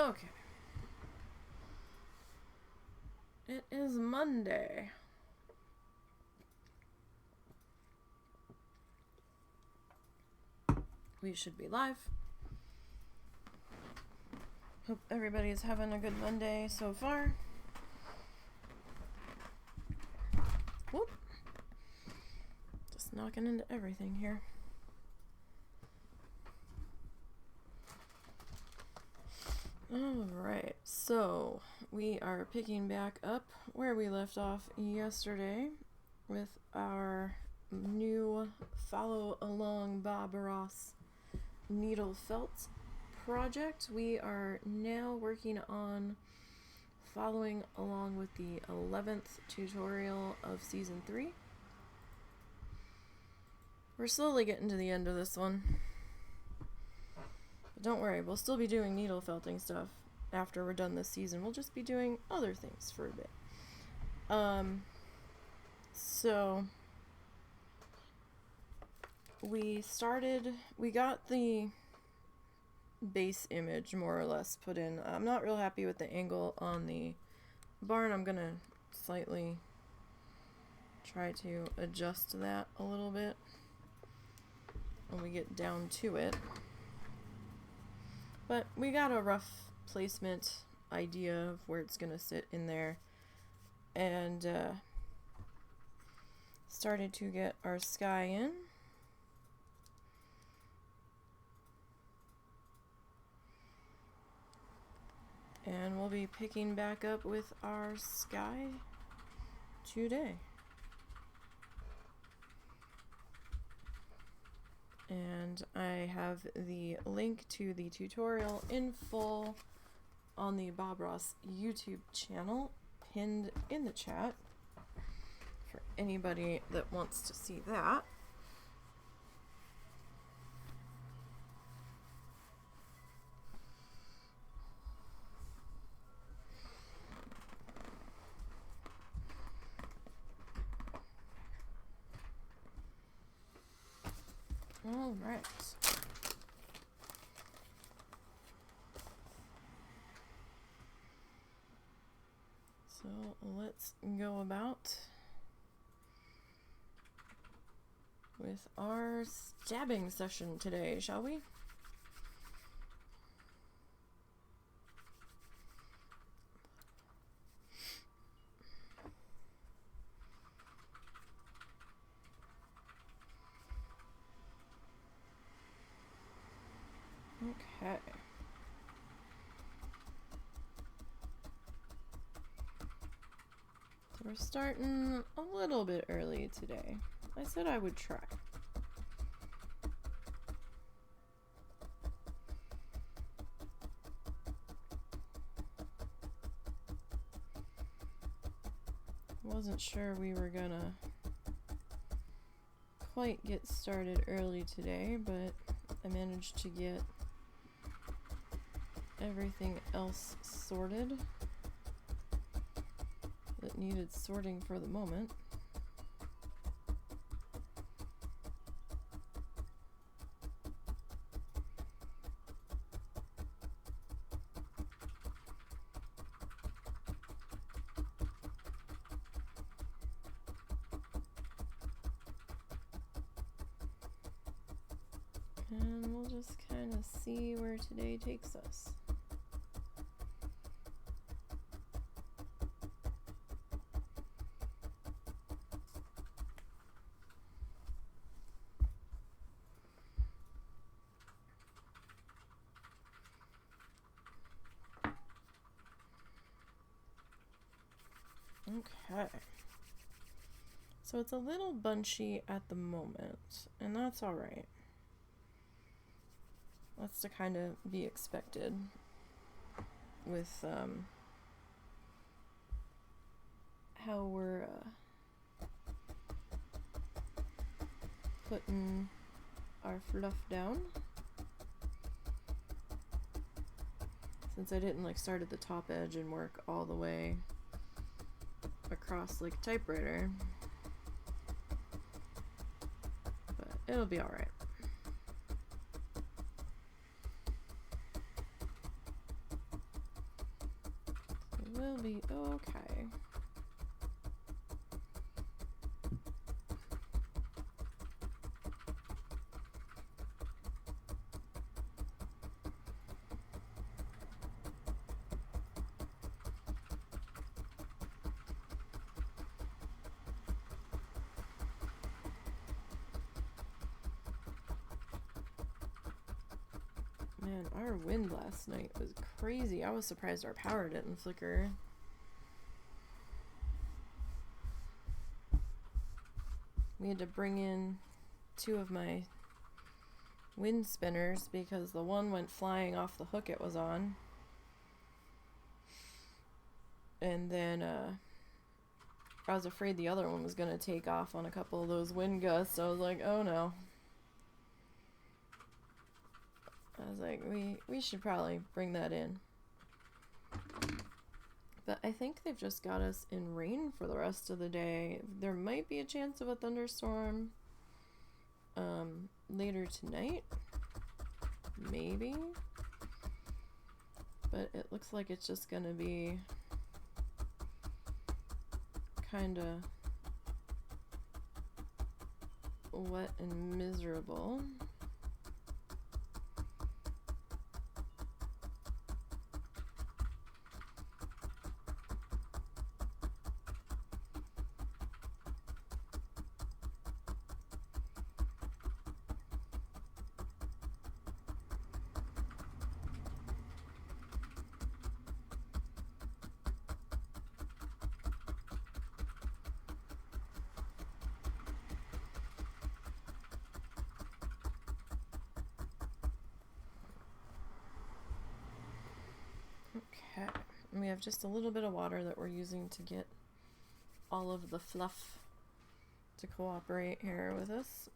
Okay. It is Monday. We should be live. Hope everybody's having a good Monday so far. Whoop. Just knocking into everything here. Alright, so we are picking back up where we left off yesterday with our new Follow Along Bob Ross needle felt project. We are now working on following along with the 11th tutorial of season 3. We're slowly getting to the end of this one. But don't worry, we'll still be doing needle felting stuff after we're done this season. We'll just be doing other things for a bit. So we got the base image more or less put in. I'm not real happy with the angle on the barn. I'm gonna slightly try to adjust that a little bit when we get down to it. But we got a rough placement idea of where it's gonna sit in there, and started to get our sky in. And we'll be picking back up with our sky today. And I have the link to the tutorial in full on the Bob Ross YouTube channel pinned in the chat for anybody that wants to see that. All right. So let's go about with our stabbing session today, shall we? Okay. So we're starting a little bit early today. I said I would try. Wasn't sure we were gonna quite get started early today, but I managed to get everything else sorted that needed sorting for the moment. And we'll just kind of see where today takes us. Okay, so it's a little bunchy at the moment, and that's all right. That's to kind of be expected with how we're putting our fluff down. Since I didn't like start at the top edge and work all the way across like a typewriter, but it'll be all right. will be okay. Man, our wind last night was crazy. I was surprised our power didn't flicker. We had to bring in 2 of my wind spinners because the one went flying off the hook it was on. And then I was afraid the other one was going to take off on a couple of those wind gusts. I was like, oh no. I was like, we should probably bring that in. But I think they've just got us in rain for the rest of the day. There might be a chance of a thunderstorm later tonight. Maybe. But it looks like it's just gonna be kinda wet and miserable. Okay, and we have just a little bit of water that we're using to get all of the fluff to cooperate here with us.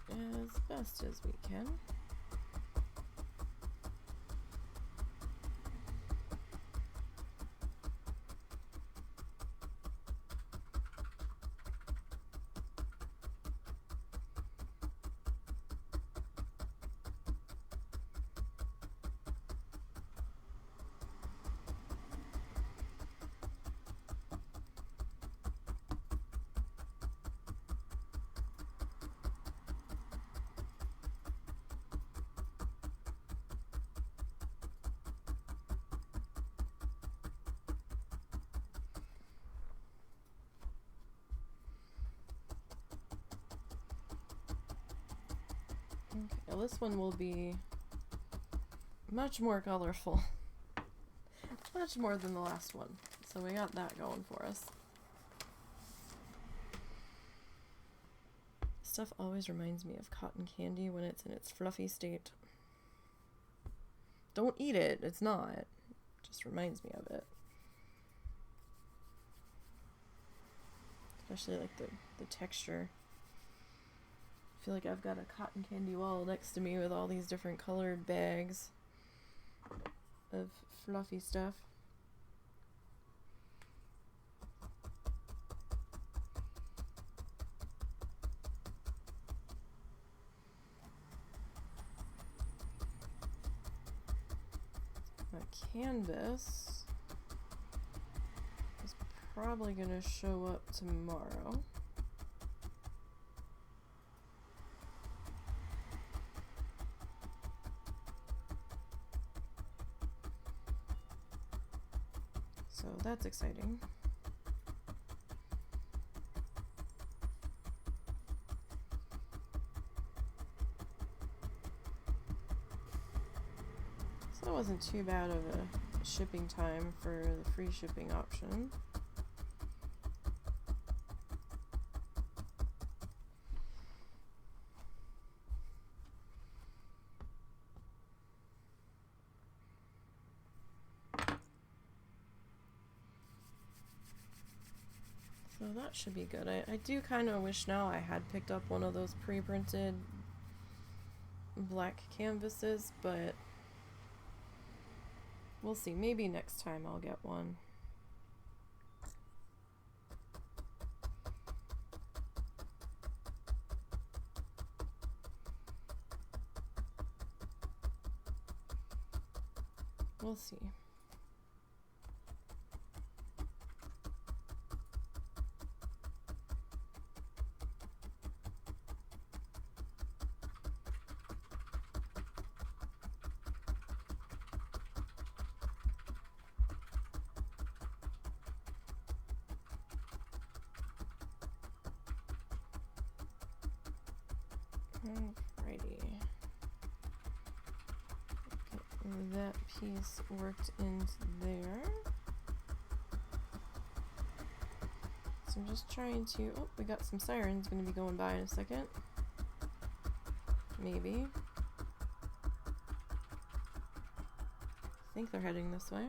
As best as we can. Okay, well, this one will be much more colorful. Much more than the last one. So we got that going for us. Stuff always reminds me of cotton candy when it's in its fluffy state. Don't eat it, it's not. It just reminds me of it. Especially like the texture. I feel like I've got a cotton candy wall next to me with all these different colored bags of fluffy stuff. My canvas is probably going to show up tomorrow. So that's exciting. So that wasn't too bad of a shipping time for the free shipping option. So that should be good. I do kind of wish now I had picked up one of those pre-printed black canvases, but we'll see. Maybe next time I'll get one. We'll see. Alrighty. Get that piece worked into there. So I'm just trying to, oh, we got some sirens going to be going by in a second. Maybe. I think they're heading this way.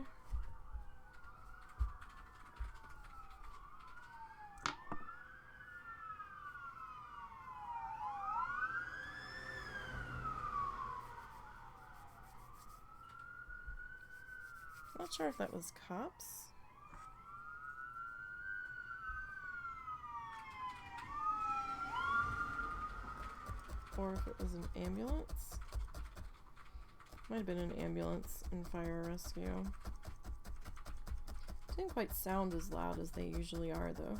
Not sure if that was cops. Or if it was an ambulance. Might have been an ambulance and fire rescue. Didn't quite sound as loud as they usually are, though.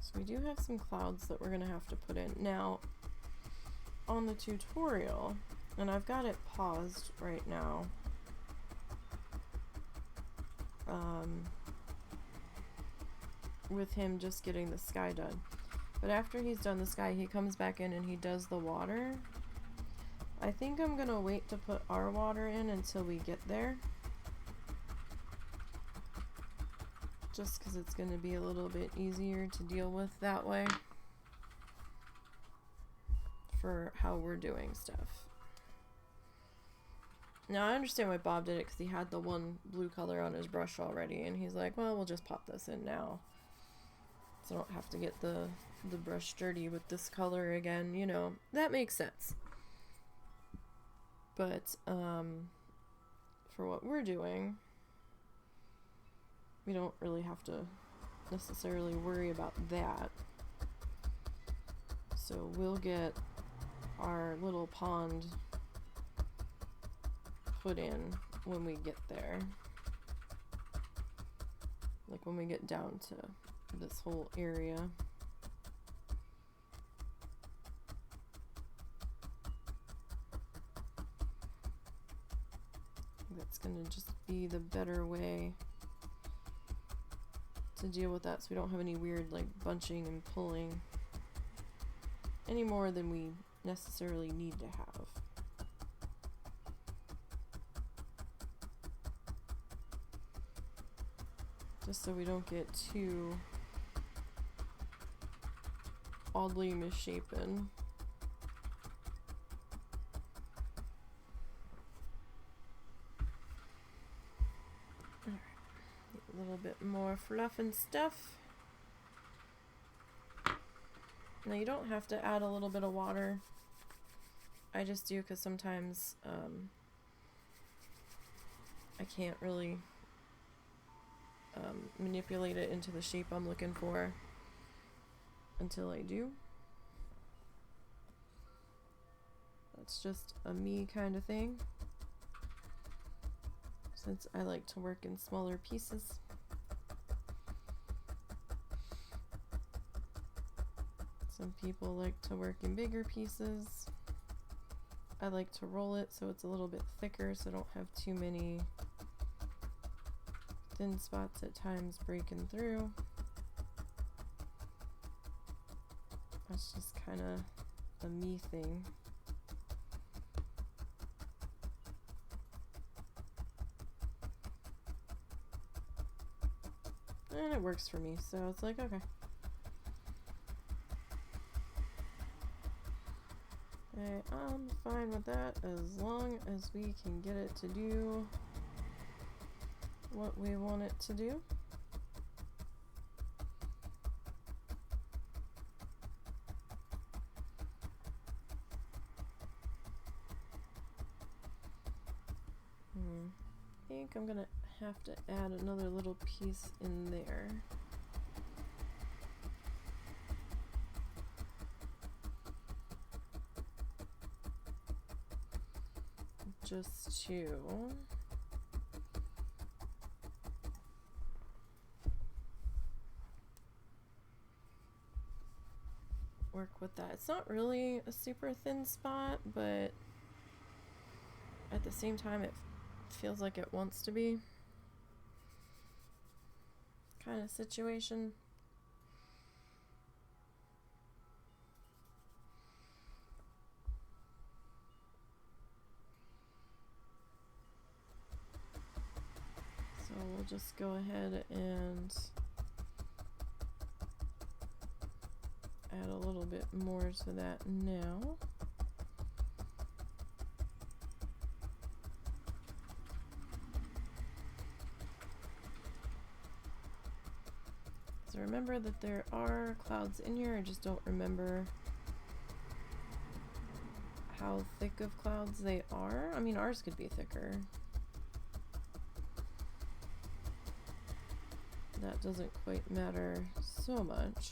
So we do have some clouds that we're going to have to put in. Now, on the tutorial, and I've got it paused right now, with him just getting the sky done. But after he's done the sky, he comes back in and he does the water. I think I'm going to wait to put our water in until we get there. Just because it's going to be a little bit easier to deal with that way for how we're doing stuff. Now I understand why Bob did it, because he had the one blue color on his brush already, and he's like, well, we'll just pop this in now, so I don't have to get the brush dirty with this color again, you know. That makes sense. But for what we're doing, we don't really have to necessarily worry about that. So we'll get our little pond put in when we get there. Like when we get down to this whole area. That's gonna just be the better way to deal with that, so we don't have any weird like bunching and pulling any more than we necessarily need to have. Just so we don't get too oddly misshapen. A little bit more fluff and stuff. Now you don't have to add a little bit of water. I just do because sometimes I can't really manipulate it into the shape I'm looking for until I do. That's just a me kind of thing, since I like to work in smaller pieces. Some people like to work in bigger pieces. I like to roll it so it's a little bit thicker, so I don't have too many thin spots at times breaking through. That's just kind of a me thing. And it works for me, so it's like, okay. Okay, I'm fine with that as long as we can get it to do what we want it to do. think I'm gonna have to add another little piece in there. Just to work with that. It's not really a super thin spot, but at the same time it feels like it wants to be, kind of situation. So we'll just go ahead and add a little bit more to that now. So remember that there are clouds in here, I just don't remember how thick of clouds they are. I mean, ours could be thicker. That doesn't quite matter so much.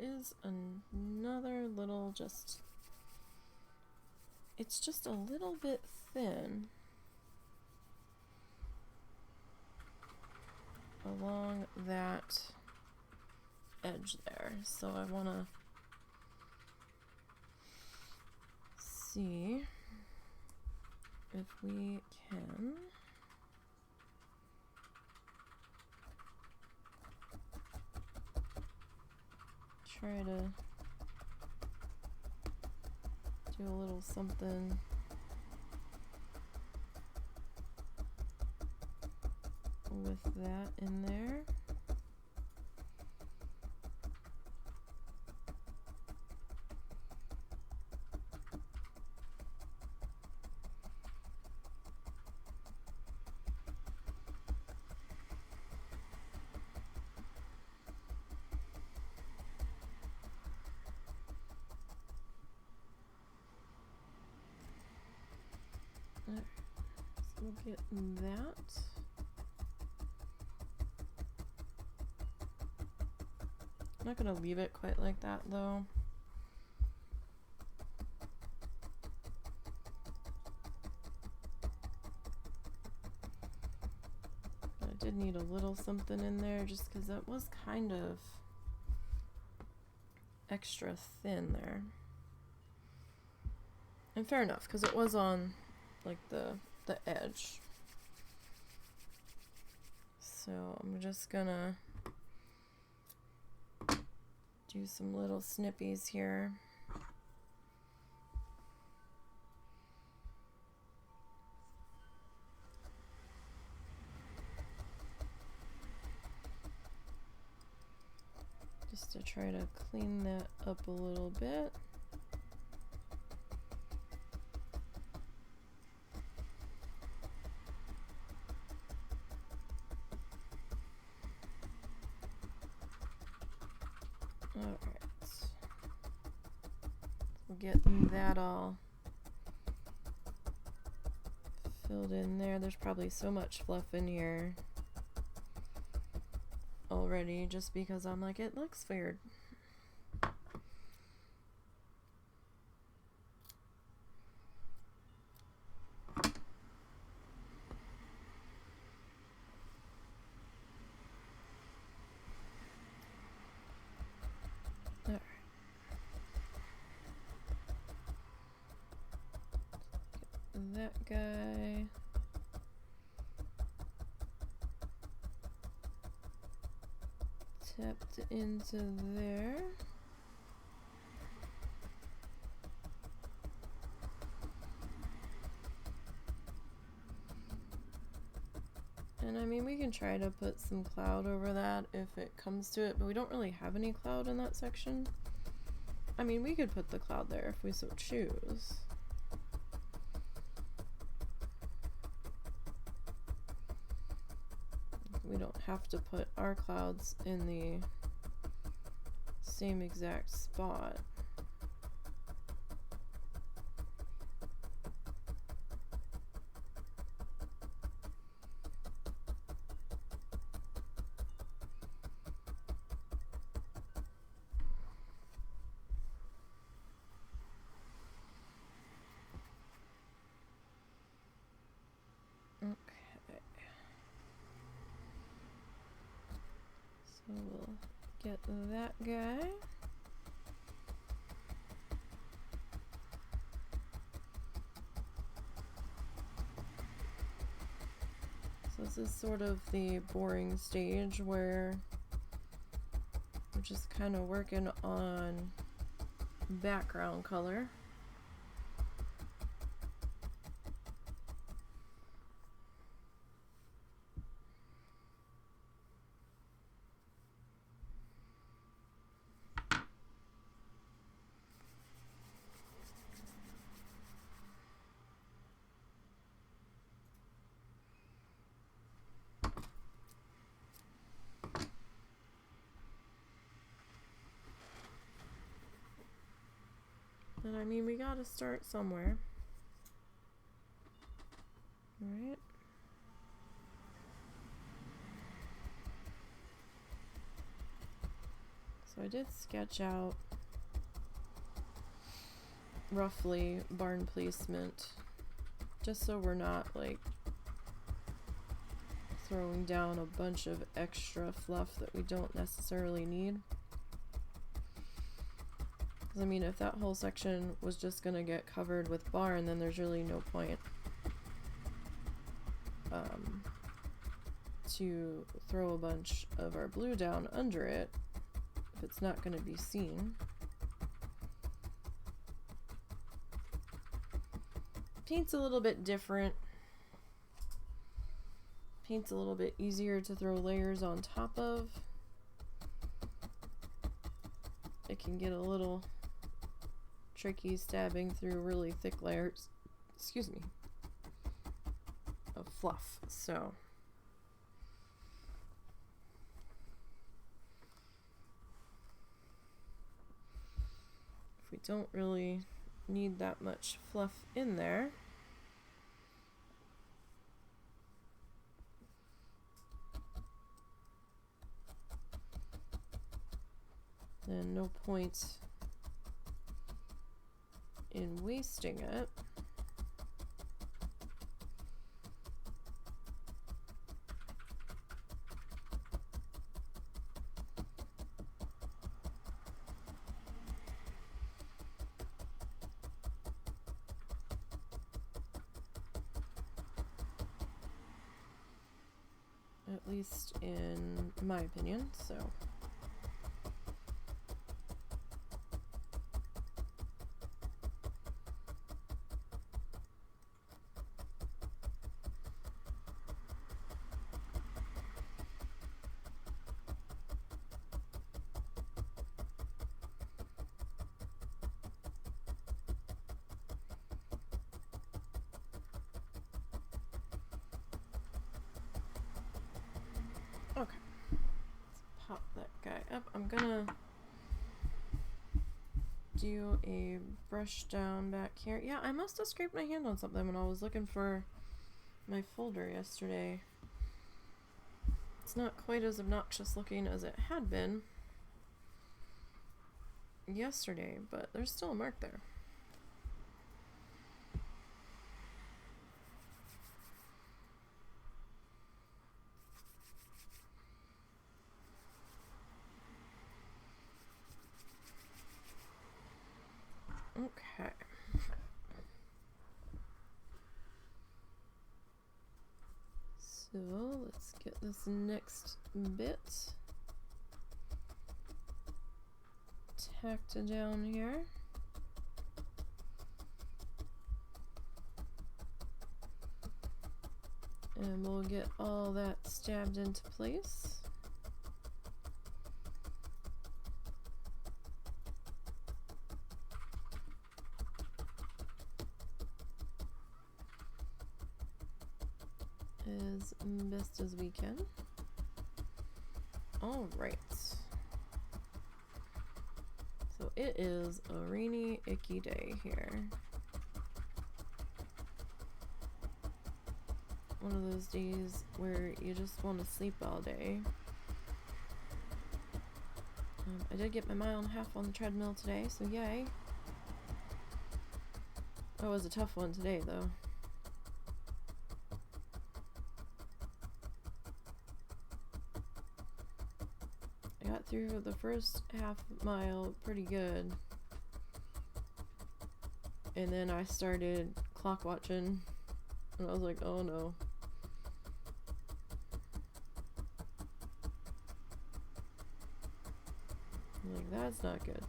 Is another little, it's just a little bit thin along that edge there, so I want to see if we can try to do a little something with that in there. So we'll get that. I'm not going to leave it quite like that though. I did need a little something in there just because that was kind of extra thin there. And fair enough, because it was on like the edge. So I'm just gonna do some little snippies here. Just to try to clean that up a little bit. Getting that all filled in there. There's probably so much fluff in here already just because I'm like, it looks weird. That guy. Tapped into there. And I mean, we can try to put some cloud over that if it comes to it, but we don't really have any cloud in that section. I mean, we could put the cloud there if we so choose. We don't have to put our clouds in the same exact spot. So we'll get that guy. So this is sort of the boring stage where we're just kind of working on background color. And I mean, we gotta start somewhere. Right? So I did sketch out roughly barn placement, just so we're not like throwing down a bunch of extra fluff that we don't necessarily need. I mean, if that whole section was just gonna get covered with barn, then there's really no point to throw a bunch of our blue down under it if it's not gonna be seen. Paint's a little bit different. Paint's a little bit easier to throw layers on top of. It can get a little tricky stabbing through really thick layers, excuse me, of fluff. So if we don't really need that much fluff in there, then no point in wasting it. At least in my opinion, so. Okay, let's pop that guy up. I'm gonna do a brush down back here. Yeah, I must have scraped my hand on something when I was looking for my folder yesterday. It's not quite as obnoxious looking as it had been yesterday, but there's still a mark there. Okay. So let's get this next bit tacked down here. And we'll get all that stabbed into place. As best as we can. All right. So it is a rainy, icky day here. One of those days where you just want to sleep all day. I did get my 1.5 miles on the treadmill today, so yay. That was a tough one today, though. I got through the first half mile pretty good. And then I started clock watching, and I was like, oh no. Like, that's not good.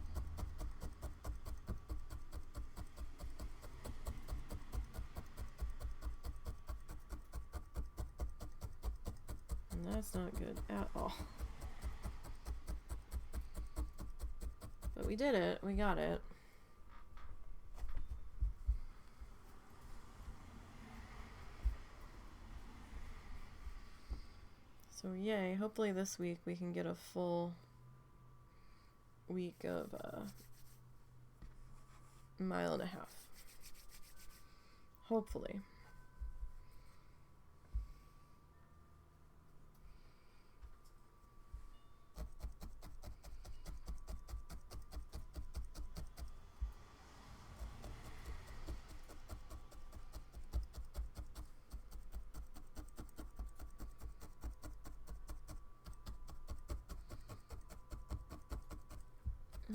And that's not good at all. But we did it. We got it. So yay. Hopefully this week we can get a full week of 1.5 miles. Hopefully.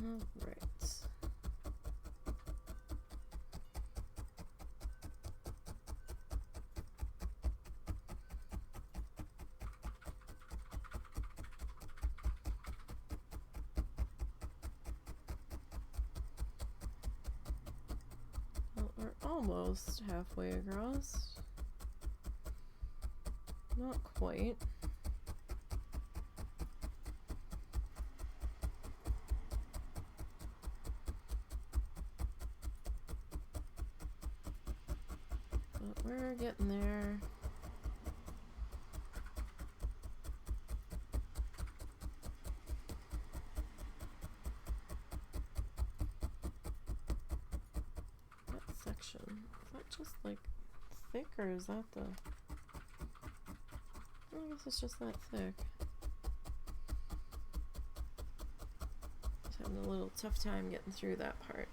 All right. Well, we're almost halfway across. Not quite. We're getting there. That section, is that just like thick, or is that the... I guess it's just that thick. Just having a little tough time getting through that part.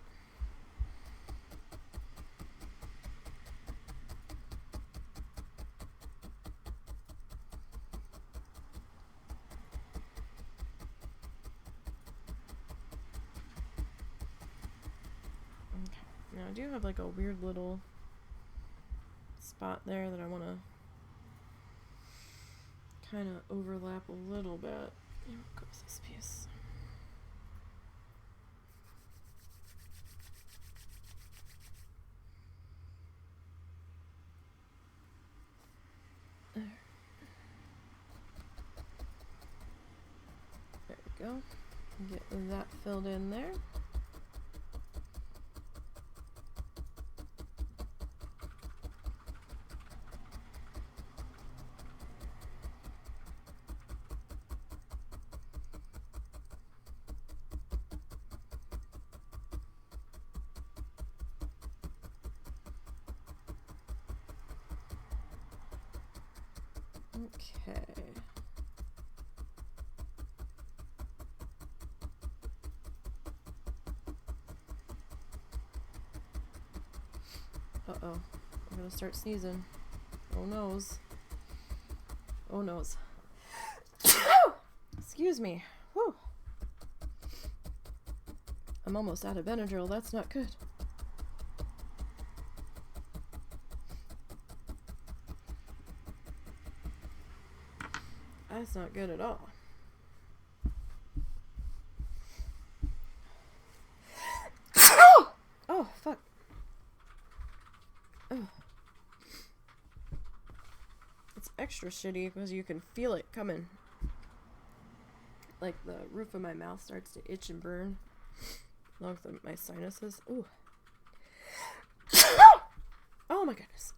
Now I do have like a weird little spot there that I want to kind of overlap a little bit. Here goes this piece. There. There we go. Get that filled in there. Okay. Uh-oh. I'm gonna start sneezing. Oh noes. Oh noes. Excuse me. Whew. I'm almost out of Benadryl. That's not good. That's not good at all. Oh, fuck. Oh. extra shitty because you can feel it coming. Like the roof of my mouth starts to itch and burn along with my sinuses. Ooh. Oh my goodness.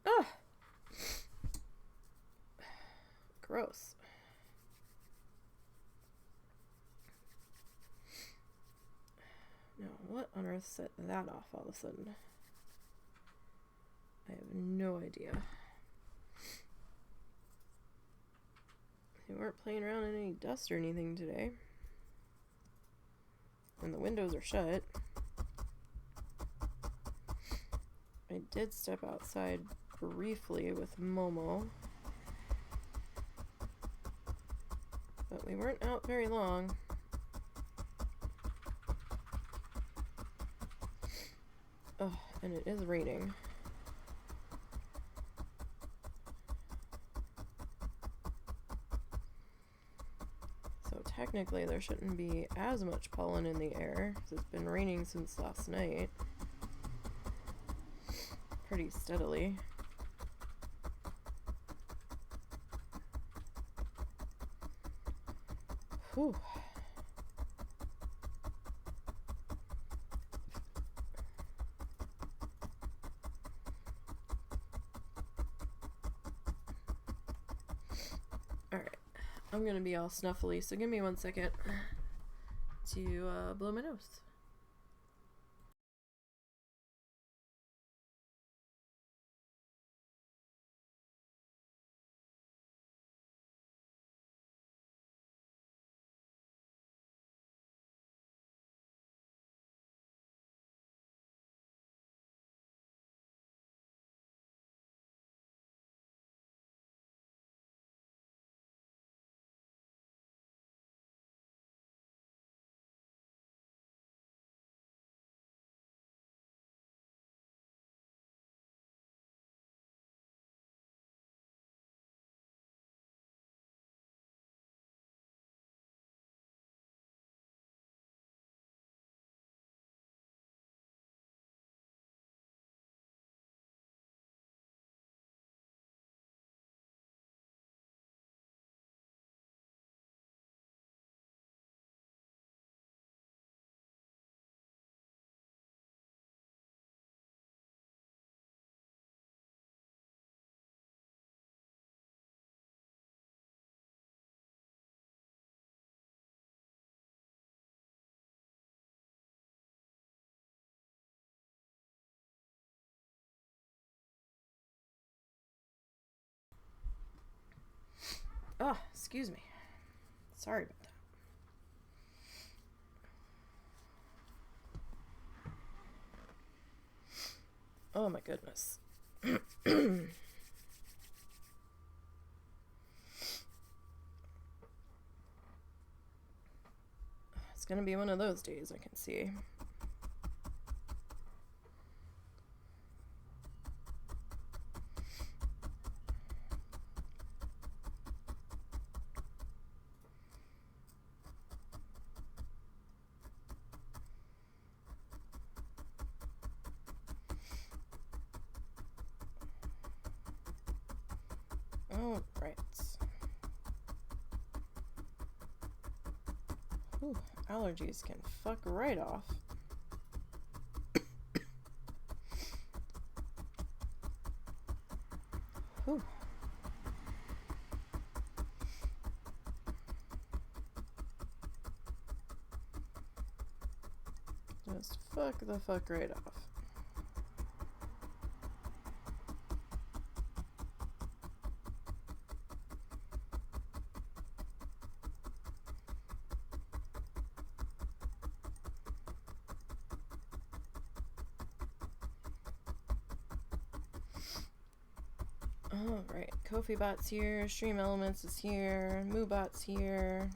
Ugh. Gross. Now, what on earth set that off all of a sudden? I have no idea. They weren't playing around in any dust or anything today. And the windows are shut. I did step outside briefly with Momo. But we weren't out very long. Oh, and it is raining. So technically there shouldn't be as much pollen in the air, because it's been raining since last night. Pretty steadily. Whew. Alright, I'm gonna be all snuffly, so give me 1 second to blow my nose. Oh, excuse me. Sorry about that. Oh my goodness. It's gonna be one of those days, I can see. All right. Ooh, allergies can fuck right off. Ooh. Just fuck the fuck right off. Alright, Ko-fi-Bot's here, Stream Elements is here, MooBot's here.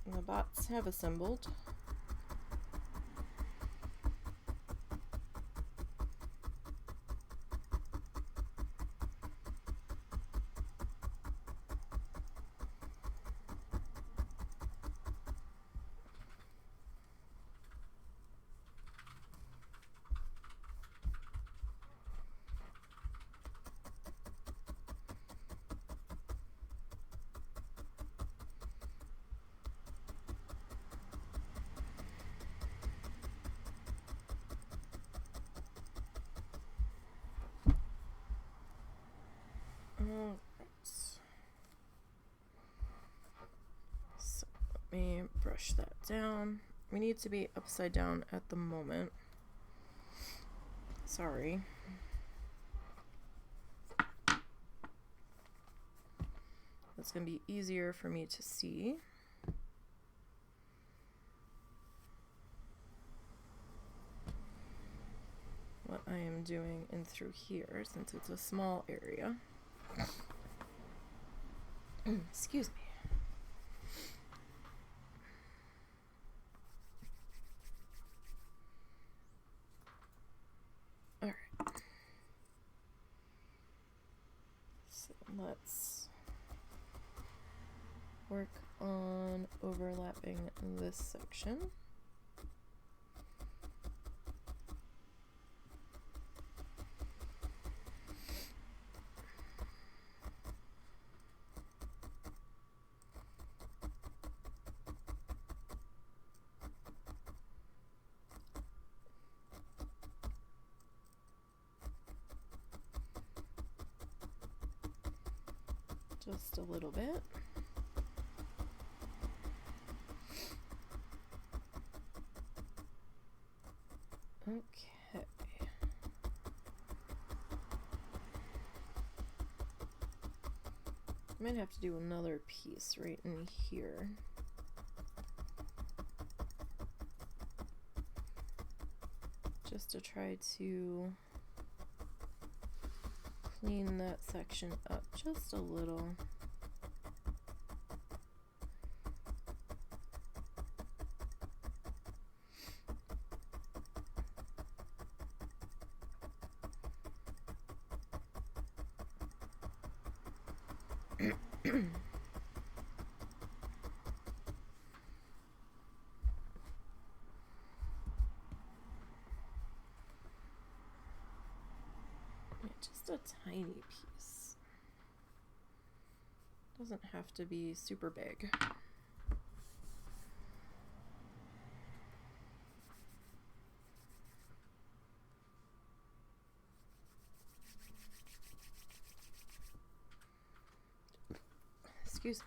And the bots have assembled. that down. We need to be upside down at the moment. Sorry. That's going to be easier for me to see. What I am doing in through here, since it's a small area. Excuse me. All right. So let's work on overlapping this section. Just a little bit. Okay. Might have to do another piece right in here. Just to try to clean that section up just a little. Just a tiny piece. Doesn't have to be super big. Excuse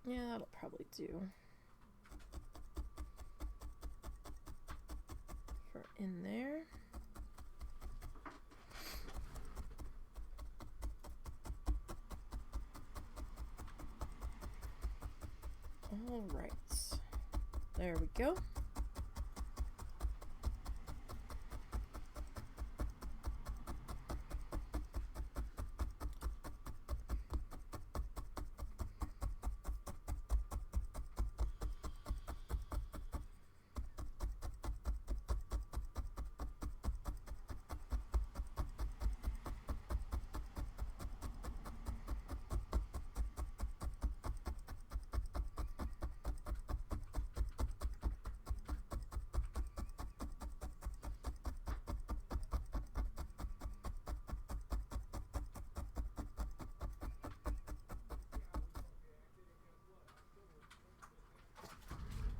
me. Yeah, that'll probably do. For in there. All right, there we go.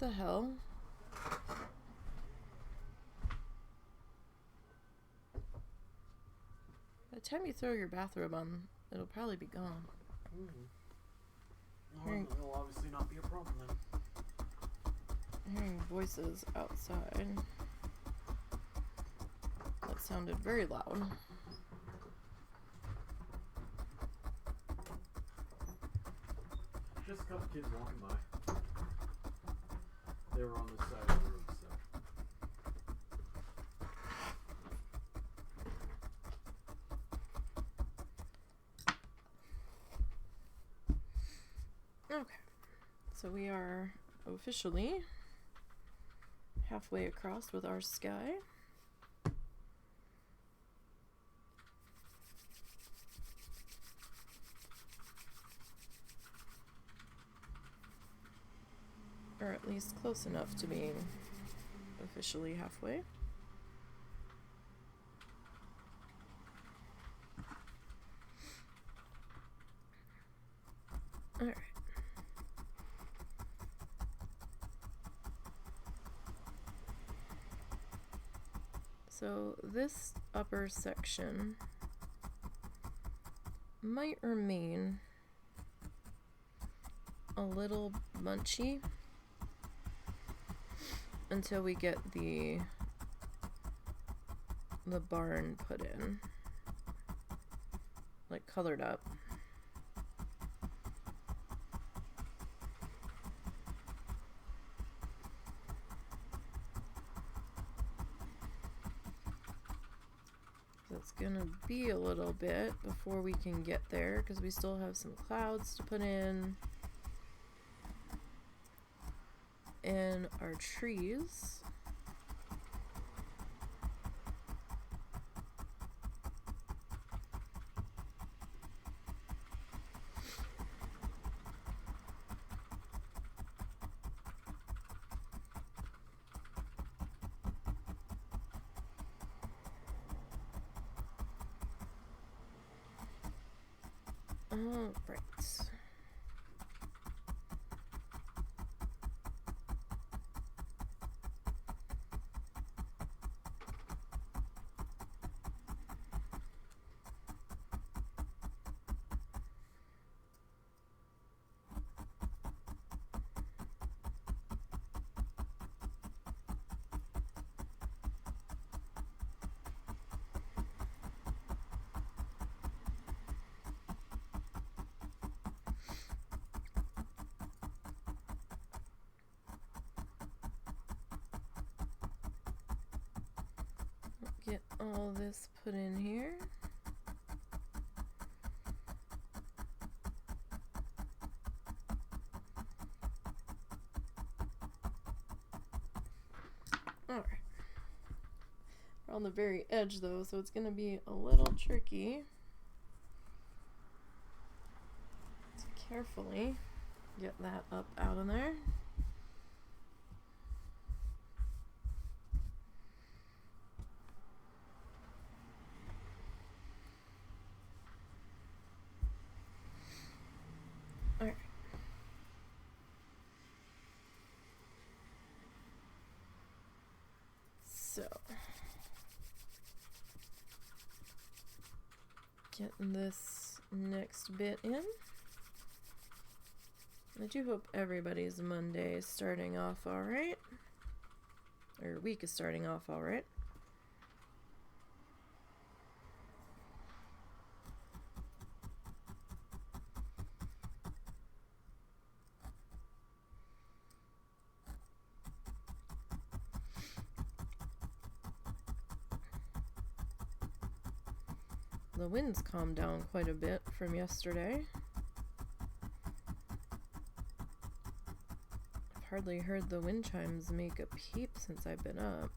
The hell? By the time you throw your bathrobe on, it'll probably be gone. Well, it'll obviously not be a problem then. Hearing voices outside. That sounded very loud. Just a couple kids walking by. They were on this side of the road, so. Okay, so we are officially halfway across with our sky. Or at least close enough to being officially halfway. All right. So this upper section might remain a little munchy until we get the barn put in, like colored up. It's gonna be a little bit before we can get there because we still have some clouds to put in and our trees. All right. Get all this put in here. All right. We're on the very edge though, so it's going to be a little tricky. So carefully get that up out of there. Alright. So, getting this next bit in. I do hope everybody's Monday is starting off alright. Or week is starting off alright. The wind's calmed down quite a bit from yesterday. I've hardly heard the wind chimes make a peep since I've been up.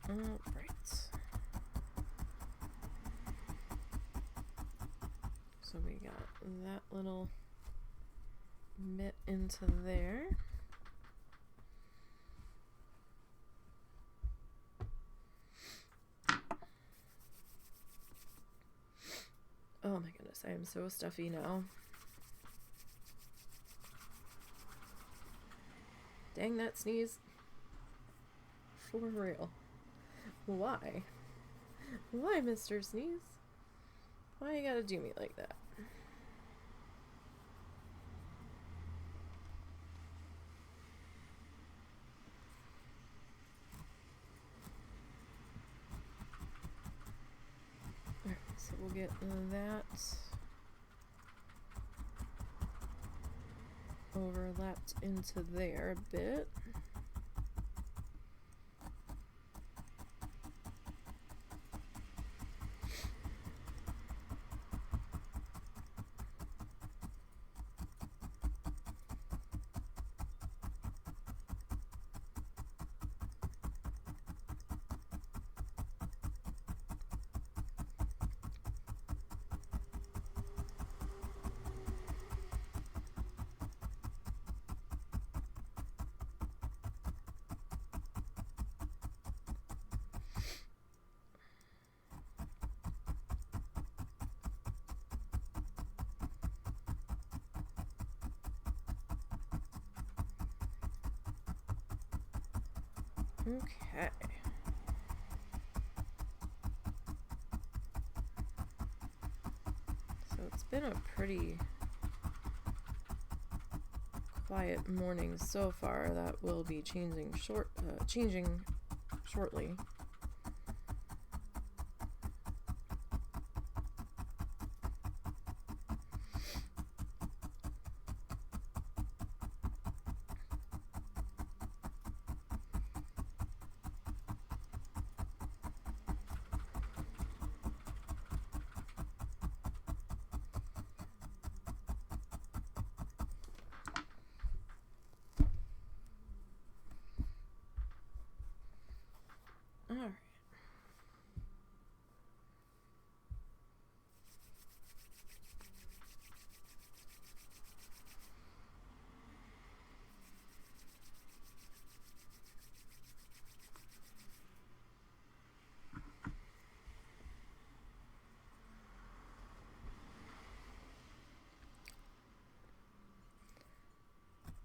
Alright. So we got that little bit into there. Oh my goodness, I am so stuffy now. Dang that sneeze. For real. Why? Why, Mr. Sneeze? Why you gotta do me like that? Alright, so we'll get that overlapped into there a bit. Okay. So it's been a pretty quiet morning so far. That will be changing shortly. All right.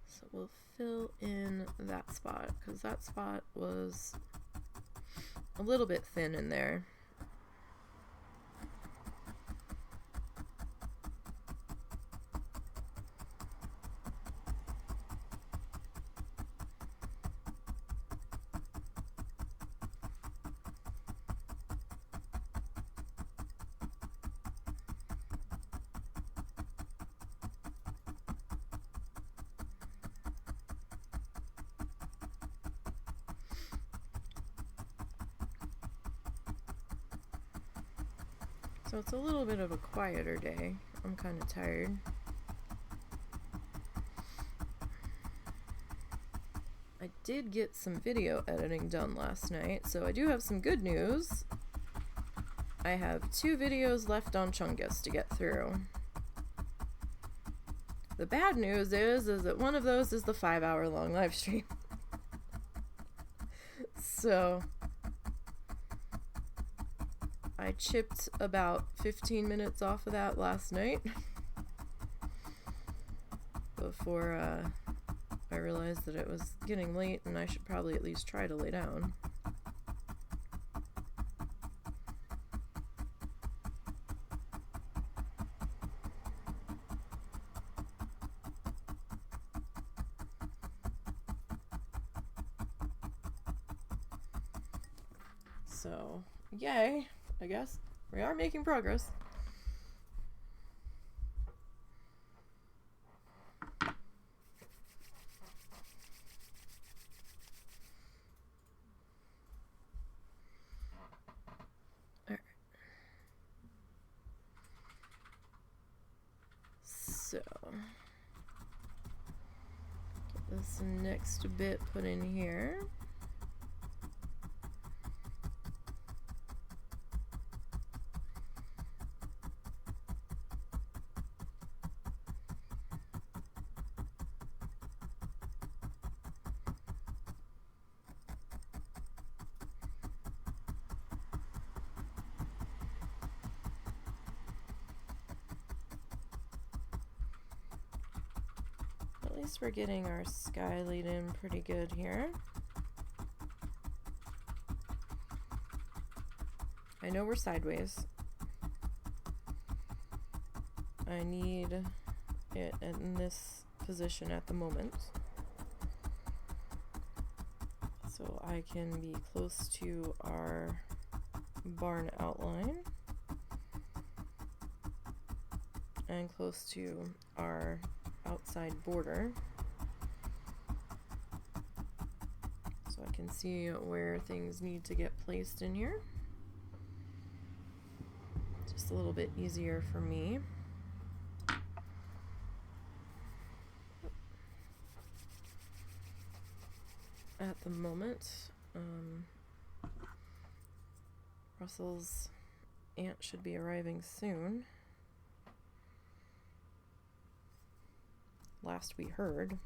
So we'll fill in that spot because that spot was a little bit thin in there. So it's a little bit of a quieter day. I'm kind of tired. I did get some video editing done last night, so I do have some good news. I have 2 videos left on Chungus to get through. The bad news is that one of those is the 5-hour long live stream. So I chipped about 15 minutes off of that last night before I realized that it was getting late and I should probably at least try to lay down. So, yay! I guess we are making progress. Alright. So, get this next bit put in here. At least we're getting our sky laid in pretty good here. I know we're sideways. I need it in this position at the moment, so I can be close to our barn outline and close to our outside border, so I can see where things need to get placed in here. Just a little bit easier for me. At the moment, Russell's aunt should be arriving soon. Last we heard,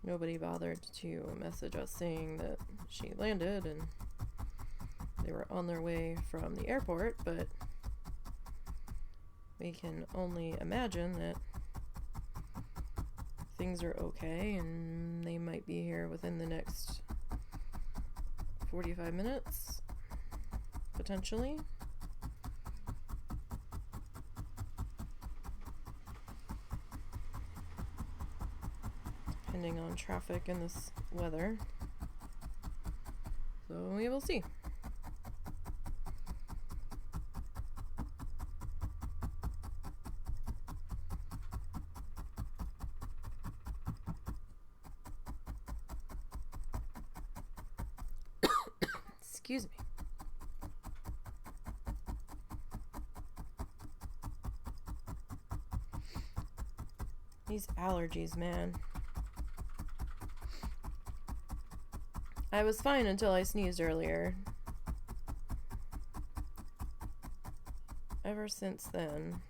nobody bothered to message us saying that she landed and they were on their way from the airport, but we can only imagine that things are okay, and they might be here within the next 45 minutes, potentially. Depending on traffic and this weather. So we will see. Excuse me. These allergies, man. I was fine until I sneezed earlier. Ever since then.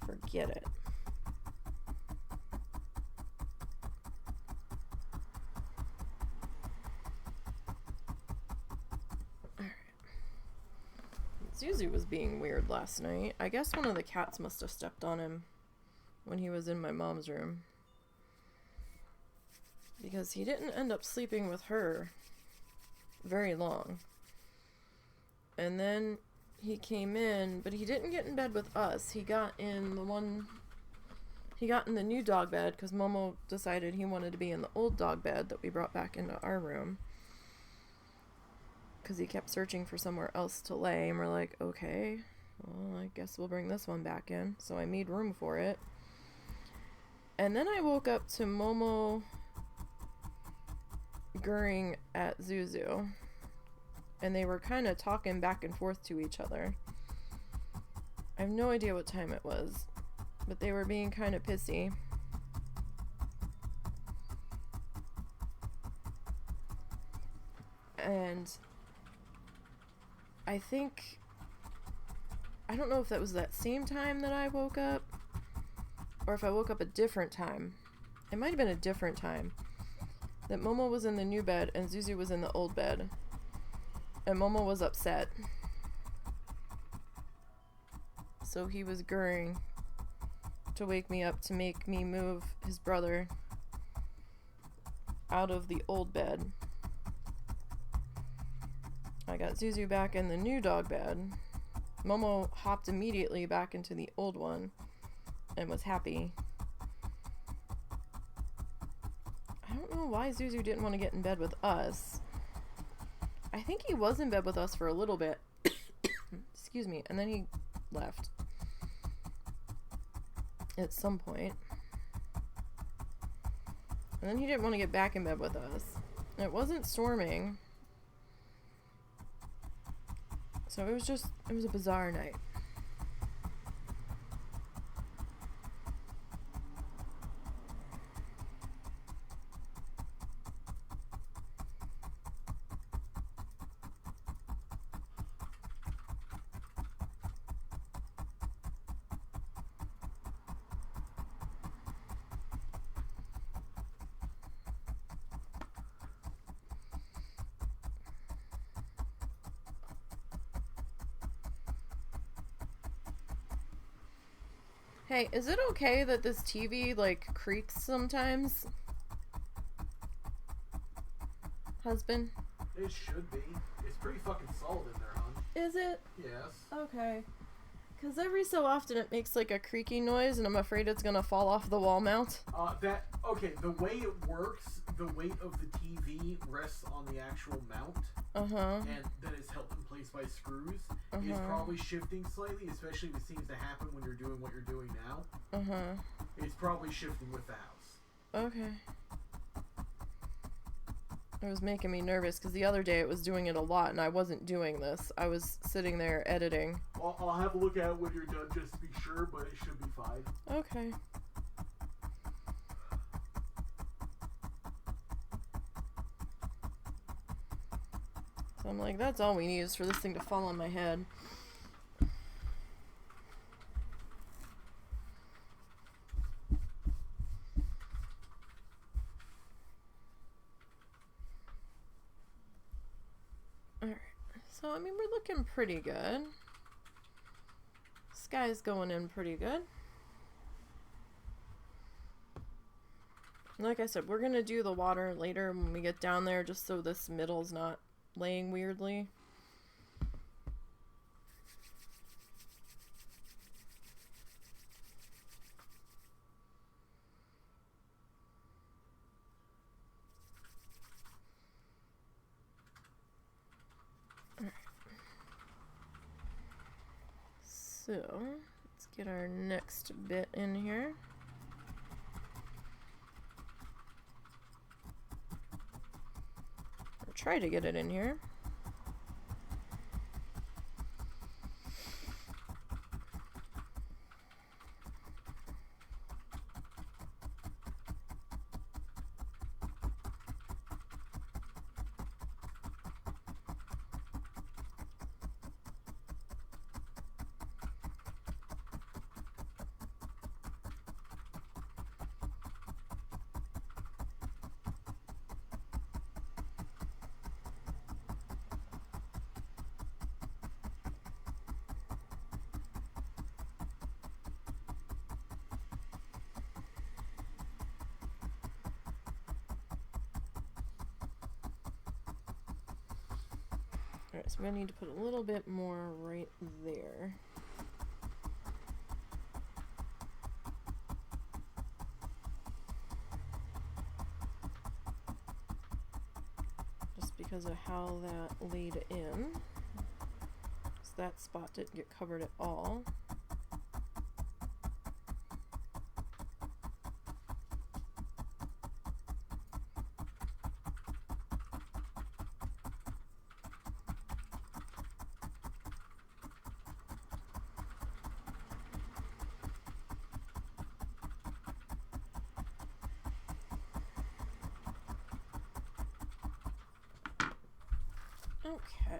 Forget it. Zuzu was being weird last night. I guess one of the cats must have stepped on him when he was in my mom's room. Because he didn't end up sleeping with her very long. And then he came in, but he didn't get in bed with us. He got in the new dog bed because Momo decided he wanted to be in the old dog bed that we brought back into our room. Because he kept searching for somewhere else to lay, and we're like, okay, well, I guess we'll bring this one back in. So I made room for it. And then I woke up to Momo gurring at Zuzu. And they were kind of talking back and forth to each other. I have no idea what time it was, but they were being kind of pissy. And I don't know if that was that same time that I woke up, or if I woke up a different time. It might have been a different time. That Momo was in the new bed and Zuzu was in the old bed. And Momo was upset. So he was gurring to wake me up to make me move his brother out of the old bed. I got Zuzu back in the new dog bed. Momo hopped immediately back into the old one and was happy. I don't know why Zuzu didn't want to get in bed with us. I think he was in bed with us for a little bit. Excuse me. And then he left. At some point. And then he didn't want to get back in bed with us. It wasn't storming. So it was a bizarre night. Hey, is it okay that this TV, like, creaks sometimes? Husband? It should be. It's pretty fucking solid in there, hon. Is it? Yes. Okay. Because every so often it makes, like, a creaky noise, and I'm afraid it's gonna fall off the wall mount. Okay, the way it works, the weight of the TV rests on the actual mount. Uh-huh. And that is held in place by screws. Is probably shifting slightly, especially if it seems to happen when you're doing what you're doing now. Uh-huh. It's probably shifting with the house. Okay. It was making me nervous because the other day it was doing it a lot and I wasn't doing this. I was sitting there editing. I'll have a look at it when you're done just to be sure, but it should be fine. Okay. So I'm like, that's all we need is for this thing to fall on my head. Alright, so I mean, we're looking pretty good. guy's going in pretty good. Like I said, we're going to do the water later when we get down there, just so this middle's not laying weirdly. Alright. So, let's get our next bit in here. Try to get it in here. Alright, so we're going to need to put a little bit more right there. Just because of how that laid in. So that spot didn't get covered at all. Okay.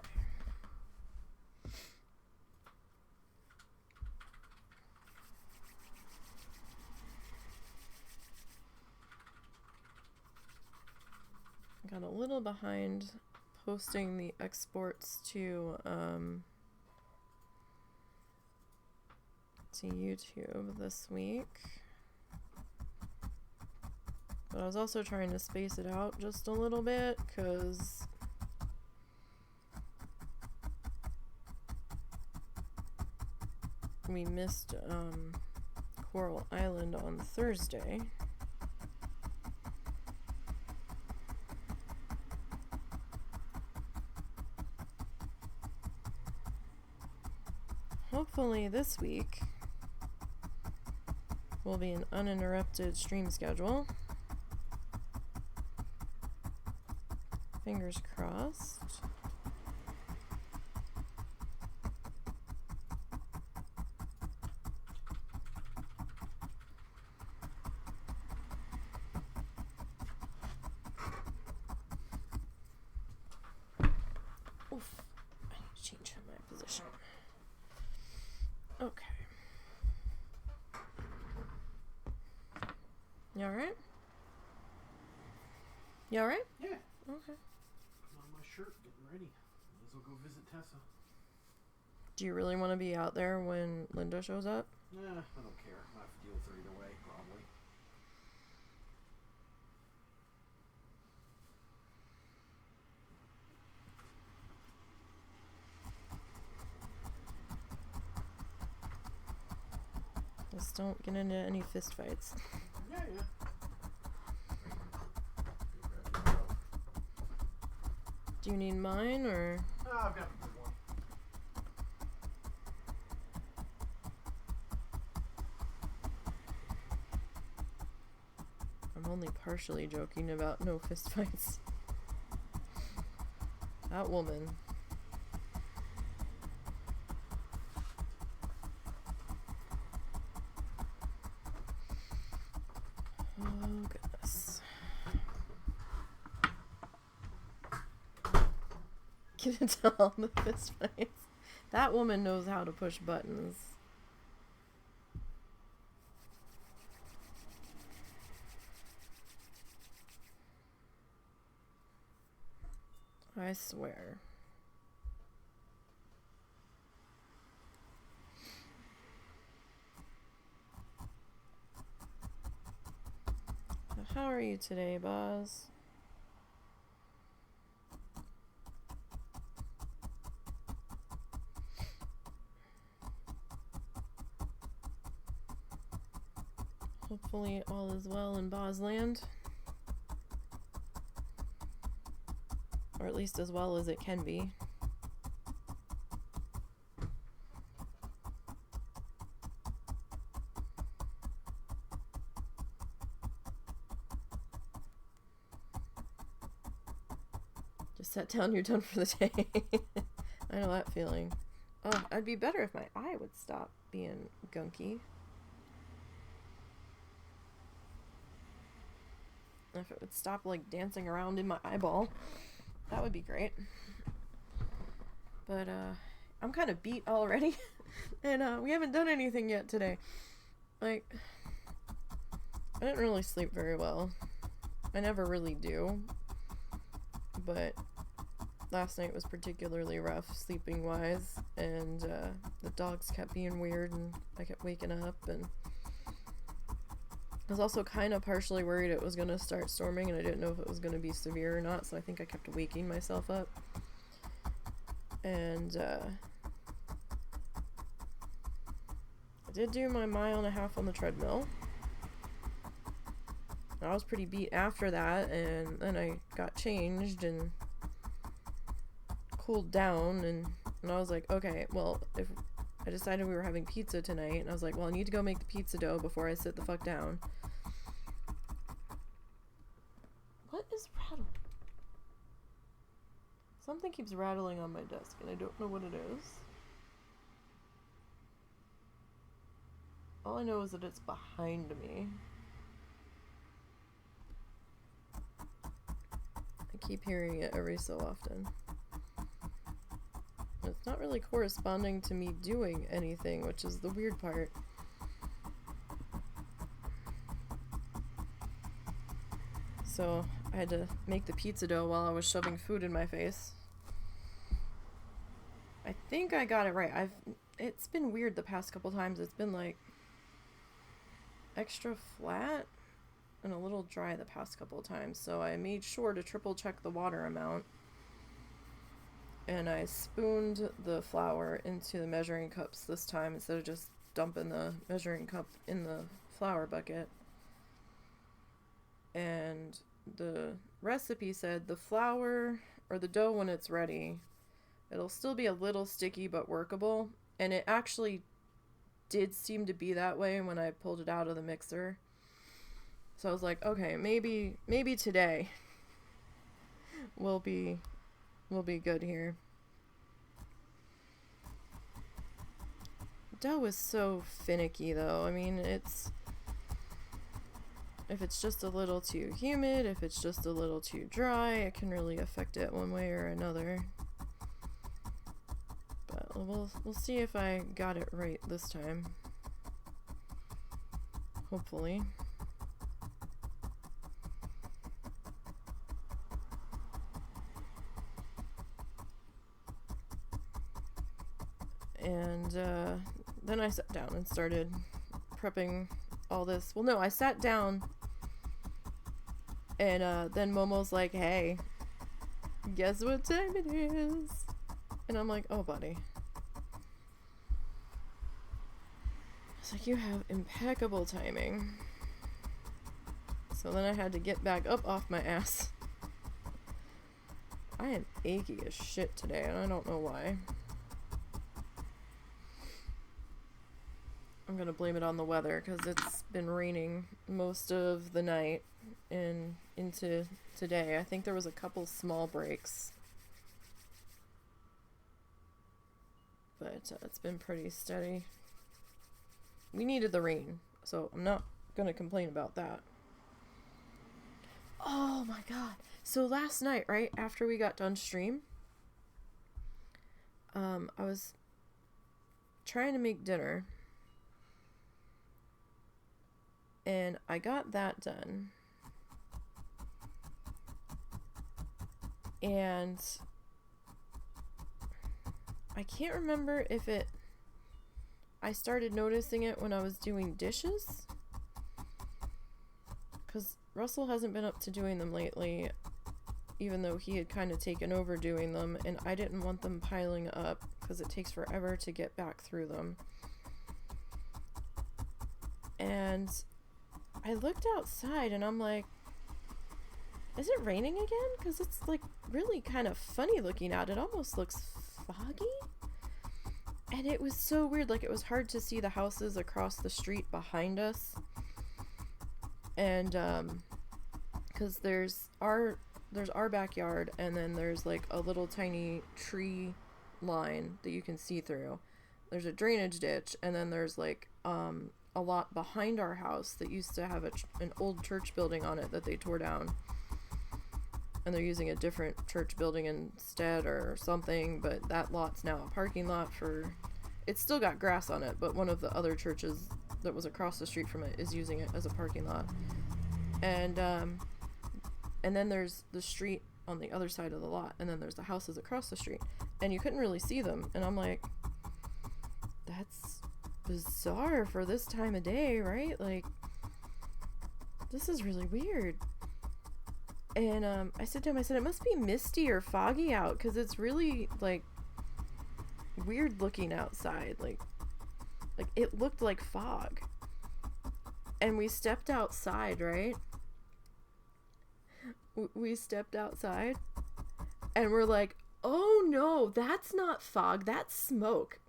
Got a little behind posting the exports to YouTube this week. But I was also trying to space it out just a little bit because we missed Coral Island on Thursday. Hopefully this week will be an uninterrupted stream schedule. Fingers crossed. Oof, I need to change my position. Okay. You alright? You alright? Yeah. Okay. On my shirt, getting ready. Might as well go visit Tessa. Do you really want to be out there when Linda shows up? Nah, I don't care. I have to deal with her either way, probably. Just don't get into any fist fights. Yeah, yeah. Do you need mine or? I've got a good one. I'm only partially joking about no fist fights. That woman. Oh, goodness. Get into all the fist fights. That woman knows how to push buttons. I swear. How are you today, Boz? Hopefully all is well in Bozland. Or at least as well as it can be. Just sat down, you're done for the day. I know that feeling. Oh, I'd be better if my eye would stop being gunky. If it would stop like dancing around in my eyeball, that would be great. But I'm kind of beat already, and we haven't done anything yet today. Like, I didn't really sleep very well. I never really do, but last night was particularly rough sleeping wise, and the dogs kept being weird, and I kept waking up, and I was also kind of partially worried it was going to start storming, and I didn't know if it was going to be severe or not, so I think I kept waking myself up. And I did do my 1.5 miles on the treadmill. I was pretty beat after that, and then I got changed and cooled down, and I was like, okay, well, if I decided we were having pizza tonight, and I was like, well, I need to go make the pizza dough before I sit the fuck down. What is rattling? Something keeps rattling on my desk, and I don't know what it is. All I know is that it's behind me. I keep hearing it every so often. It's not really corresponding to me doing anything, which is the weird part. So I had to make the pizza dough while I was shoving food in my face. I think I got it right. It's been weird the past couple times. It's been like extra flat and a little dry the past couple of times. So I made sure to triple check the water amount. And I spooned the flour into the measuring cups this time instead of just dumping the measuring cup in the flour bucket. And the recipe said the flour, or the dough when it's ready, it'll still be a little sticky but workable. And it actually did seem to be that way when I pulled it out of the mixer. So I was like, okay, maybe today will be good here. Dough is so finicky though. I mean, if it's just a little too humid, if it's just a little too dry, it can really affect it one way or another. But we'll see if I got it right this time. Hopefully. And then I sat down and started prepping all this. Well, no, I sat down, and then Momo's like, hey, guess what time it is? And I'm like, oh, buddy. It's like, you have impeccable timing. So then I had to get back up off my ass. I am achy as shit today, and I don't know why. I'm gonna blame it on the weather because it's been raining most of the night and into today. I think there was a couple small breaks, but it's been pretty steady. We needed the rain, so I'm not gonna complain about that. Oh my god. So last night, right after we got done stream, I was trying to make dinner. And I got that done. And I can't remember if I started noticing it when I was doing dishes. Because Russell hasn't been up to doing them lately, even though he had kind of taken over doing them, and I didn't want them piling up because it takes forever to get back through them. And I looked outside and I'm like, is it raining again? Because it's like really kind of funny looking out. It almost looks foggy. And it was so weird. Like, it was hard to see the houses across the street behind us. And because there's our backyard, and then there's like a little tiny tree line that you can see through. There's a drainage ditch, and then there's like a lot behind our house that used to have an old church building on it that they tore down, and they're using a different church building instead or something. But that lot's now a parking lot for, it's still got grass on it, but one of the other churches that was across the street from it is using it as a parking lot. And then there's the street on the other side of the lot, and then there's the houses across the street, and you couldn't really see them. And I'm like, that's bizarre for this time of day, right? Like, this is really weird. And I said to him, I said, it must be misty or foggy out, because it's really like weird looking outside. Like it looked like fog. And we stepped outside, right? We stepped outside, and we're like, oh no, that's not fog, that's smoke.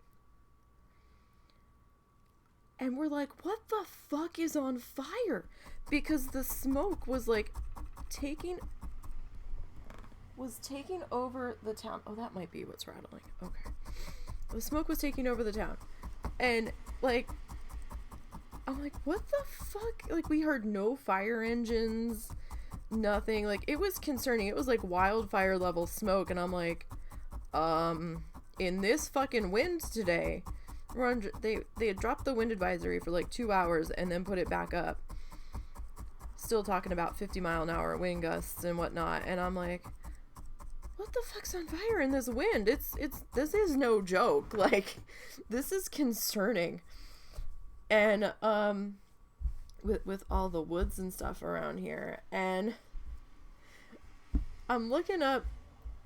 And we're like, what the fuck is on fire? Because the smoke was like taking over the town. Oh, that might be what's rattling. Okay. The smoke was taking over the town. And like, I'm like, what the fuck? Like, we heard no fire engines, nothing. Like, it was concerning. It was like wildfire level smoke. And I'm like, in this fucking wind today, they had dropped the wind advisory for like 2 hours and then put it back up. Still talking about 50-mile-an-hour wind gusts and whatnot. And I'm like, what the fuck's on fire in this wind? This is no joke. Like, this is concerning. And with all the woods and stuff around here, and I'm looking up,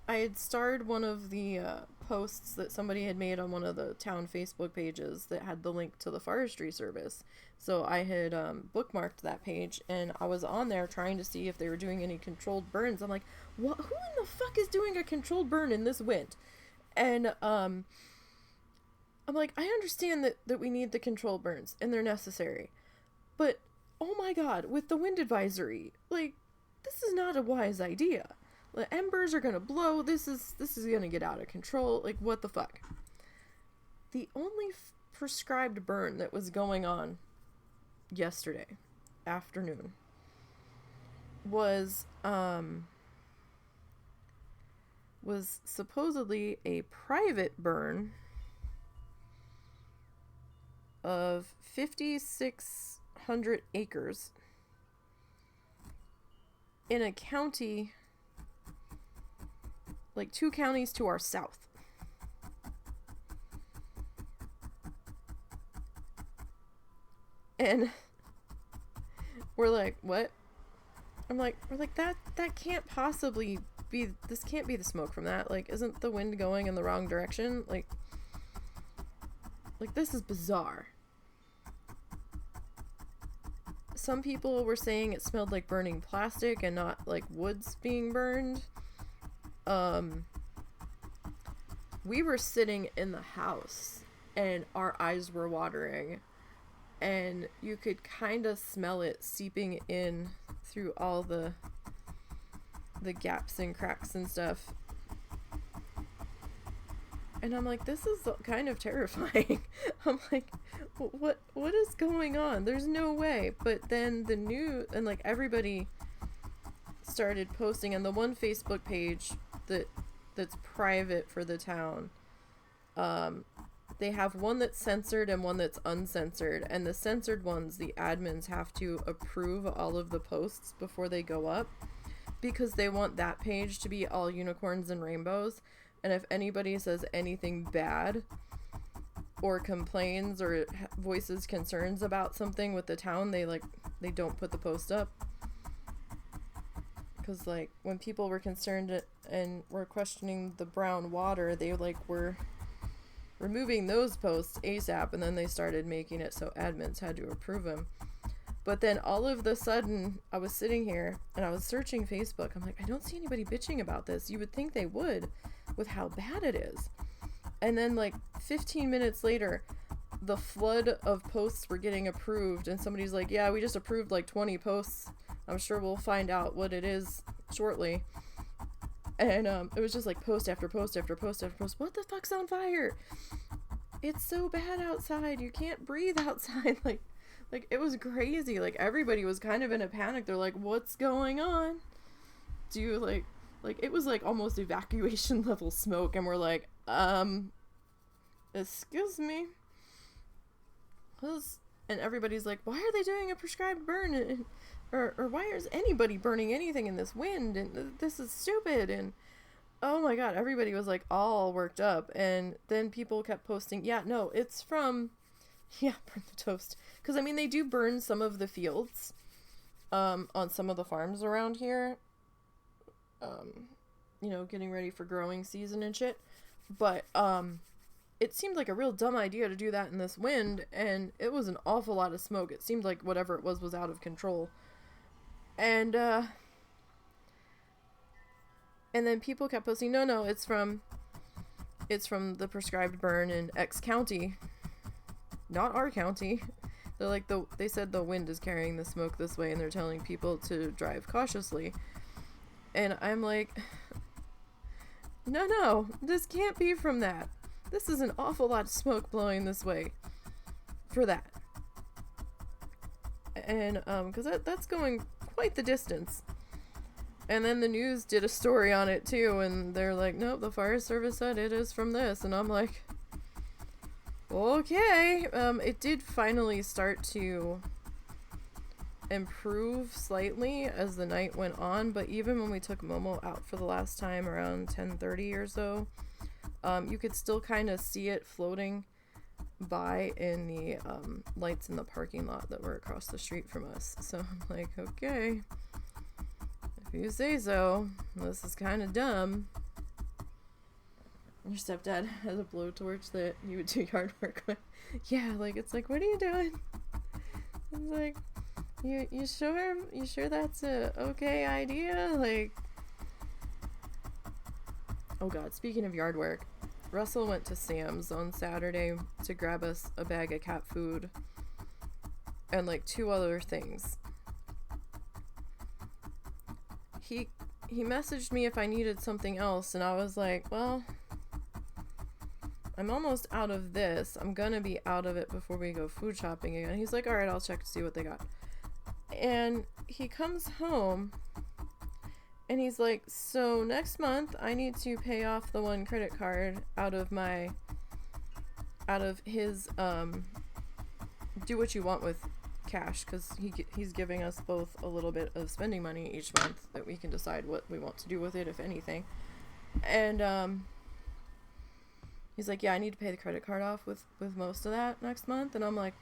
I had starred one of the posts that somebody had made on one of the town Facebook pages that had the link to the forestry service. So I had bookmarked that page, and I was on there trying to see if they were doing any controlled burns. I'm like, what? Who in the fuck is doing a controlled burn in this wind? And I'm like, I understand that we need the controlled burns and they're necessary, but oh my god, with the wind advisory, like, this is not a wise idea. The embers are gonna blow. This is gonna get out of control. Like, what the fuck? The only prescribed burn that was going on yesterday afternoon was supposedly a private burn of 5,600 acres in a county, like 2 counties to our south. And we're like, what? We're like, that can't possibly be, this can't be the smoke from that. Like, isn't the wind going in the wrong direction? Like, this is bizarre. Some people were saying it smelled like burning plastic and not like woods being burned. We were sitting in the house and our eyes were watering, and you could kind of smell it seeping in through all the gaps and cracks and stuff. And I'm like, this is kind of terrifying. I'm like, what is going on? There's no way. But then the news, and like everybody started posting, and the one Facebook page that's private for the town, they have one that's censored and one that's uncensored, and the censored ones, the admins have to approve all of the posts before they go up, because they want that page to be all unicorns and rainbows. And if anybody says anything bad or complains or voices concerns about something with the town, they don't put the post up. because like when people were concerned and were questioning the brown water, they like were removing those posts ASAP, and then they started making it so admins had to approve them. But then all of the sudden, I was sitting here and I was searching Facebook. I'm like, I don't see anybody bitching about this. You would think they would with how bad it is. And then like 15 minutes later, the flood of posts were getting approved, and somebody's like, yeah, we just approved like 20 posts. I'm sure we'll find out what it is shortly. And it was just like post after post after post after post. What the fuck's on fire? It's so bad outside. You can't breathe outside. Like it was crazy. Like everybody was kind of in a panic. They're like, what's going on? Do you like it was like almost evacuation level smoke, and we're like, excuse me. And everybody's like, why are they doing a prescribed burn? Or why is anybody burning anything in this wind? And this is stupid. And oh my god, everybody was like all worked up. And then people kept posting, yeah, no, it's from, yeah, burn the toast. Because I mean, they do burn some of the fields on some of the farms around here. You know, getting ready for growing season and shit. But it seemed like a real dumb idea to do that in this wind, and it was an awful lot of smoke. It seemed like whatever it was out of control. And then people kept posting, no, it's from the prescribed burn in X county, not our county. They're like, they said the wind is carrying the smoke this way, and they're telling people to drive cautiously. And I'm like, no, this can't be from that. This is an awful lot of smoke blowing this way for that. And, because that's going quite the distance. And then the news did a story on it too, and they're like, nope, the fire service said it is from this. And I'm like, okay. It did finally start to improve slightly as the night went on, but even when we took Momo out for the last time around 10:30 or so, you could still kind of see it floating by in the lights in the parking lot that were across the street from us. So I'm like, okay, if you say so. This is kind of dumb. Your stepdad has a blowtorch that you would do yard work with. Yeah, like, it's like, what are you doing? It's like, you sure that's a okay idea? Like, oh god, speaking of yard work, Russell went to Sam's on Saturday to grab us a bag of cat food and like 2 other things. He messaged me if I needed something else, and I was like, well, I'm almost out of this. I'm gonna be out of it before we go food shopping again. He's like, alright, I'll check to see what they got. And he comes home and he's like, so next month I need to pay off the one credit card out of his do what you want with cash, because he's giving us both a little bit of spending money each month that we can decide what we want to do with it, if anything. And he's like, yeah, I need to pay the credit card off with most of that next month. And I'm like,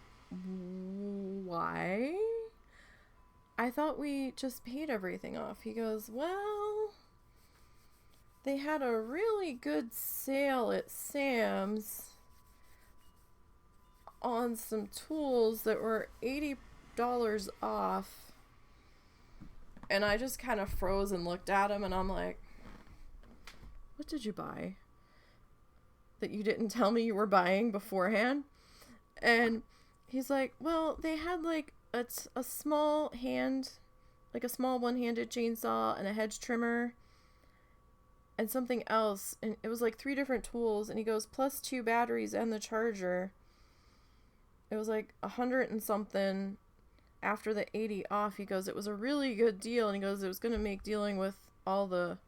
why? I thought we just paid everything off. He goes, well, they had a really good sale at Sam's on some tools that were $80 off. And I just kind of froze and looked at him, and I'm like, what did you buy that you didn't tell me you were buying beforehand? And he's like, well, they had like a small one-handed chainsaw and a hedge trimmer and something else, and it was like 3 different tools. And he goes, plus 2 batteries and the charger. It was like 100 and something after the 80 off. He goes, it was a really good deal. And he goes, it was going to make dealing with all the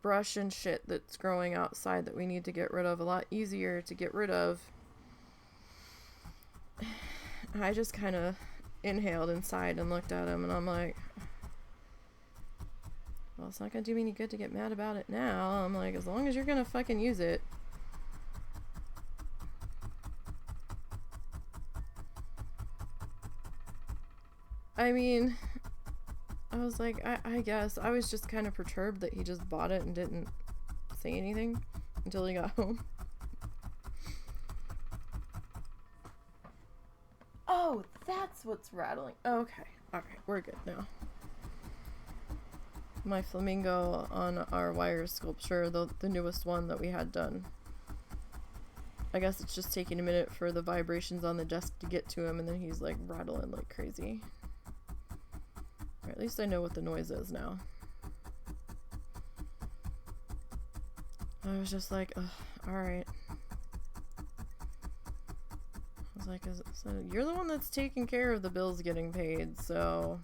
brush and shit that's growing outside that we need to get rid of a lot easier to get rid of. I just kind of inhaled inside and looked at him, and I'm like, well, it's not going to do me any good to get mad about it now. I'm like, as long as you're going to fucking use it. I mean, I was like, I guess. I was just kind of perturbed that he just bought it and didn't say anything until he got home. Oh, that's what's rattling. Okay. Okay, we're good now. My flamingo on our wire sculpture, the newest one that we had done. I guess it's just taking a minute for the vibrations on the desk to get to him, and then he's like rattling like crazy. Or at least I know what the noise is now. I was just like, ugh, alright. I was like, so you're the one that's taking care of the bills getting paid, so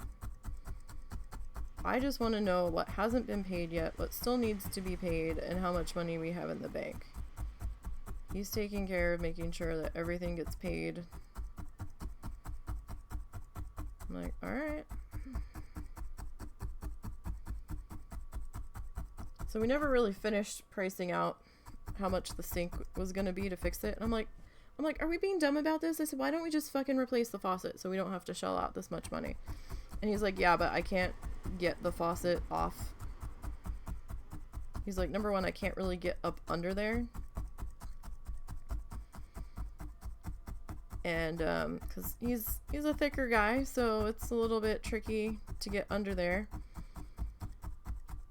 I just want to know what hasn't been paid yet, what still needs to be paid, and how much money we have in the bank. He's taking care of making sure that everything gets paid. I'm like, alright. So we never really finished pricing out how much the sink was going to be to fix it. And I'm like, are we being dumb about this? I said, why don't we just fucking replace the faucet so we don't have to shell out this much money? And he's like, yeah, but I can't get the faucet off. He's like, number one, I can't really get up under there. And, cause he's a thicker guy, so it's a little bit tricky to get under there.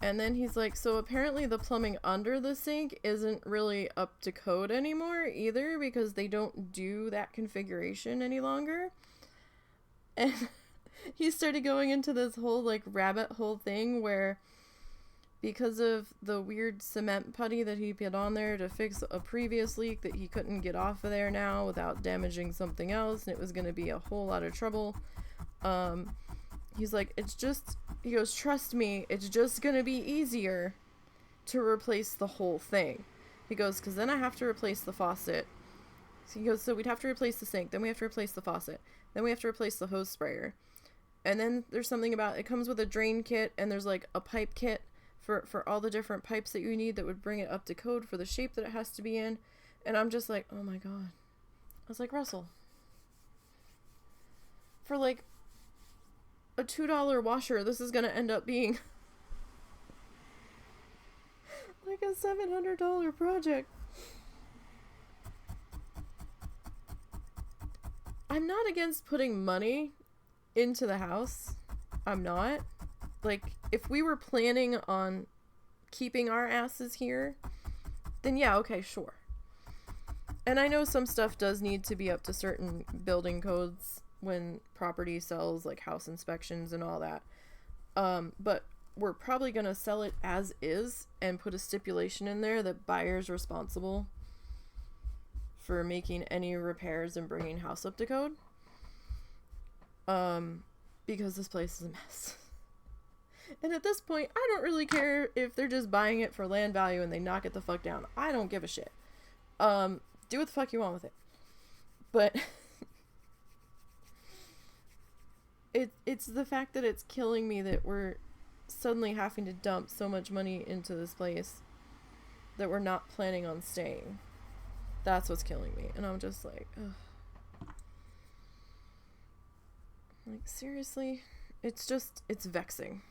And then he's like, so apparently the plumbing under the sink isn't really up to code anymore either, because they don't do that configuration any longer. And he started going into this whole like rabbit hole thing where, because of the weird cement putty that he put on there to fix a previous leak that he couldn't get off of there now without damaging something else, and it was going to be a whole lot of trouble. He's like, he goes, trust me, it's just going to be easier to replace the whole thing. He goes, because then I have to replace the faucet. So he goes, so we'd have to replace the sink, then we have to replace the faucet, then we have to replace the hose sprayer. And then there's something about, it comes with a drain kit, and there's like a pipe kit for all the different pipes that you need that would bring it up to code for the shape that it has to be in. And I'm just like, oh my god. I was like, Russell, for like a $2 washer, this is gonna end up being like a $700 project. I'm not against putting money into the house. I'm not. Like, if we were planning on keeping our asses here, then yeah, okay, sure. And I know some stuff does need to be up to certain building codes when property sells, like house inspections and all that. But we're probably going to sell it as is and put a stipulation in there that buyer's responsible for making any repairs and bringing house up to code. Because this place is a mess. And at this point, I don't really care if they're just buying it for land value and they knock it the fuck down. I don't give a shit. Do what the fuck you want with it. But it's the fact that it's killing me that we're suddenly having to dump so much money into this place that we're not planning on staying. That's what's killing me. And I'm just like, ugh. Like, seriously? It's vexing.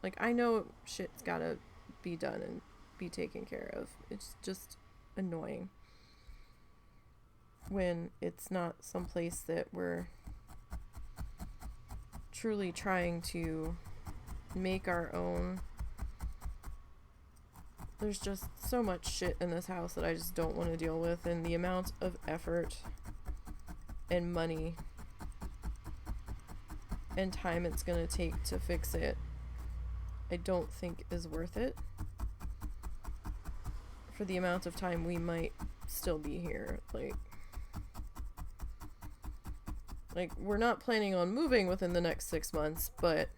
Like, I know shit's gotta be done and be taken care of. It's just annoying when it's not someplace that we're truly trying to make our own. There's just so much shit in this house that I just don't want to deal with, and the amount of effort and money and time it's gonna take to fix it, I don't think is worth it for the amount of time we might still be here. Like we're not planning on moving within the next 6 months, but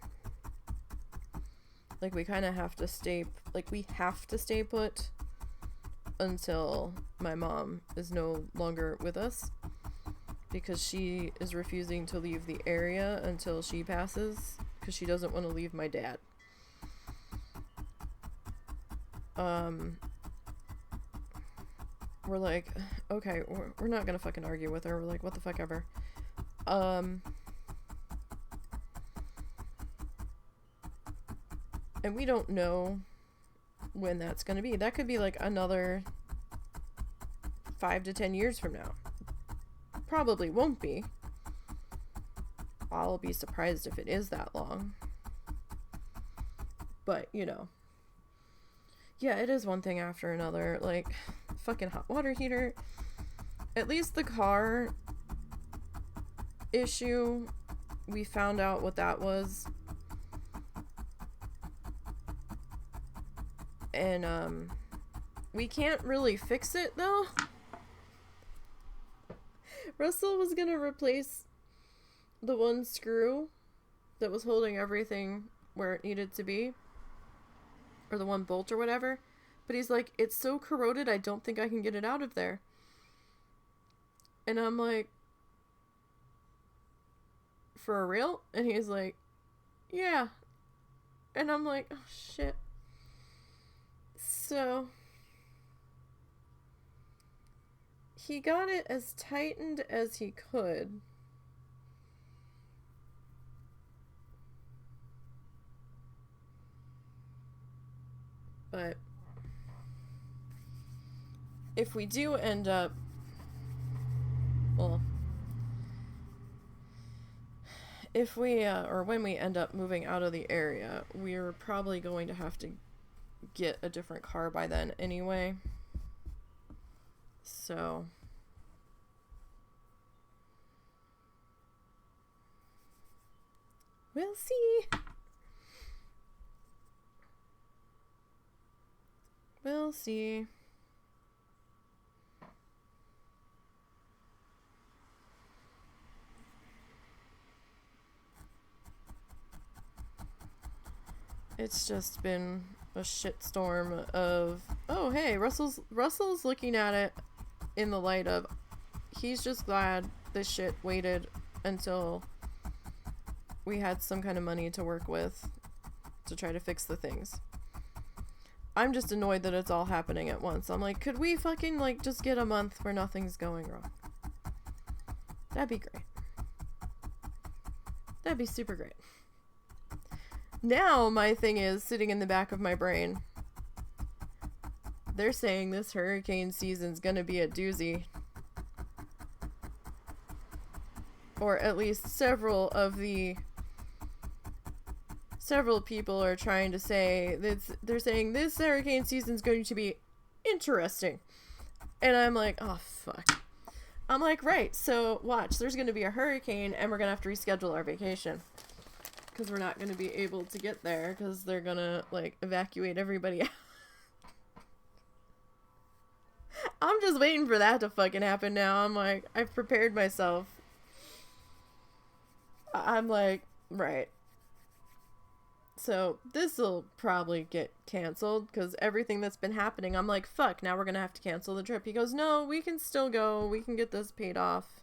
like we kind of have to stay put until my mom is no longer with us, because she is refusing to leave the area until she passes, because she doesn't want to leave my dad. We're like, okay, we're not gonna fucking argue with her. We're like, what the fuck ever. And we don't know when that's going to be. That could be like another 5 to 10 years from now. Probably won't be. I'll be surprised if it is that long. But, you know. Yeah, it is one thing after another. Like, fucking hot water heater. At least the car issue, we found out what that was. And, we can't really fix it, though. Russell was gonna replace the one screw that was holding everything where it needed to be. Or the one bolt or whatever. But he's like, it's so corroded, I don't think I can get it out of there. And I'm like, for real? And he's like, yeah. And I'm like, oh shit. So he got it as tightened as he could. But if we do end up, well, if we, or when we end up moving out of the area, we're probably going to have to get a different car by then anyway. So we'll see. We'll see. It's just been a shitstorm of, oh hey, Russell's looking at it in the light of, he's just glad this shit waited until we had some kind of money to work with to try to fix the things. I'm just annoyed that it's all happening at once. I'm like, could we fucking, like, just get a month where nothing's going wrong? That'd be great. That'd be super great. Now, my thing is, sitting in the back of my brain, they're saying this hurricane season's gonna be a doozy. Or at least several people are trying to say that they're saying this hurricane season's going to be interesting. And I'm like, oh fuck. I'm like, right, so watch, there's going to be a hurricane and we're going to have to reschedule our vacation. Because we're not going to be able to get there because they're going to, like, evacuate everybody out. I'm just waiting for that to fucking happen now. I'm like, I've prepared myself. I'm like, right. So this will probably get canceled because everything that's been happening, I'm like, fuck, now we're going to have to cancel the trip. He goes, no, we can still go. We can get this paid off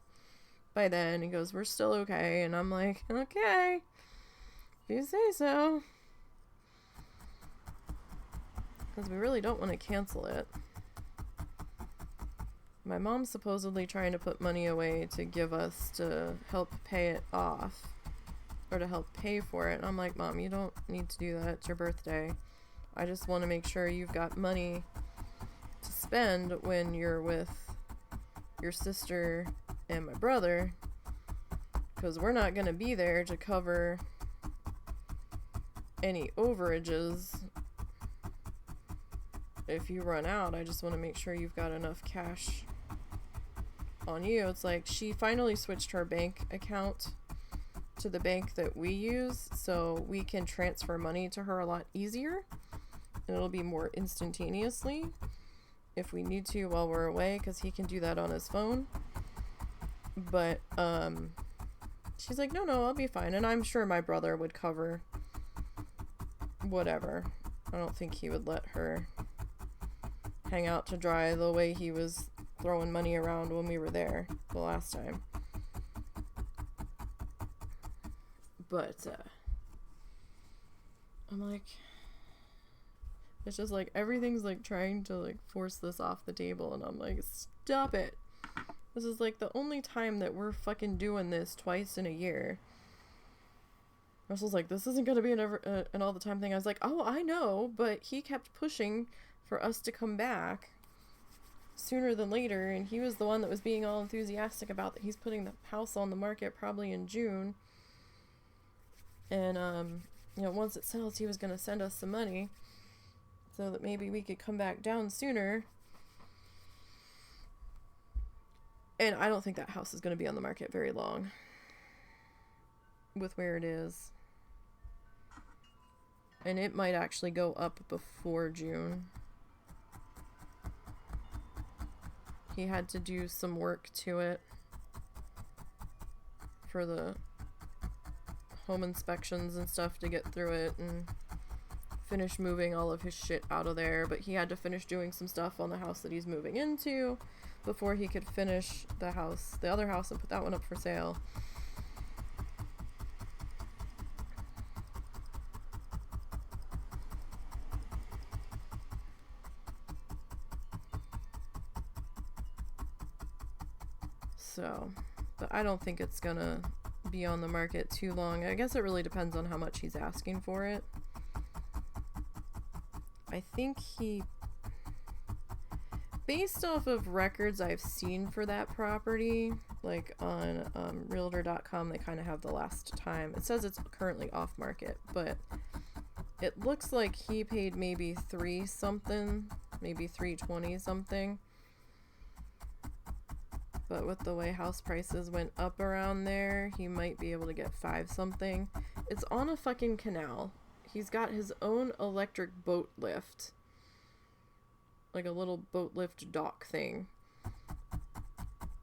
by then. He goes, we're still okay. And I'm like, okay, if you say so. Because we really don't want to cancel it. My mom's supposedly trying to put money away to give us to help pay it off. Or to help pay for it. And I'm like, Mom, you don't need to do that. It's your birthday. I just want to make sure you've got money to spend when you're with your sister and my brother. Because we're not going to be there to cover any overages. If you run out, I just want to make sure you've got enough cash on you. It's like she finally switched her bank account to the bank that we use, so we can transfer money to her a lot easier, and it'll be more instantaneously if we need to while we're away, because he can do that on his phone. But she's like, no, I'll be fine. And I'm sure my brother would cover whatever. I don't think he would let her hang out to dry the way he was throwing money around when we were there the last time. But, I'm like, it's just like, everything's like trying to like force this off the table, and I'm like, stop it. This is like the only time that we're fucking doing this twice in a year. I was like, this isn't going to be an all the time thing. I was like, oh, I know, but he kept pushing for us to come back sooner than later, and he was the one that was being all enthusiastic about that he's putting the house on the market probably in June. And, once it sells, he was going to send us some money so that maybe we could come back down sooner. And I don't think that house is going to be on the market very long with where it is. And it might actually go up before June. He had to do some work to it for the home inspections and stuff to get through it and finish moving all of his shit out of there. But he had to finish doing some stuff on the house that he's moving into before he could finish the other house, and put that one up for sale. So, but I don't think it's gonna be on the market too long. I guess it really depends on how much he's asking for it. I think based off of records I've seen for that property, like on realtor.com, they kind of have the last time. It says it's currently off market, but it looks like he paid maybe $3 something, maybe $320 something. But with the way house prices went up around there, he might be able to get $5 something. It's on a fucking canal. He's got his own electric boat lift. Like a little boat lift dock thing.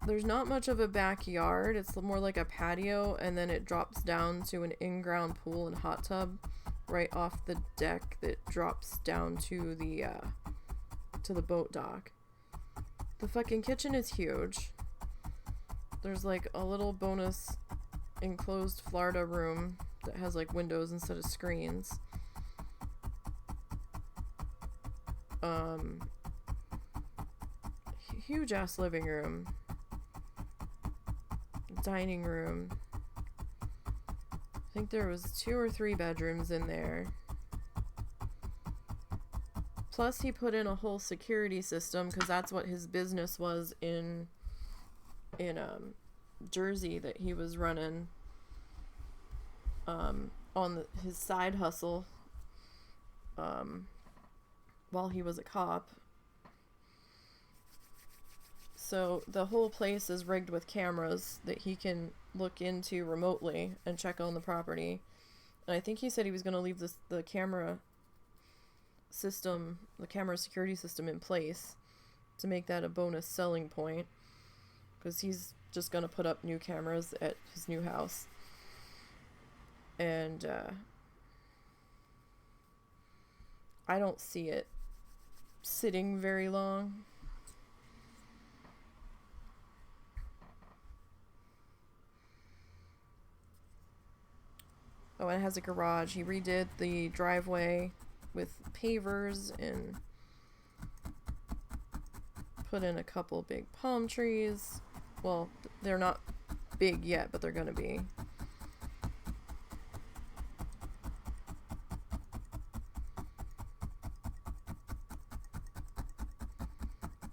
There's not much of a backyard. It's more like a patio, and then it drops down to an in-ground pool and hot tub right off the deck that drops down to the boat dock. The fucking kitchen is huge. There's like a little bonus enclosed Florida room that has like windows instead of screens. Huge ass living room. Dining room. I think there was 2 or 3 bedrooms in there. Plus he put in a whole security system because that's what his business was in Jersey that he was running on his side hustle while he was a cop. So the whole place is rigged with cameras that he can look into remotely and check on the property. And I think he said he was going to leave the camera security system in place to make that a bonus selling point, because he's just going to put up new cameras at his new house. And I don't see it sitting very long. Oh, and it has a garage. He redid the driveway with pavers and put in a couple big palm trees. Well, they're not big yet, but they're gonna be.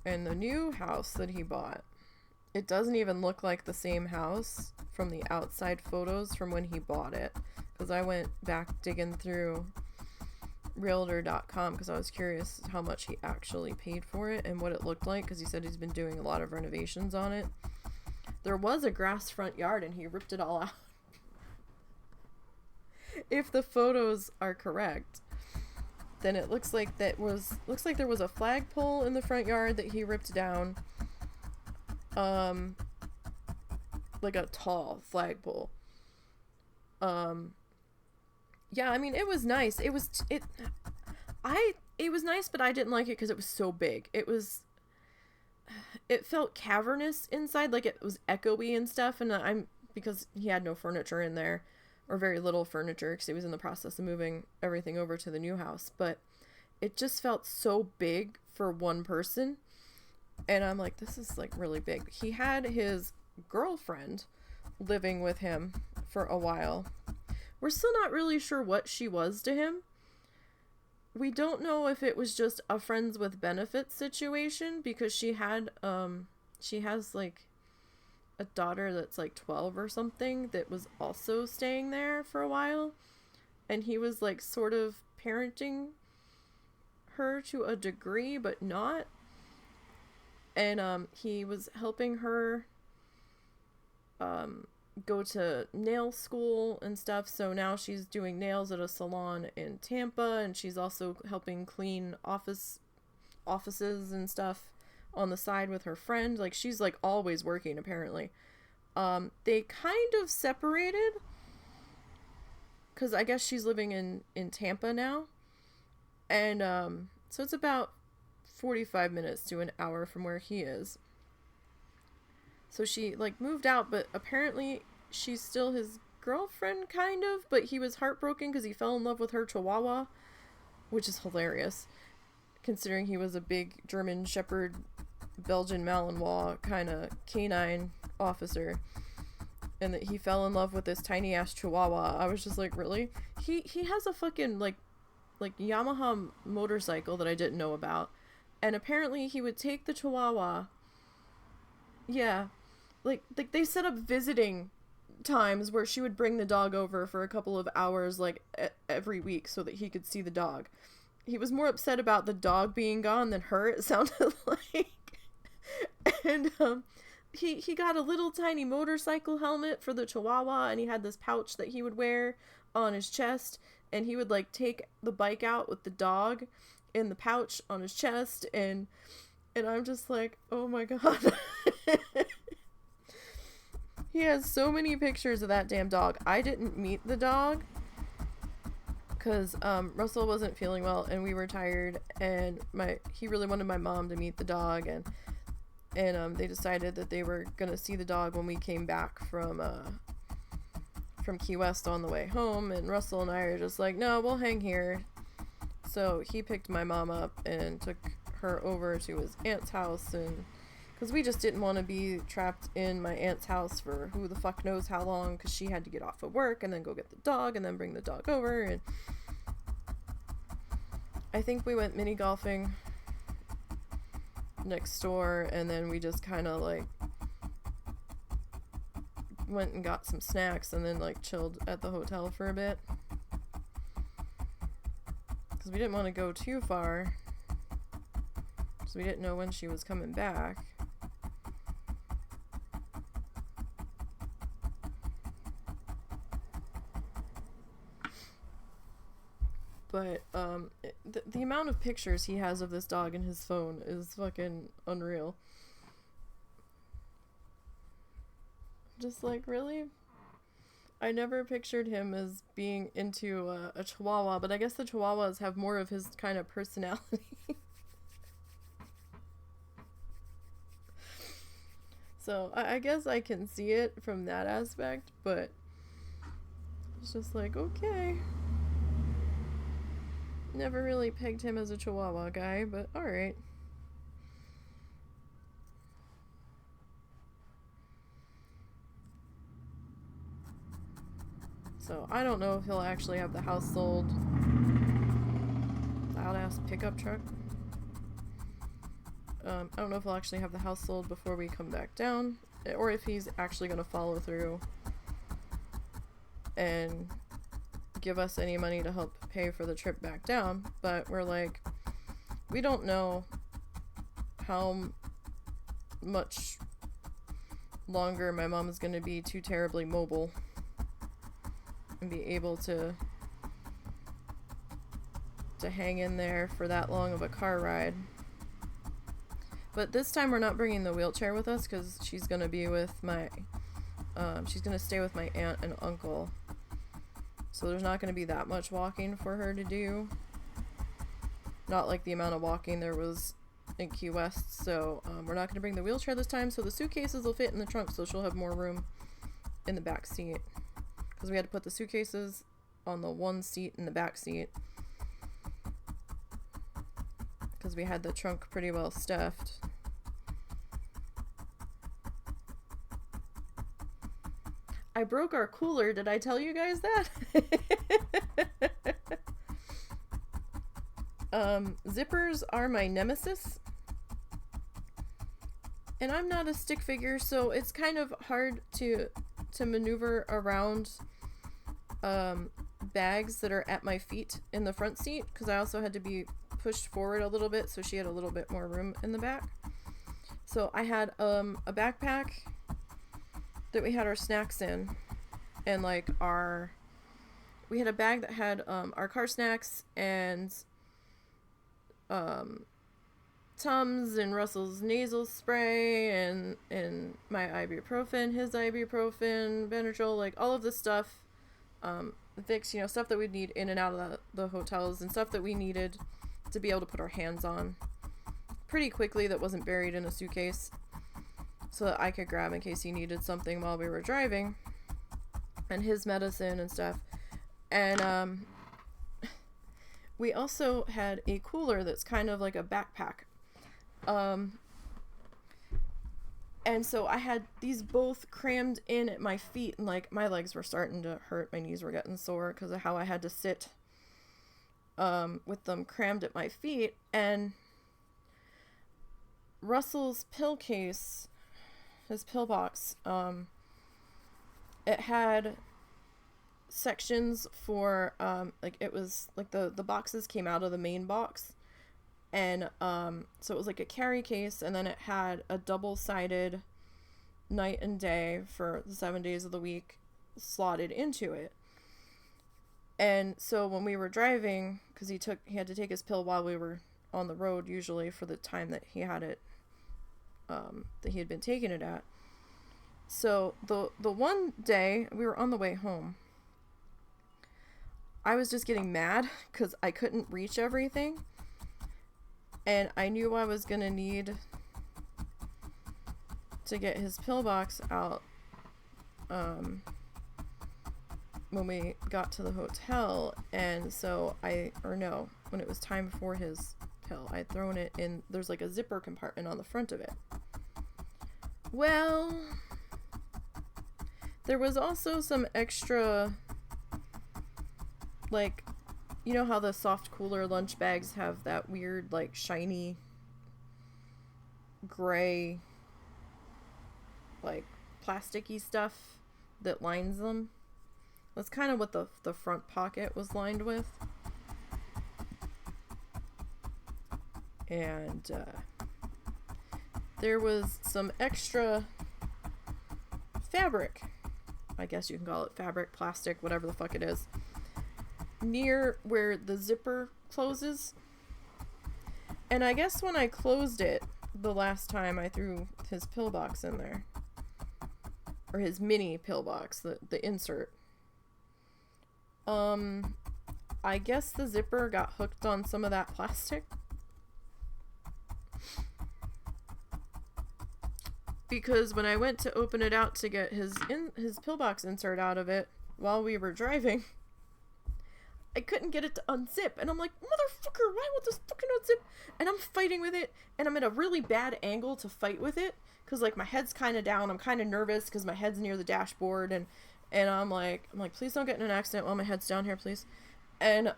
And the new house that he bought, it doesn't even look like the same house from the outside photos from when he bought it. Because I went back digging through realtor.com because I was curious how much he actually paid for it and what it looked like, because he said he's been doing a lot of renovations on it. There was a grass front yard and he ripped it all out. If the photos are correct, then it looks like there was a flagpole in the front yard that he ripped down. Like a tall flagpole. Yeah, I mean, it was nice. It was nice, but I didn't like it because it was so big. It felt cavernous inside, like it was echoey and stuff, and because he had no furniture in there, or very little furniture, because he was in the process of moving everything over to the new house, but it just felt so big for one person, and I'm like, this is like really big. He had his girlfriend living with him for a while, we're still not really sure what she was to him. We don't know if it was just a friends with benefits situation, because she has like a daughter that's like 12 or something that was also staying there for a while, and he was like sort of parenting her to a degree, but not. And he was helping her go to nail school and stuff, so now she's doing nails at a salon in Tampa, and she's also helping clean offices and stuff on the side with her friend. Like, she's like always working, apparently. They kind of separated because I guess she's living in Tampa now, and so it's about 45 minutes to an hour from where he is. So she like moved out, but apparently she's still his girlfriend, kind of, but he was heartbroken because he fell in love with her Chihuahua, which is hilarious considering he was a big German Shepherd, Belgian Malinois kind of canine officer, and that he fell in love with this tiny ass Chihuahua. I was just like, really? He has a fucking like Yamaha motorcycle that I didn't know about, and apparently he would take the Chihuahua. Yeah, like they set up visiting times where she would bring the dog over for a couple of hours, like every week, so that he could see the dog. He was more upset about the dog being gone than her, it sounded like. And he got a little tiny motorcycle helmet for the Chihuahua, and he had this pouch that he would wear on his chest, and he would like take the bike out with the dog in the pouch on his chest, and I'm just like, oh my god. He has so many pictures of that damn dog. I didn't meet the dog because Russell wasn't feeling well and we were tired, and he really wanted my mom to meet the dog, and they decided that they were gonna see the dog when we came back from Key West on the way home, and Russell and I are just like, no, we'll hang here. So he picked my mom up and took her over to his aunt's house, and because we just didn't want to be trapped in my aunt's house for who the fuck knows how long, because she had to get off of work and then go get the dog and then bring the dog over. And I think we went mini golfing next door, and then we just kind of like went and got some snacks and then like chilled at the hotel for a bit, because we didn't want to go too far, so we didn't know when she was coming back. But the amount of pictures he has of this dog in his phone is fucking unreal. Just like, really? I never pictured him as being into a Chihuahua, but I guess the Chihuahuas have more of his kind of personality. So I guess I can see it from that aspect, but it's just like, okay. Never really pegged him as a Chihuahua guy, but alright. So I don't know if he'll actually have the house sold. Loud ass pickup truck. I don't know if he'll actually have the house sold before we come back down, or if he's actually going to follow through and give us any money to help pay for the trip back down. But we're like, we don't know how much longer my mom is going to be too terribly mobile and be able to hang in there for that long of a car ride. But this time we're not bringing the wheelchair with us, because she's going to be with she's going to stay with my aunt and uncle. So there's not going to be that much walking for her to do. Not like the amount of walking there was in Key West. So we're not going to bring the wheelchair this time. So the suitcases will fit in the trunk, so she'll have more room in the back seat. Because we had to put the suitcases on the one seat in the back seat, because we had the trunk pretty well stuffed. I broke our cooler. Did I tell you guys that? Zippers are my nemesis. And I'm not a stick figure, so it's kind of hard to maneuver around bags that are at my feet in the front seat, because I also had to be pushed forward a little bit so she had a little bit more room in the back. So I had a backpack that we had our snacks in, and like we had a bag that had our car snacks and Tums and Russell's nasal spray and my ibuprofen, his ibuprofen, Benadryl, like all of this stuff, Vicks, you know, stuff that we'd need in and out of the hotels, and stuff that we needed to be able to put our hands on pretty quickly that wasn't buried in a suitcase, so that I could grab in case he needed something while we were driving, and his medicine and stuff. And we also had a cooler that's kind of like a backpack. And so I had these both crammed in at my feet, and like my legs were starting to hurt, my knees were getting sore because of how I had to sit with them crammed at my feet. And Russell's pill case, his pill box, it had sections for like it was like the boxes came out of the main box. And so it was like a carry case, and then it had a double-sided night and day for the 7 days of the week slotted into it. And so when we were driving, because he had to take his pill while we were on the road, usually for the time that he had it, that he had been taking it at. So the one day we were on the way home, I was just getting mad because I couldn't reach everything. And I knew I was going to need to get his pill box out when we got to the hotel. And so when it was time for his pill, I'd thrown it in, there's like a zipper compartment on the front of it. Well, there was also some extra, like, you know how the soft cooler lunch bags have that weird, like, shiny gray, like, plasticky stuff that lines them? That's kind of what the front pocket was lined with. And there was some extra fabric, I guess you can call it fabric, plastic, whatever the fuck it is, near where the zipper closes. And I guess when I closed it the last time, I threw his pill box in there, or his mini pill box, the insert. I guess the zipper got hooked on some of that plastic, because when I went to open it out to get his pillbox insert out of it while we were driving, I couldn't get it to unzip. And I'm like, motherfucker, why won't this fucking unzip? And I'm fighting with it, and I'm at a really bad angle to fight with it, because like my head's kind of down. I'm kind of nervous because my head's near the dashboard, and I'm like, please don't get in an accident while my head's down here, please. And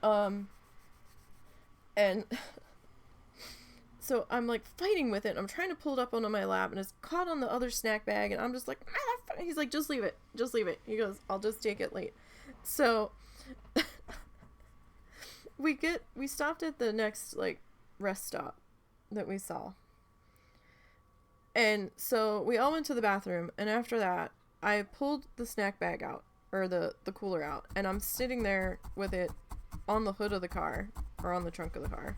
so I'm like fighting with it. I'm trying to pull it up onto my lap, and it's caught on the other snack bag, and I'm just like, motherfucker. He's like, just leave it. He goes, I'll just take it late. So we stopped at the next like rest stop that we saw. And so we all went to the bathroom, and after that, I pulled the snack bag out, or the cooler out, and I'm sitting there with it on the hood of the car, or on the trunk of the car.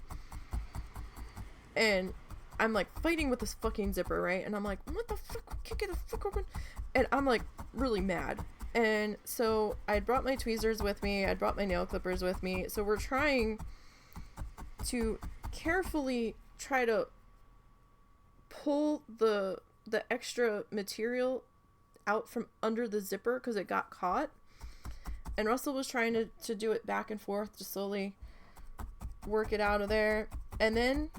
And I'm like fighting with this fucking zipper, right? And I'm like, what the fuck? I can't get the fuck open. And I'm like really mad. And so I'd brought my tweezers with me. I'd brought my nail clippers with me. So we're trying to carefully try to pull the extra material out from under the zipper because it got caught. And Russell was trying to do it back and forth to slowly work it out of there. And then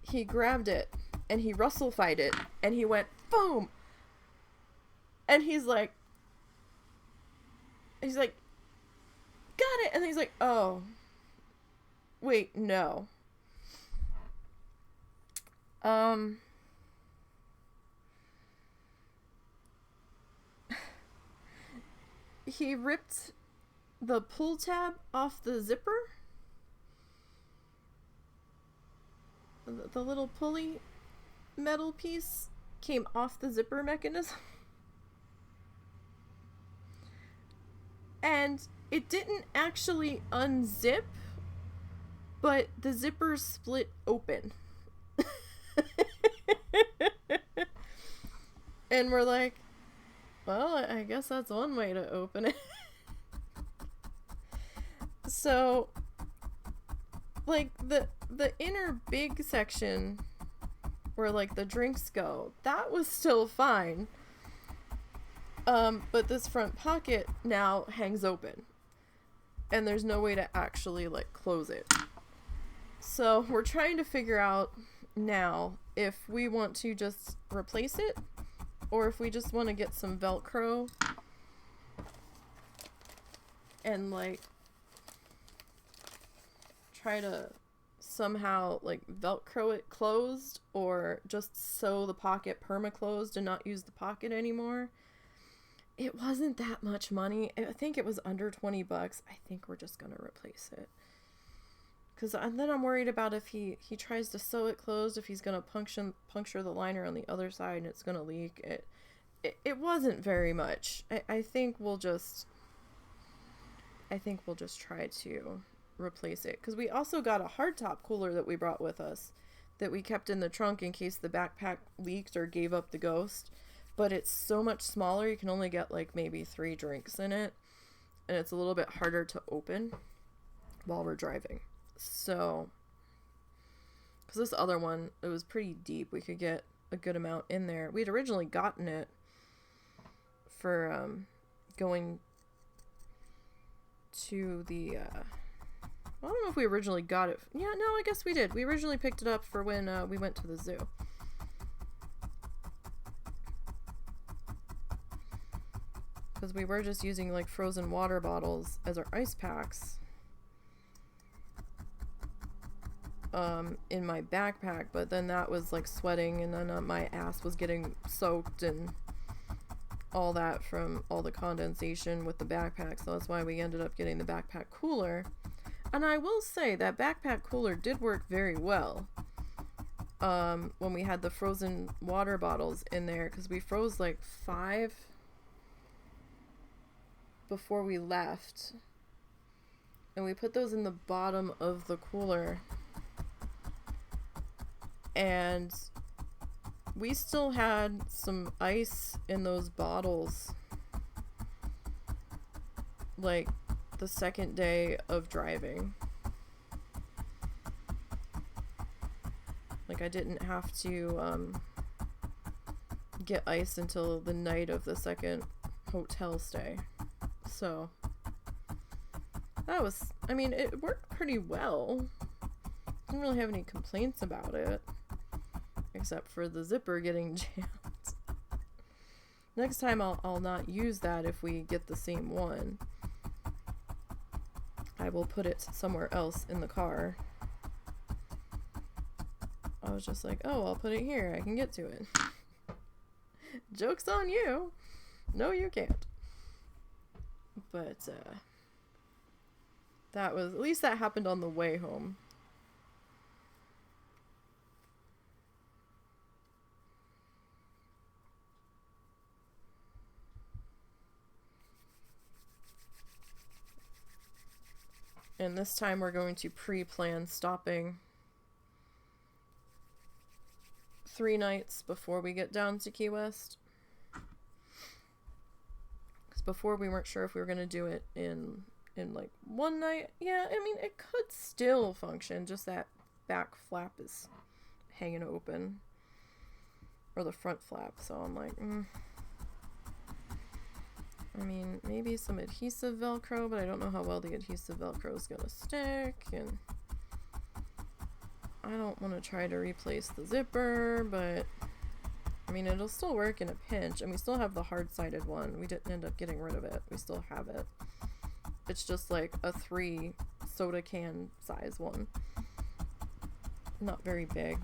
he grabbed it and he Russell-fied it and he went boom. And he's like, he's like, got it. And then he's like, oh, wait, no. He ripped the pull tab off the zipper. The little pulley metal piece came off the zipper mechanism. And it didn't actually unzip, but the zipper split open. And we're like, well, I guess that's one way to open it. So, like, the inner big section where, like, the drinks go, that was still fine. But this front pocket now hangs open. And there's no way to actually, like, close it. So, we're trying to figure out now if we want to just replace it, or if we just want to get some Velcro and, like, try to somehow, like, Velcro it closed, or just sew the pocket perma-closed and not use the pocket anymore. It wasn't that much money. I think it was under 20 bucks. I think we're just gonna replace it. Because then I'm worried about if he tries to sew it closed, if he's gonna puncture the liner on the other side and it's gonna leak. It wasn't very much. I think we'll just try to replace it. Because we also got a hardtop cooler that we brought with us that we kept in the trunk in case the backpack leaked or gave up the ghost. But it's so much smaller, you can only get like maybe 3 drinks in it. And it's a little bit harder to open while we're driving. So, because this other one, it was pretty deep. We could get a good amount in there. We'd originally gotten it for going to the, I don't know if we originally got it. Yeah, no, I guess we did. We originally picked it up for when we went to the zoo. Because we were just using like frozen water bottles as our ice packs. In my backpack, but then that was like sweating, and then my ass was getting soaked and all that from all the condensation with the backpack, so that's why we ended up getting the backpack cooler. And I will say that backpack cooler did work very well when we had the frozen water bottles in there, because we froze like 5 before we left, and we put those in the bottom of the cooler. And we still had some ice in those bottles, like, the second day of driving. Like, I didn't have to, get ice until the night of the second hotel stay. So, that was, I mean, it worked pretty well. Didn't really have any complaints about it. Except for the zipper getting jammed. Next time I'll not use that if we get the same one. I will put it somewhere else in the car. I was just like, oh, I'll put it here. I can get to it. Joke's on you. No, you can't. But, that was, at least that happened on the way home. And this time we're going to pre-plan stopping 3 nights before we get down to Key West. Because before we weren't sure if we were going to do it in like one night. Yeah, I mean, it could still function. Just that back flap is hanging open. Or the front flap. So I'm like, I mean, maybe some adhesive Velcro, but I don't know how well the adhesive Velcro is going to stick, and I don't want to try to replace the zipper, but I mean, it'll still work in a pinch, and we still have the hard-sided one. We didn't end up getting rid of it. We still have it. It's just like a 3 soda can size one. Not very big.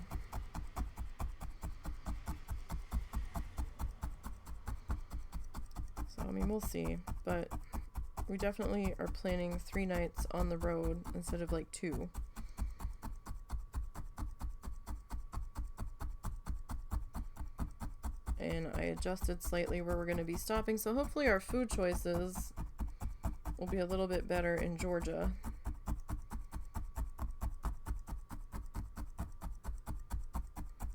So, I mean, we'll see. But we definitely are planning 3 nights on the road instead of like 2. And I adjusted slightly where we're going to be stopping, so hopefully our food choices will be a little bit better in Georgia.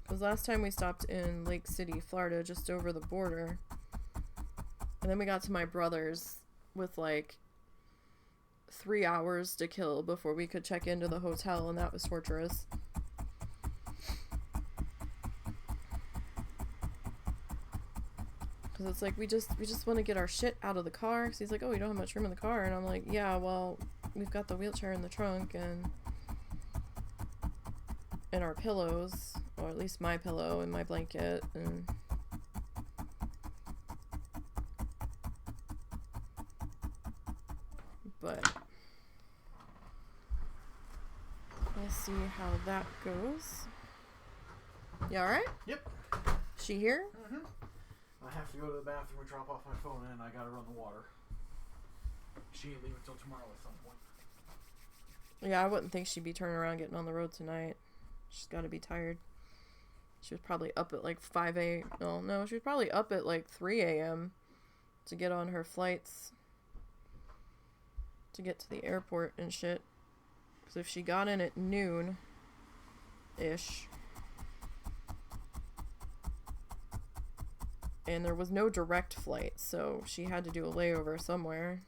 Because last time we stopped in Lake City, Florida, just over the border, and then we got to my brother's with like 3 hours to kill before we could check into the hotel, and that was torturous. It's like we just want to get our shit out of the car, because he's like, oh, you don't have much room in the car, and I'm like, yeah, well, we've got the wheelchair in the trunk and our pillows, or at least my pillow and my blanket, and but we'll see how that goes. You alright? Yep. She here? Mm-hmm. I have to go to the bathroom and drop off my phone, and I gotta run the water. She ain't leaving until tomorrow at some point. Yeah, I wouldn't think she'd be turning around getting on the road tonight. She's gotta be tired. She was probably up at like 5 a.m. Oh, no, she was probably up at like 3 a.m. to get on her flights to get to the airport and shit. Because if she got in at noon-ish, and there was no direct flight, so she had to do a layover somewhere.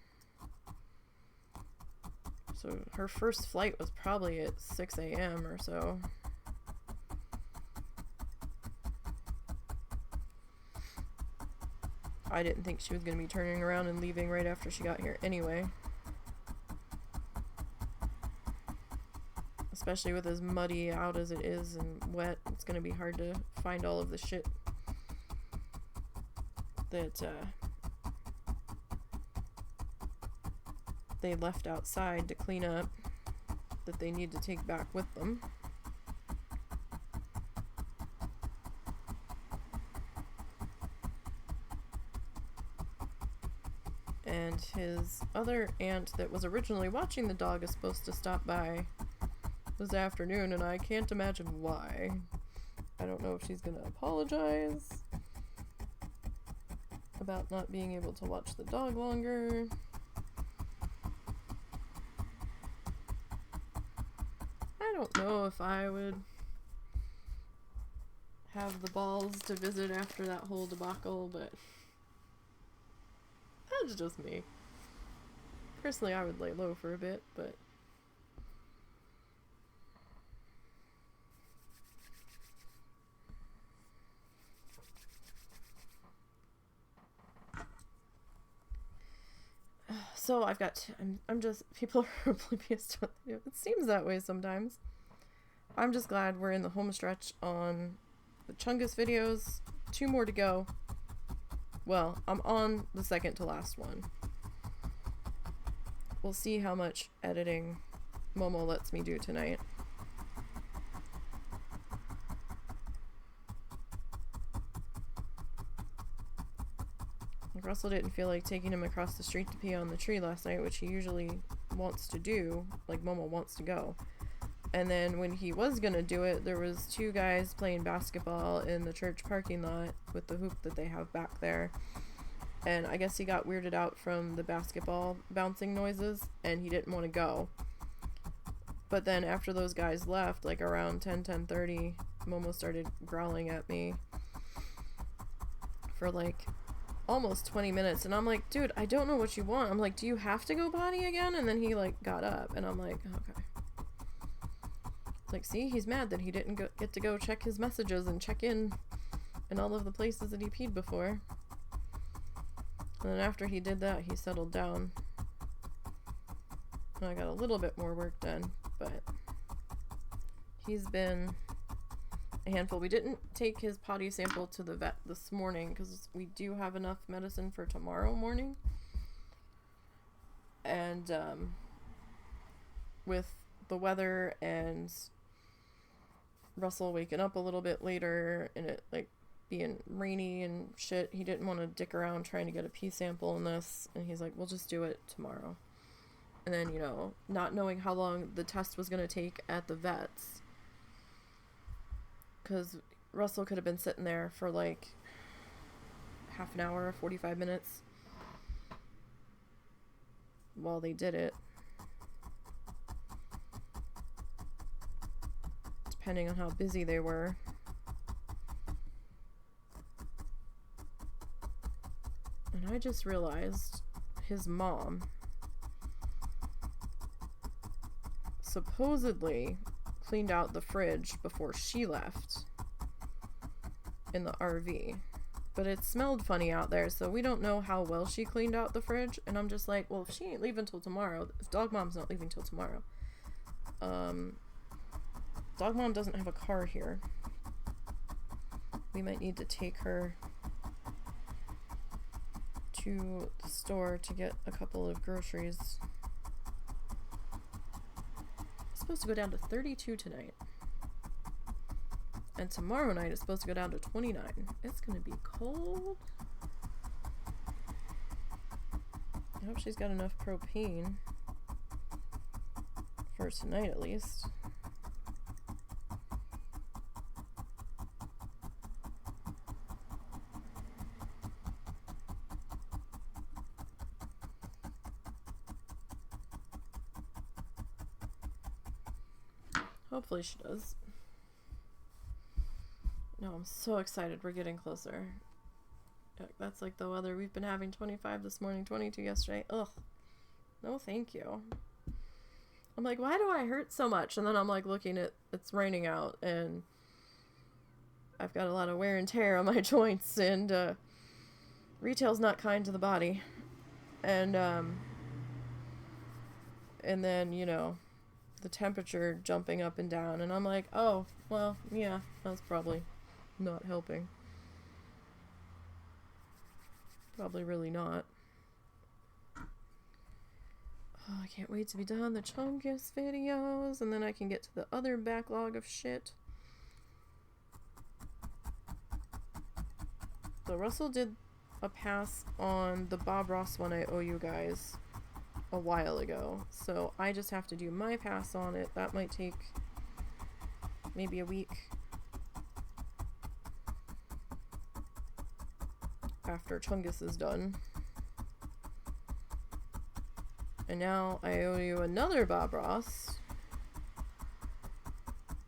So her first flight was probably at 6 a.m. or so. I didn't think she was going to be turning around and leaving right after she got here anyway. Especially with as muddy out as it is and wet, it's going to be hard to find all of the shit that they left outside to clean up that they need to take back with them. And his other aunt that was originally watching the dog is supposed to stop by this afternoon, and I can't imagine why. I don't know if she's gonna apologize about not being able to watch the dog longer. I don't know if I would have the balls to visit after that whole debacle, but that's just me. Personally, I would lay low for a bit, but so I've got, I'm just, people are oblivious to what they do. It seems that way sometimes. I'm just glad we're in the home stretch on the Chungus videos. 2 more to go. Well, I'm on the second to last one. We'll see how much editing Momo lets me do tonight. Russell didn't feel like taking him across the street to pee on the tree last night, which he usually wants to do, like Momo wants to go. And then when he was gonna do it, there was 2 guys playing basketball in the church parking lot with the hoop that they have back there. And I guess he got weirded out from the basketball bouncing noises, and he didn't want to go. But then after those guys left, like around 10:30, Momo started growling at me for like almost 20 minutes, and I'm like, dude, I don't know what you want. I'm like, do you have to go potty again? And then he like got up, and I'm like, okay. It's like, see, he's mad that he didn't get to go check his messages and check in all of the places that he peed before. And then after he did that, he settled down, and I got a little bit more work done, but he's been a handful. We didn't take his potty sample to the vet this morning because we do have enough medicine for tomorrow morning. And with the weather and Russell waking up a little bit later and it like being rainy and shit, he didn't want to dick around trying to get a pee sample in this, and he's like, we'll just do it tomorrow. And then, you know, not knowing how long the test was going to take at the vet's, because Russell could have been sitting there for like half an hour, 45 minutes while they did it, depending on how busy they were. And I just realized his mom supposedly cleaned out the fridge before she left in the RV. But it smelled funny out there, so we don't know how well she cleaned out the fridge. And I'm just like, well, if she ain't leaving till tomorrow, if Dog Mom's not leaving till tomorrow, Dog Mom doesn't have a car here. We might need to take her to the store to get a couple of groceries. It's supposed to go down to 32 tonight. And tomorrow night it's supposed to go down to 29. It's gonna be cold. I hope she's got enough propane for tonight at least. Hopefully she does. No, I'm so excited. We're getting closer. That's like the weather we've been having. 25 this morning, 22 yesterday. Ugh. No, thank you. I'm like, why do I hurt so much? And then I'm like looking at, it's raining out and I've got a lot of wear and tear on my joints, and retail's not kind to the body. And then, you know, the temperature jumping up and down, and I'm like, oh, well, yeah, that's probably not helping. Probably really not. Oh, I can't wait to be done the Chungus videos, and then I can get to the other backlog of shit. So Russell did a pass on the Bob Ross one I owe you guys a while ago, so I just have to do my pass on it. That might take maybe a week after Chungus is done. And now I owe you another Bob Ross,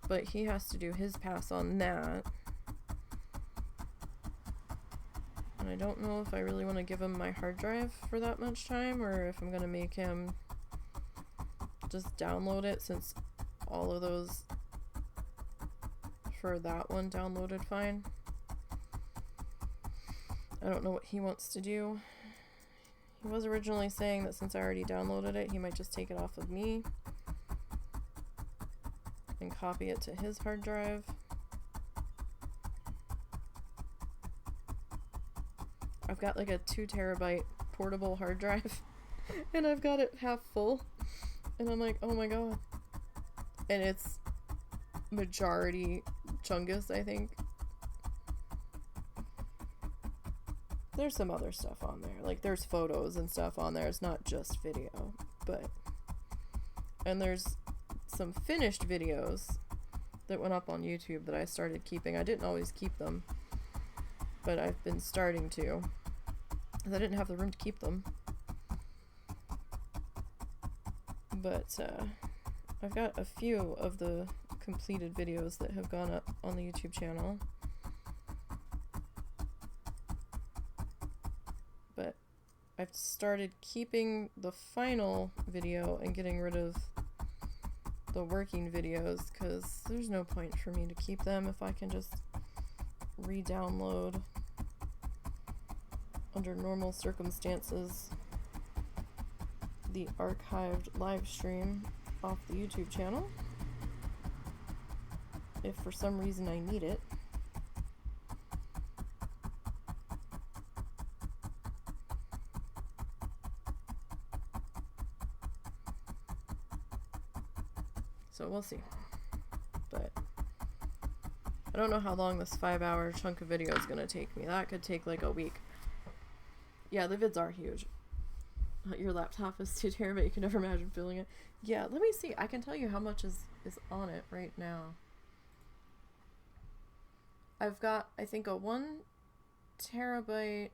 but he has to do his pass on that. And I don't know if I really want to give him my hard drive for that much time, or if I'm going to make him just download it, since all of those for that one downloaded fine. I don't know what he wants to do. He was originally saying that since I already downloaded it, he might just take it off of me and copy it to his hard drive. I've got like a 2 terabyte portable hard drive and I've got it half full, and I'm like, oh my god. And it's majority Chungus, I think. There's some other stuff on there, like there's photos and stuff on there. It's not just video, and there's some finished videos that went up on YouTube that I started keeping. I didn't always keep them, but I've been starting to, because I didn't have the room to keep them. But I've got a few of the completed videos that have gone up on the YouTube channel. But I've started keeping the final video and getting rid of the working videos, because there's no point for me to keep them if I can just re-download under normal circumstances the archived live stream off the YouTube channel. if for some reason I need it. So we'll see. But I don't know how long this 5-hour chunk of video is going to take me. That could take like a week. Yeah, the vids are huge. Your laptop is 2 terabyte. You can never imagine filling it. Yeah, let me see. I can tell you how much is on it right now. I've got, I think, a 1 terabyte.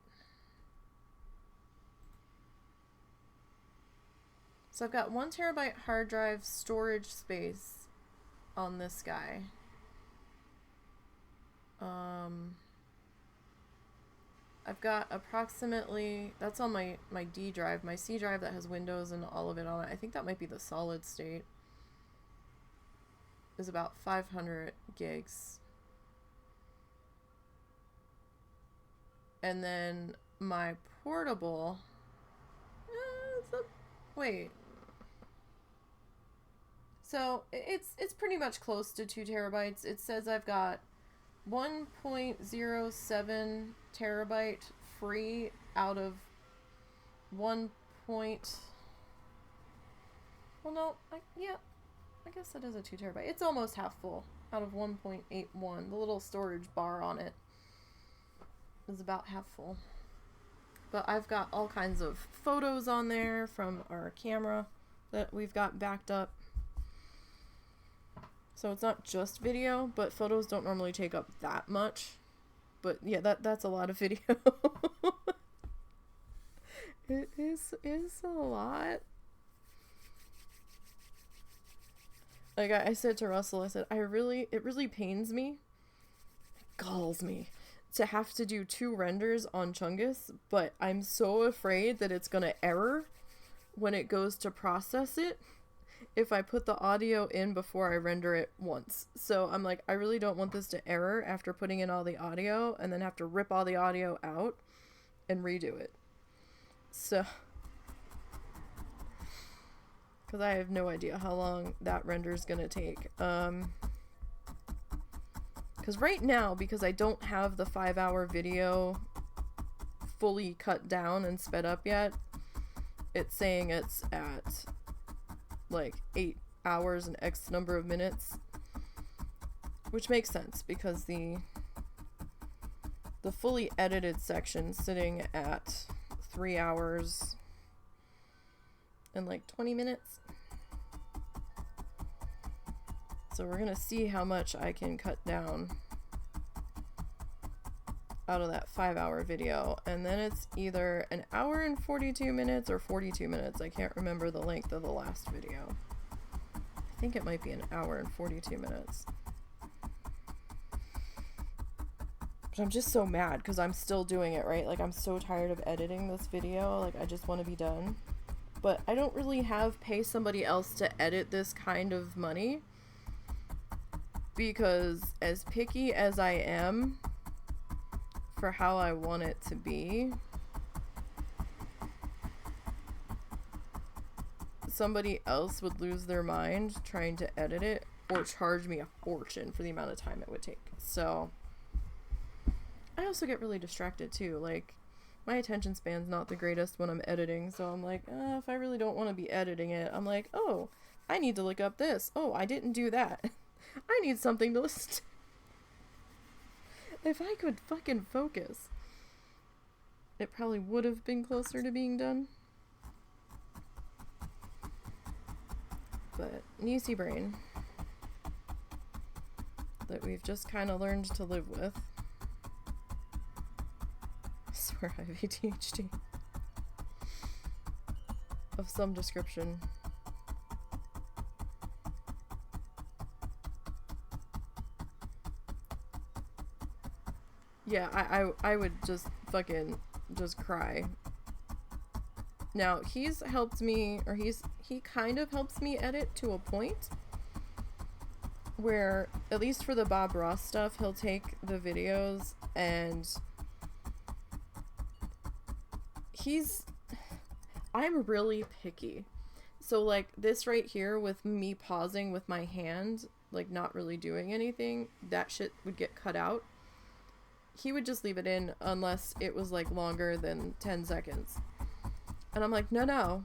So I've got 1 terabyte hard drive storage space on this guy. I've got approximately, that's on my D drive, my C drive that has Windows and all of it on it. I think that might be the solid state. Is about 500 gigs. And then my portable, wait. So it's pretty much close to 2 terabytes. It says I've got 1.07 terabyte free out of 1. Well, no, I guess that is a 2 terabyte. It's almost half full out of 1.81. The little storage bar on it is about half full. But I've got all kinds of photos on there from our camera that we've got backed up. So it's not just video, but photos don't normally take up that much. But yeah, that's a lot of video. It is a lot. Like I said to Russell, I said, it really pains me, galls me, to have to do 2 renders on Chungus, but I'm so afraid that it's gonna error when it goes to process it if I put the audio in before I render it once. So I'm like, I really don't want this to error after putting in all the audio and then have to rip all the audio out and redo it. So, because I have no idea how long that render is gonna take. Because right now, because I don't have the 5-hour video fully cut down and sped up yet, it's saying it's at like 8 hours and X number of minutes, which makes sense because the fully edited section sitting at 3 hours and like 20 minutes. So we're gonna see how much I can cut down out of that 5-hour video, and then it's either 1 hour and 42 minutes or 42 minutes. I can't remember the length of the last video. I think it might be 1 hour and 42 minutes. But I'm just so mad because I'm still doing it, right? Like, I'm so tired of editing this video. Like, I just want to be done. But I don't really have pay somebody else to edit this kind of money, because as picky as I am for how I want it to be, somebody else would lose their mind trying to edit it or charge me a fortune for the amount of time it would take. So I also get really distracted too. Like, my attention span's not the greatest when I'm editing, so I'm like, if I really don't want to be editing it, I'm like, oh, I need to look up this. Oh, I didn't do that. I need something to listen to. If I could fucking focus, it probably would have been closer to being done. But Nisey brain that we've just kind of learned to live with. I swear I have ADHD of some description. Yeah, I would just fucking just cry. Now, he's helped me, or he kind of helps me edit to a point where, at least for the Bob Ross stuff, he'll take the videos and I'm really picky. So like this right here with me pausing with my hand like not really doing anything, that shit would get cut out. He would just leave it in unless it was like longer than 10 seconds. And I'm like, no,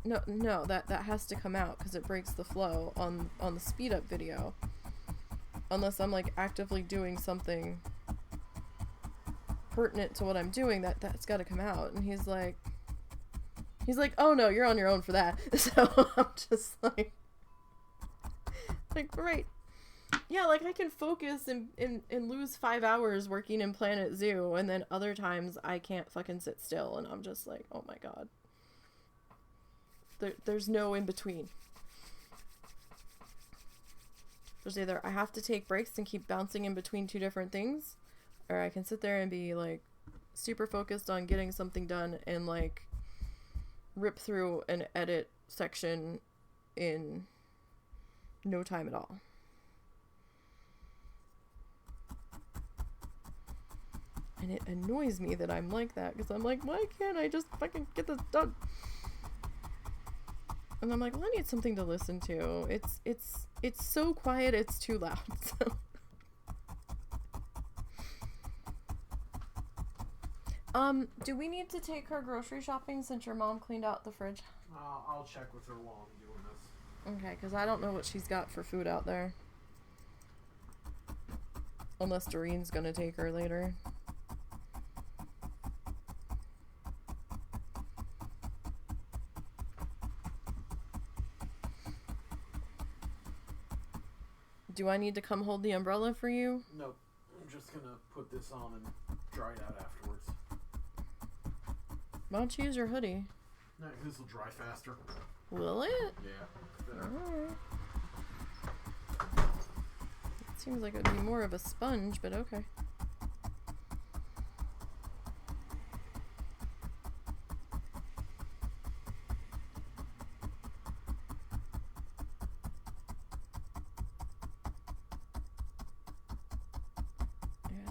that has to come out because it breaks the flow on the speed up video. Unless I'm like actively doing something pertinent to what I'm doing, that's got to come out. And he's like, oh no, you're on your own for that. So I'm just like great. Yeah, like I can focus and lose 5 hours working in Planet Zoo, and then other times I can't fucking sit still, and I'm just like, oh my god. There's no in between. There's either I have to take breaks and keep bouncing in between two different things, or I can sit there and be like super focused on getting something done and like rip through an edit section in no time at all. And it annoys me that I'm like that, because I'm like, why can't I just fucking get this done? And I'm like, well, I need something to listen to. It's so quiet, it's too loud. So. Do we need to take her grocery shopping since your mom cleaned out the fridge? I'll check with her while I'm doing this. Okay, because I don't know what she's got for food out there. Unless Doreen's gonna take her later. Do I need to come hold the umbrella for you? Nope. I'm just gonna put this on and dry it out afterwards. Why don't you use your hoodie? No, this will dry faster. Will it? Yeah. Alright. It seems like it would be more of a sponge, but okay.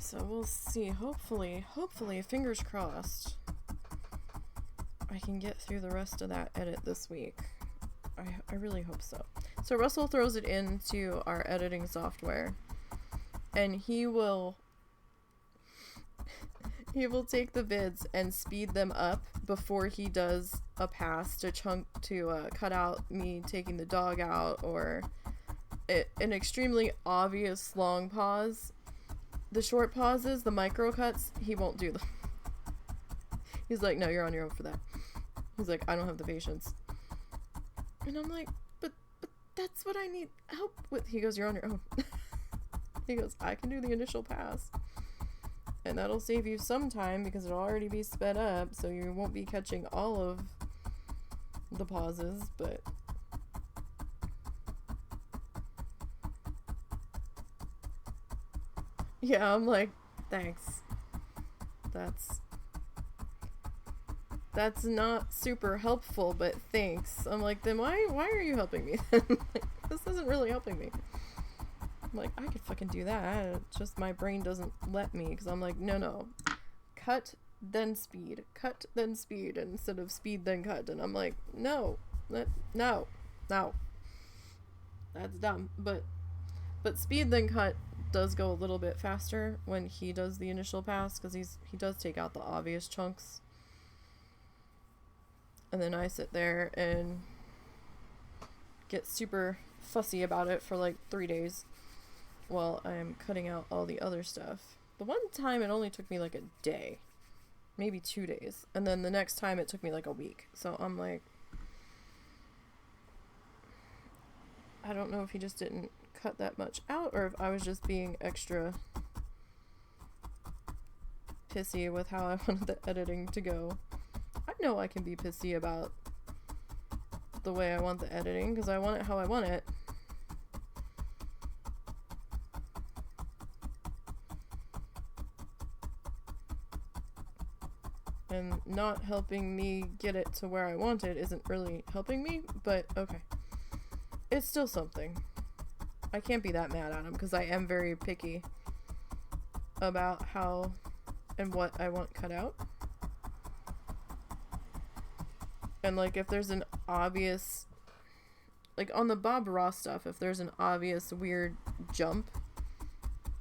So we'll see. Hopefully, fingers crossed, I can get through the rest of that edit this week. I really hope so. So Russell throws it into our editing software, and he will take the vids and speed them up before he does a pass to cut out me taking the dog out, or an extremely obvious long pause. The short pauses, the micro cuts, he won't do them. He's like, no, you're on your own for that. He's like, I don't have the patience. And I'm like, but that's what I need help with. He goes, you're on your own. He goes, I can do the initial pass. And that'll save you some time because it'll already be sped up, so you won't be catching all of the pauses, but... Yeah, I'm like, thanks. That's not super helpful, but thanks. I'm like, then why are you helping me then? Like, this isn't really helping me. I'm like, I could fucking do that. It's just my brain doesn't let me, because I'm like, no. Cut, then speed. Cut, then speed, instead of speed, then cut. And I'm like, no. That's dumb. But speed, then cut does go a little bit faster when he does the initial pass, because he does take out the obvious chunks. And then I sit there and get super fussy about it for like 3 days while I'm cutting out all the other stuff. The one time it only took me like a day, maybe 2 days, and then the next time it took me like a week. So I'm like, I don't know if he just didn't cut that much out, or if I was just being extra pissy with how I wanted the editing to go. I know I can be pissy about the way I want the editing, because I want it how I want it. And not helping me get it to where I want it isn't really helping me, but okay. It's still something. I can't be that mad at him, because I am very picky about how and what I want cut out. And like, if there's an obvious like on the Bob Ross stuff, if there's an obvious weird jump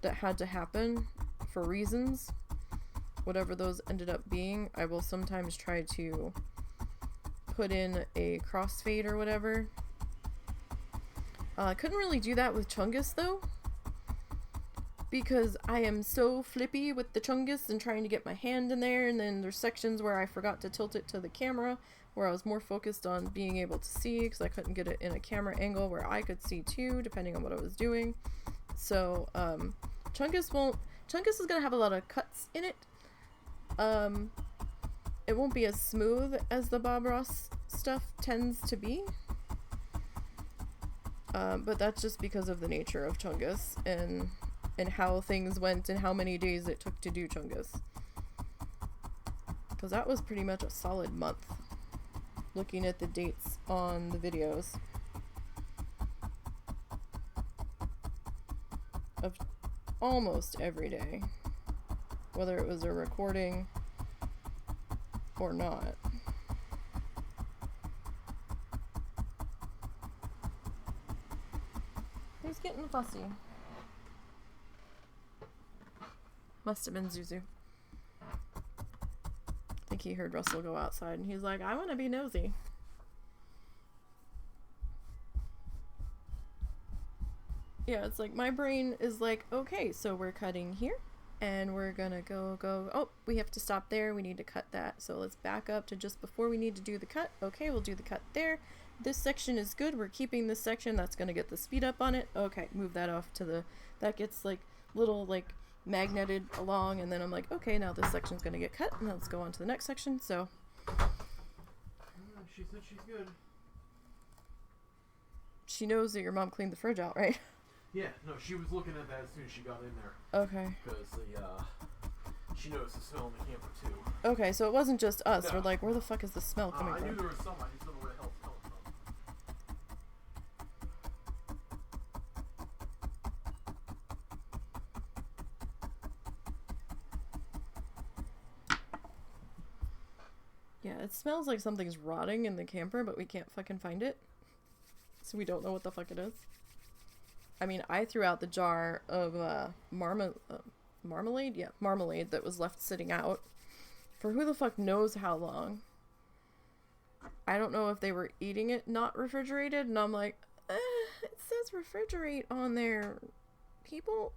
that had to happen for reasons, whatever those ended up being, I will sometimes try to put in a crossfade or whatever. I couldn't really do that with Chungus though, because I am so flippy with the Chungus and trying to get my hand in there, and then there's sections where I forgot to tilt it to the camera, where I was more focused on being able to see, because I couldn't get it in a camera angle where I could see too, depending on what I was doing. So, Chungus is gonna have a lot of cuts in it. It won't be as smooth as the Bob Ross stuff tends to be. But that's just because of the nature of Chungus and how things went and how many days it took to do Chungus. Because that was pretty much a solid month, looking at the dates on the videos of almost every day, whether it was a recording or not. Who's getting fussy? Must have been Zuzu. I think he heard Russell go outside and he's like, I want to be nosy. Yeah, it's like my brain is like, okay, so we're cutting here and we're gonna go, oh, we have to stop there, we need to cut that, so let's back up to just before we need to do the cut. Okay, we'll do the cut there. This section is good, we're keeping this section, that's gonna get the speed up on it. Okay, move that off to the, that gets like little like magneted along, and then I'm like, okay, now this section's gonna get cut, and let's go on to the next section. So she said she's good. She knows that your mom cleaned the fridge out, right? Yeah, no, she was looking at that as soon as she got in there. Okay. Because she noticed the smell in the camper too. Okay, so it wasn't just us. No. We're like, where the fuck is the smell coming I from? knew there was some. I just don't know where the hell it's coming from. Yeah, it smells like something's rotting in the camper, but we can't fucking find it. So we don't know what the fuck it is. I mean, I threw out the jar of marmalade? Yeah, marmalade that was left sitting out for who the fuck knows how long. I don't know if they were eating it not refrigerated, and I'm like, it says refrigerate on there, people.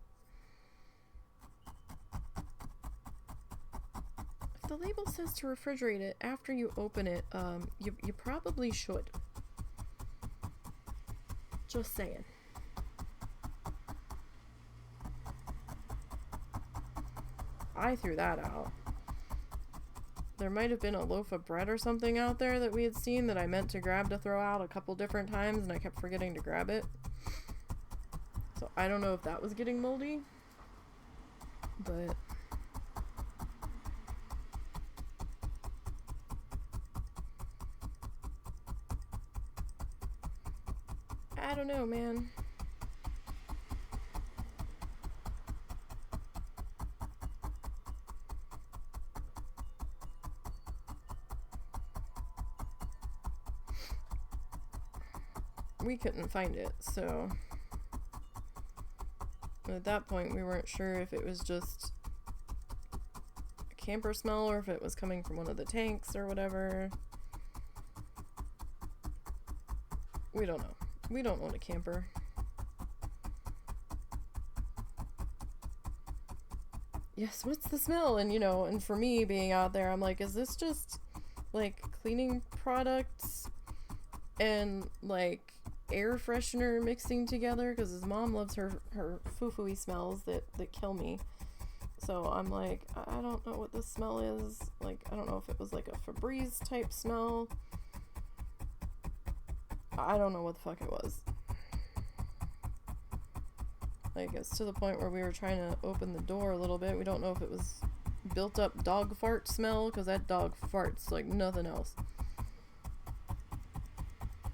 If the label says to refrigerate it after you open it, you probably should. Just saying. I threw that out. There might have been a loaf of bread or something out there that we had seen that I meant to grab to throw out a couple different times, and I kept forgetting to grab it. So I don't know if that was getting moldy, but I don't know, man. We couldn't find it, so at that point we weren't sure if it was just a camper smell or if it was coming from one of the tanks or whatever. We don't know. We don't own a camper. Yes, what's the smell? And and for me being out there, I'm like, is this just like cleaning products and like air freshener mixing together? Because his mom loves her foo-foo-y smells that kill me. So I'm like, I don't know what this smell is. Like, I don't know if it was like a Febreze type smell. I don't know what the fuck it was. Like, it's to the point where we were trying to open the door a little bit. We don't know if it was built up dog fart smell, because that dog farts like nothing else.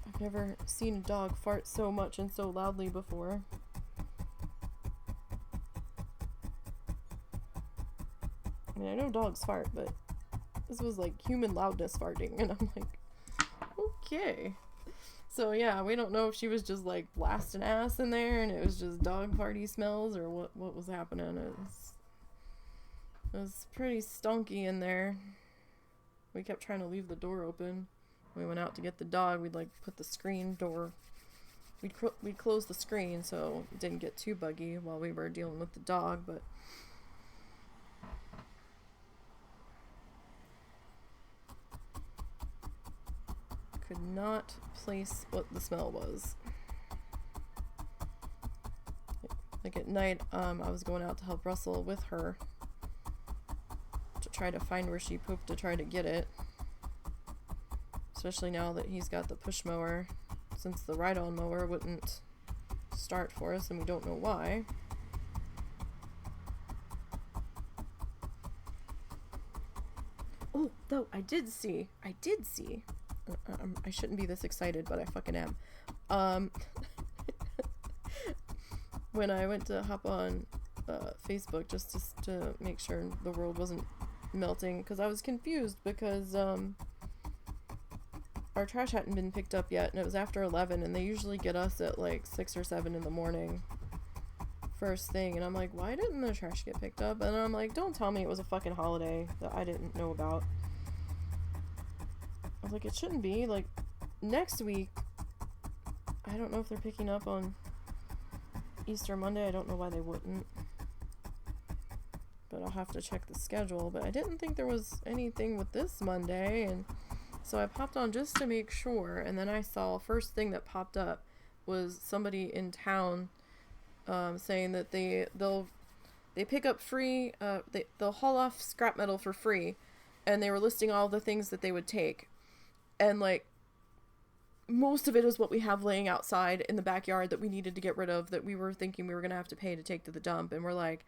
I've never seen a dog fart so much and so loudly before. I mean, I know dogs fart, but this was like human loudness farting, and I'm like, okay. So yeah, we don't know if she was just like blasting ass in there and it was just dog party smells or what was happening. It was pretty stunky in there. We kept trying to leave the door open. We went out to get the dog. We'd like put the screen door. We'd close the screen so it didn't get too buggy while we were dealing with the dog, but could not place what the smell was. Like at night, I was going out to help Russell with her to try to find where she pooped to try to get it. Especially now that he's got the push mower, since the ride-on mower wouldn't start for us and we don't know why. Oh, though, I did see. I shouldn't be this excited, but I fucking am. When I went to hop on Facebook just to make sure the world wasn't melting, because I was confused because our trash hadn't been picked up yet, and it was after 11, and they usually get us at like 6 or 7 in the morning first thing, and I'm like, why didn't the trash get picked up? And I'm like, don't tell me it was a fucking holiday that I didn't know about. I was like, it shouldn't be. Like, next week, I don't know if they're picking up on Easter Monday. I don't know why they wouldn't. But I'll have to check the schedule. But I didn't think there was anything with this Monday. And so I popped on just to make sure. And then I saw first thing that popped up was somebody in town saying that they'll pick up free. They'll haul off scrap metal for free. And they were listing all the things that they would take. And, like, most of it is what we have laying outside in the backyard that we needed to get rid of, that we were thinking we were going to have to pay to take to the dump. And we're like,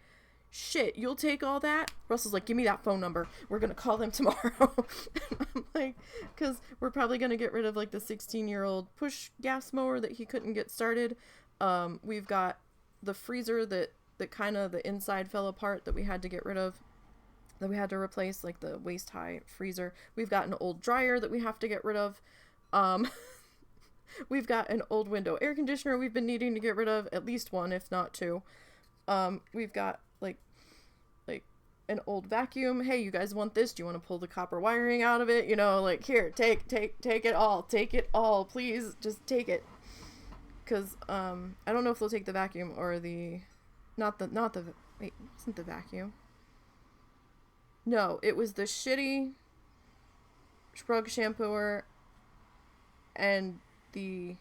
shit, you'll take all that? Russell's like, give me that phone number. We're going to call them tomorrow. And I'm like, because we're probably going to get rid of, like, the 16-year-old push gas mower that he couldn't get started. We've got the freezer that kind of the inside fell apart that we had to get rid of, that we had to replace, like the waist-high freezer. We've got an old dryer that we have to get rid of. We've got an old window air conditioner we've been needing to get rid of, at least one, if not two. We've got, like an old vacuum. Hey, you guys want this? Do you want to pull the copper wiring out of it? You know, like, here, take it all. Take it all, please. Just take it. Because, I don't know if they'll take the vacuum or wait, it wasn't the vacuum. No, it was the shitty rug shampooer and the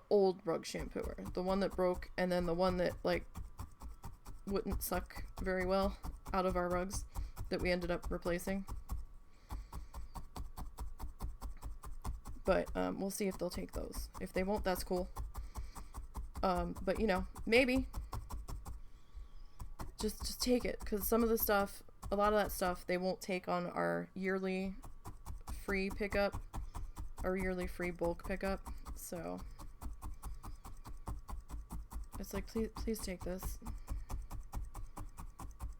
old rug shampooer. The one that broke, and then the one that, like, wouldn't suck very well out of our rugs that we ended up replacing. But, we'll see if they'll take those. If they won't, that's cool. But, you know, maybe. Just take it, because some of the stuff, a lot of that stuff, they won't take on our yearly free pickup, or yearly free bulk pickup, so it's like, please take this.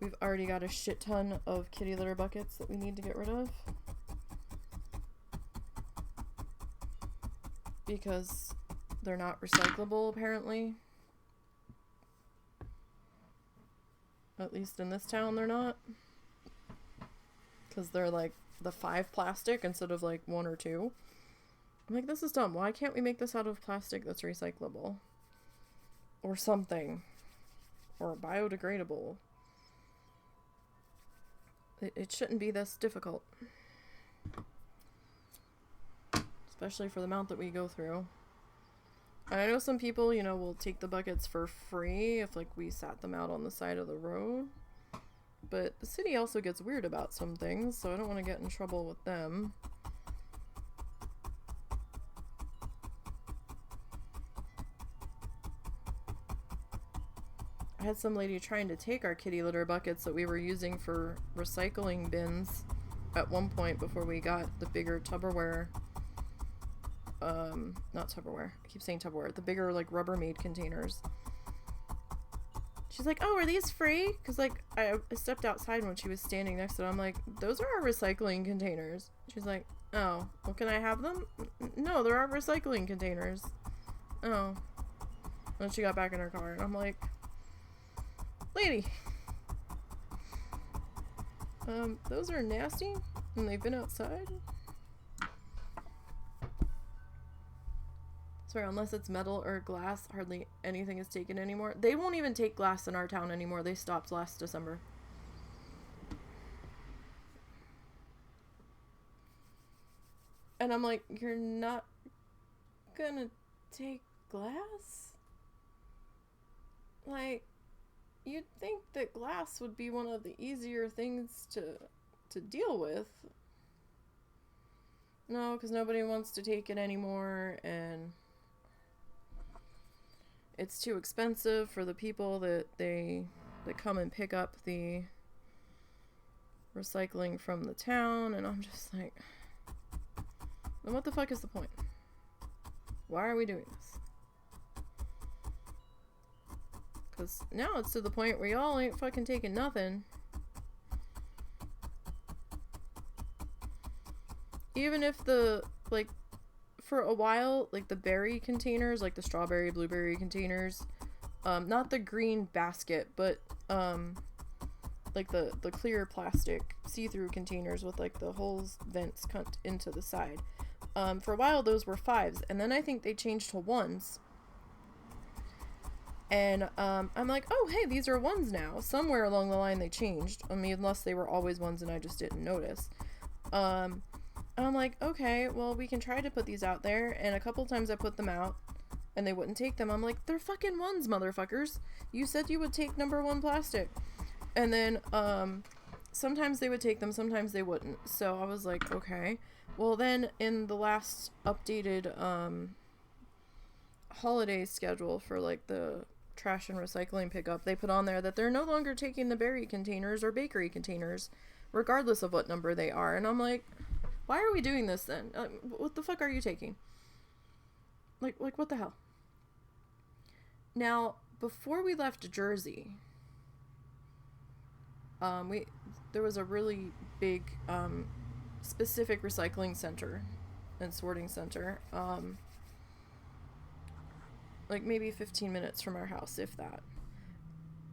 We've already got a shit ton of kitty litter buckets that we need to get rid of, because they're not recyclable, apparently. At least in this town, they're not. Because they're, like, the 5 plastic instead of, like, 1 or 2. I'm like, this is dumb. Why can't we make this out of plastic that's recyclable? Or something. Or biodegradable. It shouldn't be this difficult. Especially for the amount that we go through. And I know some people, you know, will take the buckets for free if, like, we sat them out on the side of the road. But the city also gets weird about some things, so I don't want to get in trouble with them. I had some lady trying to take our kitty litter buckets that we were using for recycling bins at one point before we got the bigger Tupperware. Not Tupperware. I keep saying Tupperware. The bigger, like, Rubbermaid containers. She's like, oh, are these free? Because, like, I stepped outside when she was standing next to it. I'm like, those are our recycling containers. She's like, Oh, well, can I have them? No, there are recycling containers. Oh. Then she got back in her car, and I'm like, lady, those are nasty, and they've been outside. Sorry, unless it's metal or glass, hardly anything is taken anymore. They won't even take glass in our town anymore. They stopped last December. And I'm like, you're not gonna take glass? Like, you'd think that glass would be one of the easier things to deal with. No, because nobody wants to take it anymore, and it's too expensive for the people that come and pick up the recycling from the town, and I'm just like, then what the fuck is the point? Why are we doing this? Because now it's to the point where y'all ain't fucking taking nothing. Even if the, like, for a while, like, the berry containers, like the strawberry, blueberry containers, not the green basket, but, like, the clear plastic see-through containers with, like, the holes, vents cut into the side. For a while, those were 5s, and then I think they changed to 1s. And, I'm like, oh, hey, these are 1s now. Somewhere along the line they changed. I mean, unless they were always 1s and I just didn't notice. And I'm like, okay, well, we can try to put these out there. And a couple times I put them out, and they wouldn't take them. I'm like, they're fucking 1s, motherfuckers. You said you would take number 1 plastic. And then, sometimes they would take them, sometimes they wouldn't. So I was like, okay. Well, then, in the last updated, holiday schedule for, like, the trash and recycling pickup, they put on there that they're no longer taking the berry containers or bakery containers, regardless of what number they are. And I'm like, why are we doing this then? What the fuck are you taking? Like what the hell? Now, before we left Jersey, there was a really big, specific recycling center and sorting center, like maybe 15 minutes from our house, if that.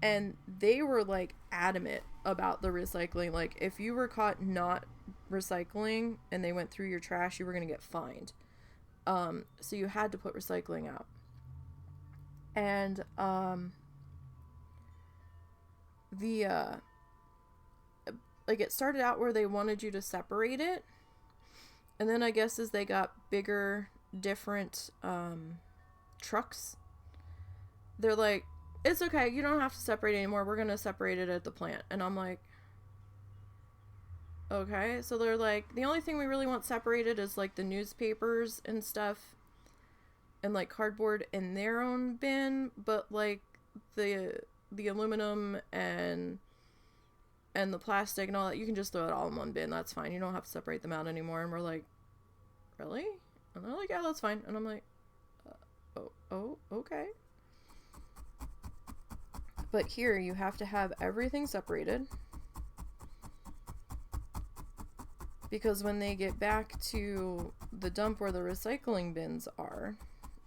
And they were, like, adamant about the recycling. Like, if you were caught not recycling and they went through your trash, you were going to get fined. So you had to put recycling out. And, like, it started out where they wanted you to separate it. And then I guess as they got bigger, different, trucks, they're like, it's okay, you don't have to separate anymore, we're gonna separate it at the plant. And I'm like, okay. So they're like, the only thing we really want separated is, like, the newspapers and stuff, and, like, cardboard in their own bin, but, like, the aluminum and the plastic and all that, you can just throw it all in one bin, that's fine, you don't have to separate them out anymore. And we're like, really? And they're like, yeah, that's fine. And I'm like, oh, okay. But here, you have to have everything separated, because when they get back to the dump where the recycling bins are,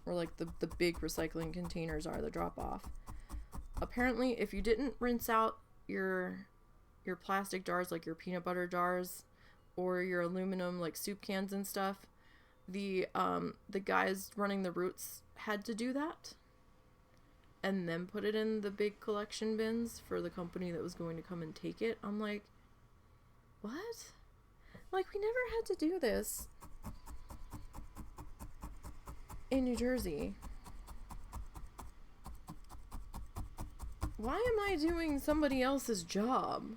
or, like, the big recycling containers are, the drop-off, apparently, if you didn't rinse out your plastic jars, like your peanut butter jars, or your aluminum, like, soup cans and stuff, the guys running the routes had to do that, and then put it in the big collection bins for the company that was going to come and take it. I'm like, what? Like, we never had to do this in New Jersey. Why am I doing somebody else's job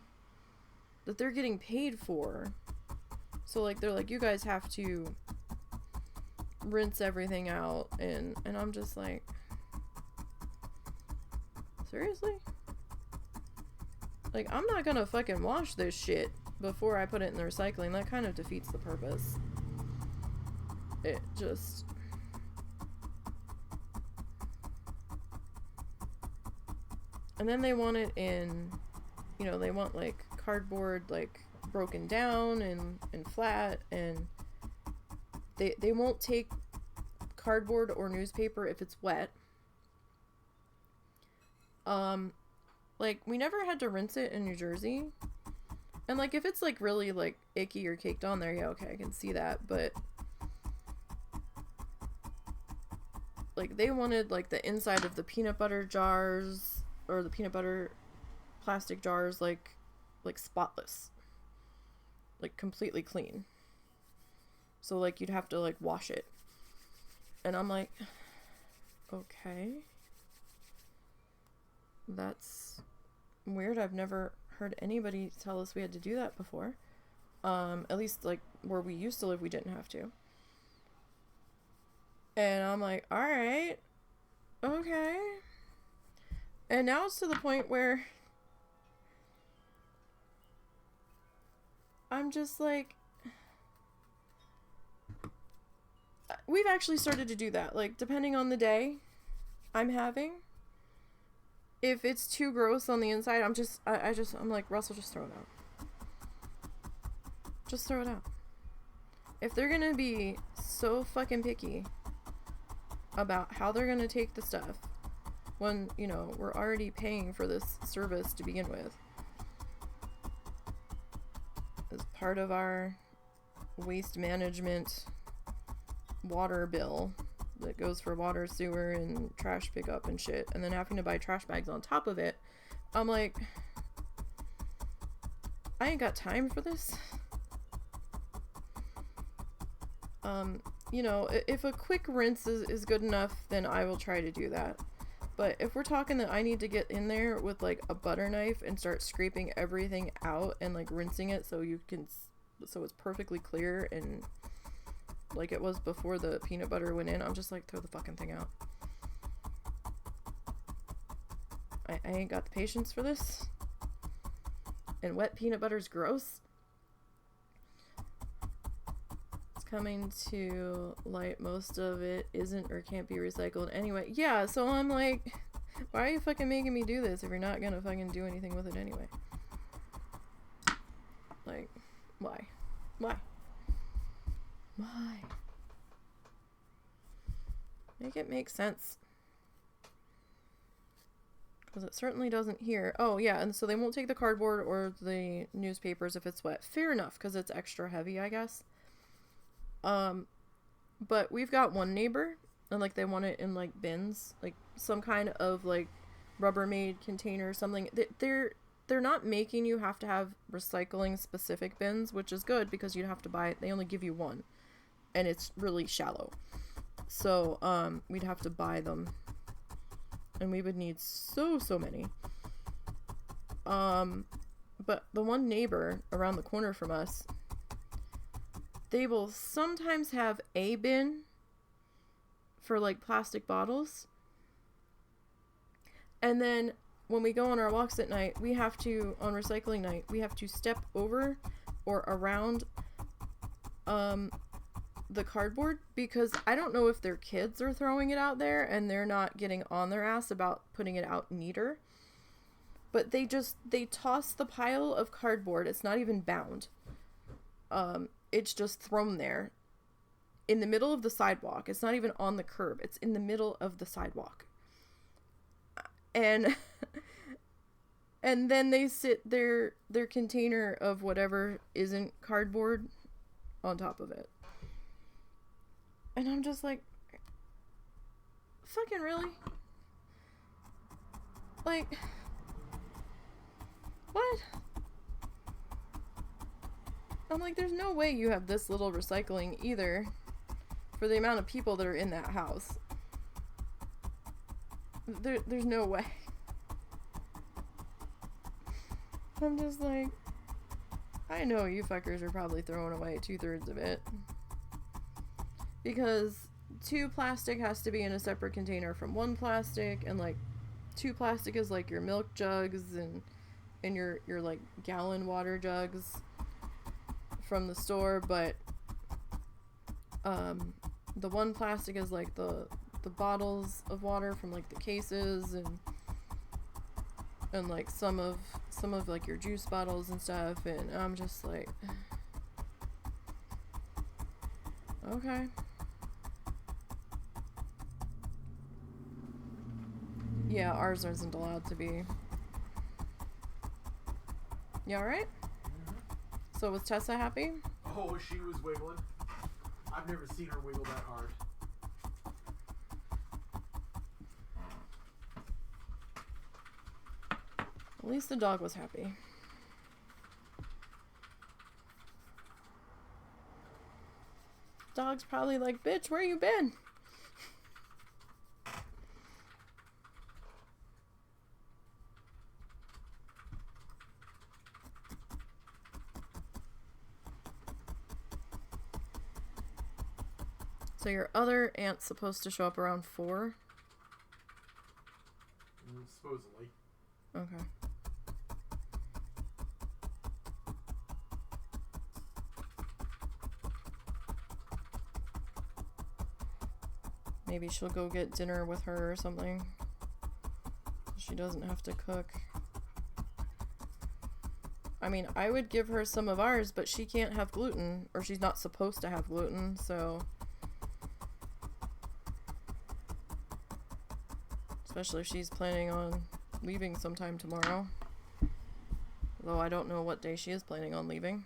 that they're getting paid for? So, like, they're like, you guys have to rinse everything out, and I'm just like, seriously? Like, I'm not gonna fucking wash this shit before I put it in the recycling. That kind of defeats the purpose. It just... And then they want it in, you know, they want, like, cardboard, like, broken down and flat, and They won't take cardboard or newspaper if it's wet. Like, we never had to rinse it in New Jersey. And, like, if it's, like, really, like, icky or caked on there, yeah, okay, I can see that. But, like, they wanted, like, the inside of the peanut butter jars, or the peanut butter plastic jars, like spotless. Like, completely clean. So, like, you'd have to, like, wash it. And I'm like, okay. That's weird. I've never heard anybody tell us we had to do that before. At least, like, where we used to live, we didn't have to. And I'm like, alright. Okay. And now it's to the point where I'm just like, we've actually started to do that. Like, depending on the day I'm having, if it's too gross on the inside, I'm like, Russell, just throw it out. Just throw it out. If they're gonna be so fucking picky about how they're gonna take the stuff when, you know, we're already paying for this service to begin with, as part of our waste management water bill that goes for water, sewer, and trash pickup and shit, and then having to buy trash bags on top of it, I'm like, I ain't got time for this. You know, if a quick rinse is good enough, then I will try to do that. But if we're talking that I need to get in there with, like, a butter knife and start scraping everything out and, like, rinsing it so it's perfectly clear and like it was before the peanut butter went in, I'm just like, throw the fucking thing out. I ain't got the patience for this. And wet peanut butter's gross. It's coming to light, most of it isn't or can't be recycled anyway. Yeah, so I'm like, why are you fucking making me do this if you're not gonna fucking do anything with it anyway? Like, why? Why? Why? Make it make sense. Because it certainly doesn't here. Oh, yeah, and so they won't take the cardboard or the newspapers if it's wet. Fair enough, because it's extra heavy, I guess. But we've got one neighbor, and, like, they want it in, like, bins. Like, some kind of, like, Rubbermaid container or something. They're not making you have to have recycling specific bins, which is good, because you'd have to buy it. They only give you one. And it's really shallow. So, we'd have to buy them. And we would need so many. But the one neighbor around the corner from us, they will sometimes have a bin for, like, plastic bottles. And then when we go on our walks at night, on recycling night, we have to step over or around, the cardboard, because I don't know if their kids are throwing it out there and they're not getting on their ass about putting it out neater, but they toss the pile of cardboard. It's not even bound. It's just thrown there in the middle of the sidewalk. It's not even on the curb. It's in the middle of the sidewalk. And and then they sit their container of whatever isn't cardboard on top of it. And I'm just like, fucking really? Like, what? I'm like, there's no way you have this little recycling either for the amount of people that are in that house. There's no way. I'm just like, I know you fuckers are probably throwing away 2/3 of it. Because 2 plastic has to be in a separate container from 1 plastic, and, like, 2 plastic is, like, your milk jugs and your like, gallon water jugs from the store, but, the 1 plastic is, like, the bottles of water from, like, the cases, and like, some of, like, your juice bottles and stuff, and I'm just like, Okay. Yeah, ours isn't allowed to be. You alright? Mm-hmm. So was Tessa happy? Oh, she was wiggling. I've never seen her wiggle that hard. At least the dog was happy. Dog's probably like, bitch, where you been? So your other aunt's supposed to show up around 4? Supposedly. Okay. Maybe she'll go get dinner with her or something. She doesn't have to cook. I mean, I would give her some of ours, but she can't have gluten, or she's not supposed to have gluten, so... Especially if she's planning on leaving sometime tomorrow. Though I don't know what day she is planning on leaving.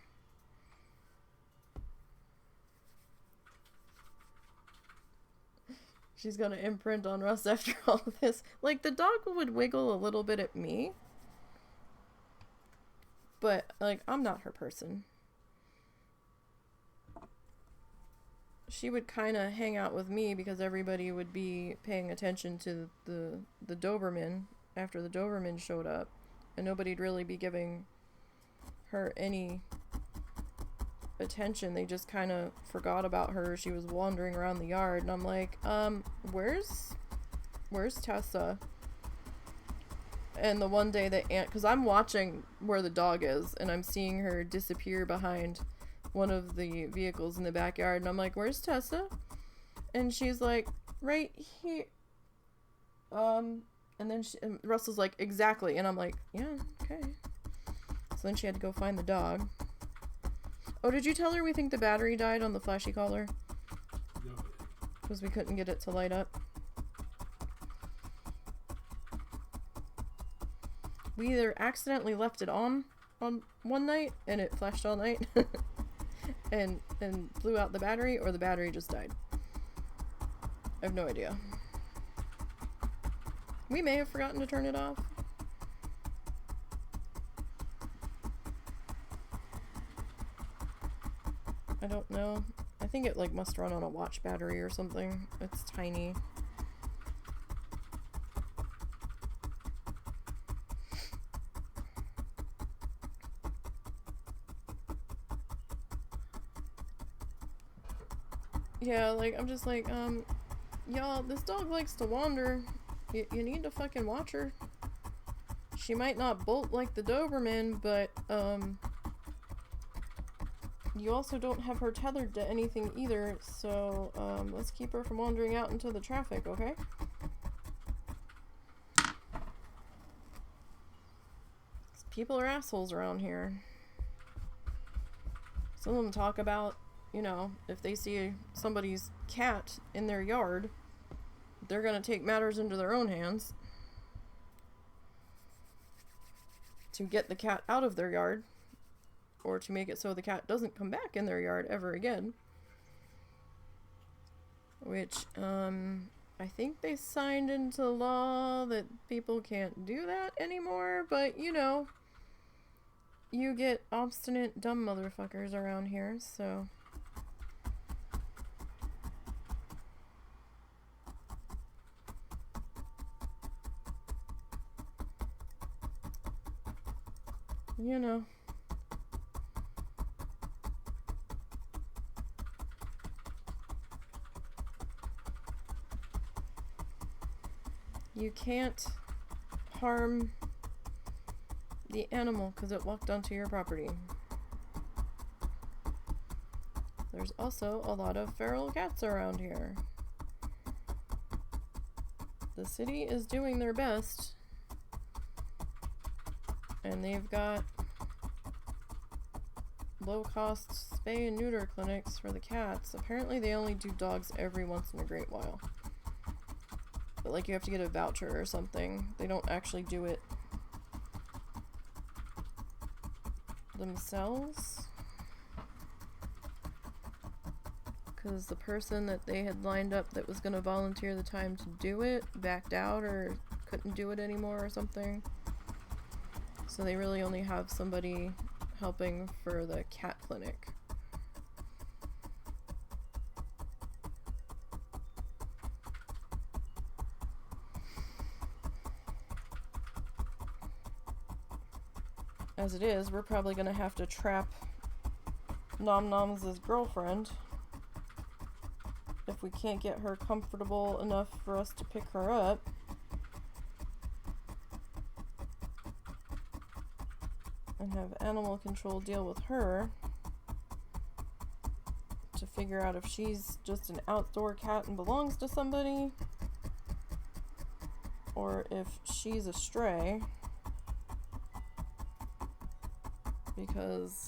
She's gonna imprint on Russ after all of this. Like, the dog would wiggle a little bit at me. But, like, I'm not her person. She would kind of hang out with me because everybody would be paying attention to the Doberman after the Doberman showed up. And nobody'd really be giving her any attention. They just kind of forgot about her. She was wandering around the yard. And I'm like, where's Tessa? And the one day that Aunt... Because I'm watching where the dog is. And I'm seeing her disappear behind one of the vehicles in the backyard, and I'm like, where's Tessa? And she's like, right here. And then and Russell's like, exactly. And I'm like, yeah, okay. So then she had to go find the dog. Oh, did you tell her we think the battery died on the flashy collar? No. Because we couldn't get it to light up. We either accidentally left it on one night and it flashed all night and blew out the battery, or the battery just died. I have no idea. We may have forgotten to turn it off. I don't know. I think it like must run on a watch battery or something. It's tiny. Yeah, like, I'm just like, y'all, this dog likes to wander. You need to fucking watch her. She might not bolt like the Doberman, but, you also don't have her tethered to anything either, so, let's keep her from wandering out into the traffic, okay? People are assholes around here. Some of them talk about, you know, if they see somebody's cat in their yard, they're gonna take matters into their own hands to get the cat out of their yard, or to make it so the cat doesn't come back in their yard ever again. Which, I think they signed into law that people can't do that anymore, but, you know, you get obstinate, dumb motherfuckers around here, so... You know. You can't harm the animal because it walked onto your property. There's also a lot of feral cats around here. The city is doing their best. And they've got low-cost spay and neuter clinics for the cats. Apparently they only do dogs every once in a great while. But like you have to get a voucher or something. They don't actually do it themselves. Because the person that they had lined up that was going to volunteer the time to do it backed out or couldn't do it anymore or something. So they really only have somebody helping for the cat clinic. As it is, we're probably going to have to trap Nom Nom's girlfriend if we can't get her comfortable enough for us to pick her up. And have animal control deal with her to figure out if she's just an outdoor cat and belongs to somebody, or if she's a stray, because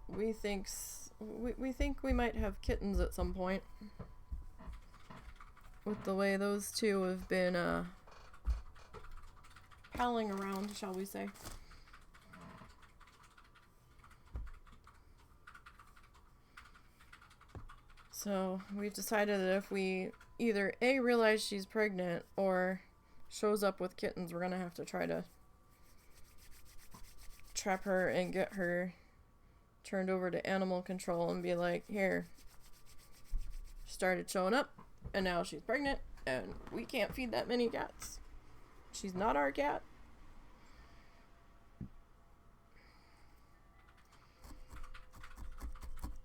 we think we might have kittens at some point with the way those two have been palling around, shall we say. So we've decided that if we either A, realize she's pregnant or shows up with kittens, we're gonna have to try to trap her and get her turned over to animal control and be like, here, she started showing up and now she's pregnant and we can't feed that many cats. She's not our cat.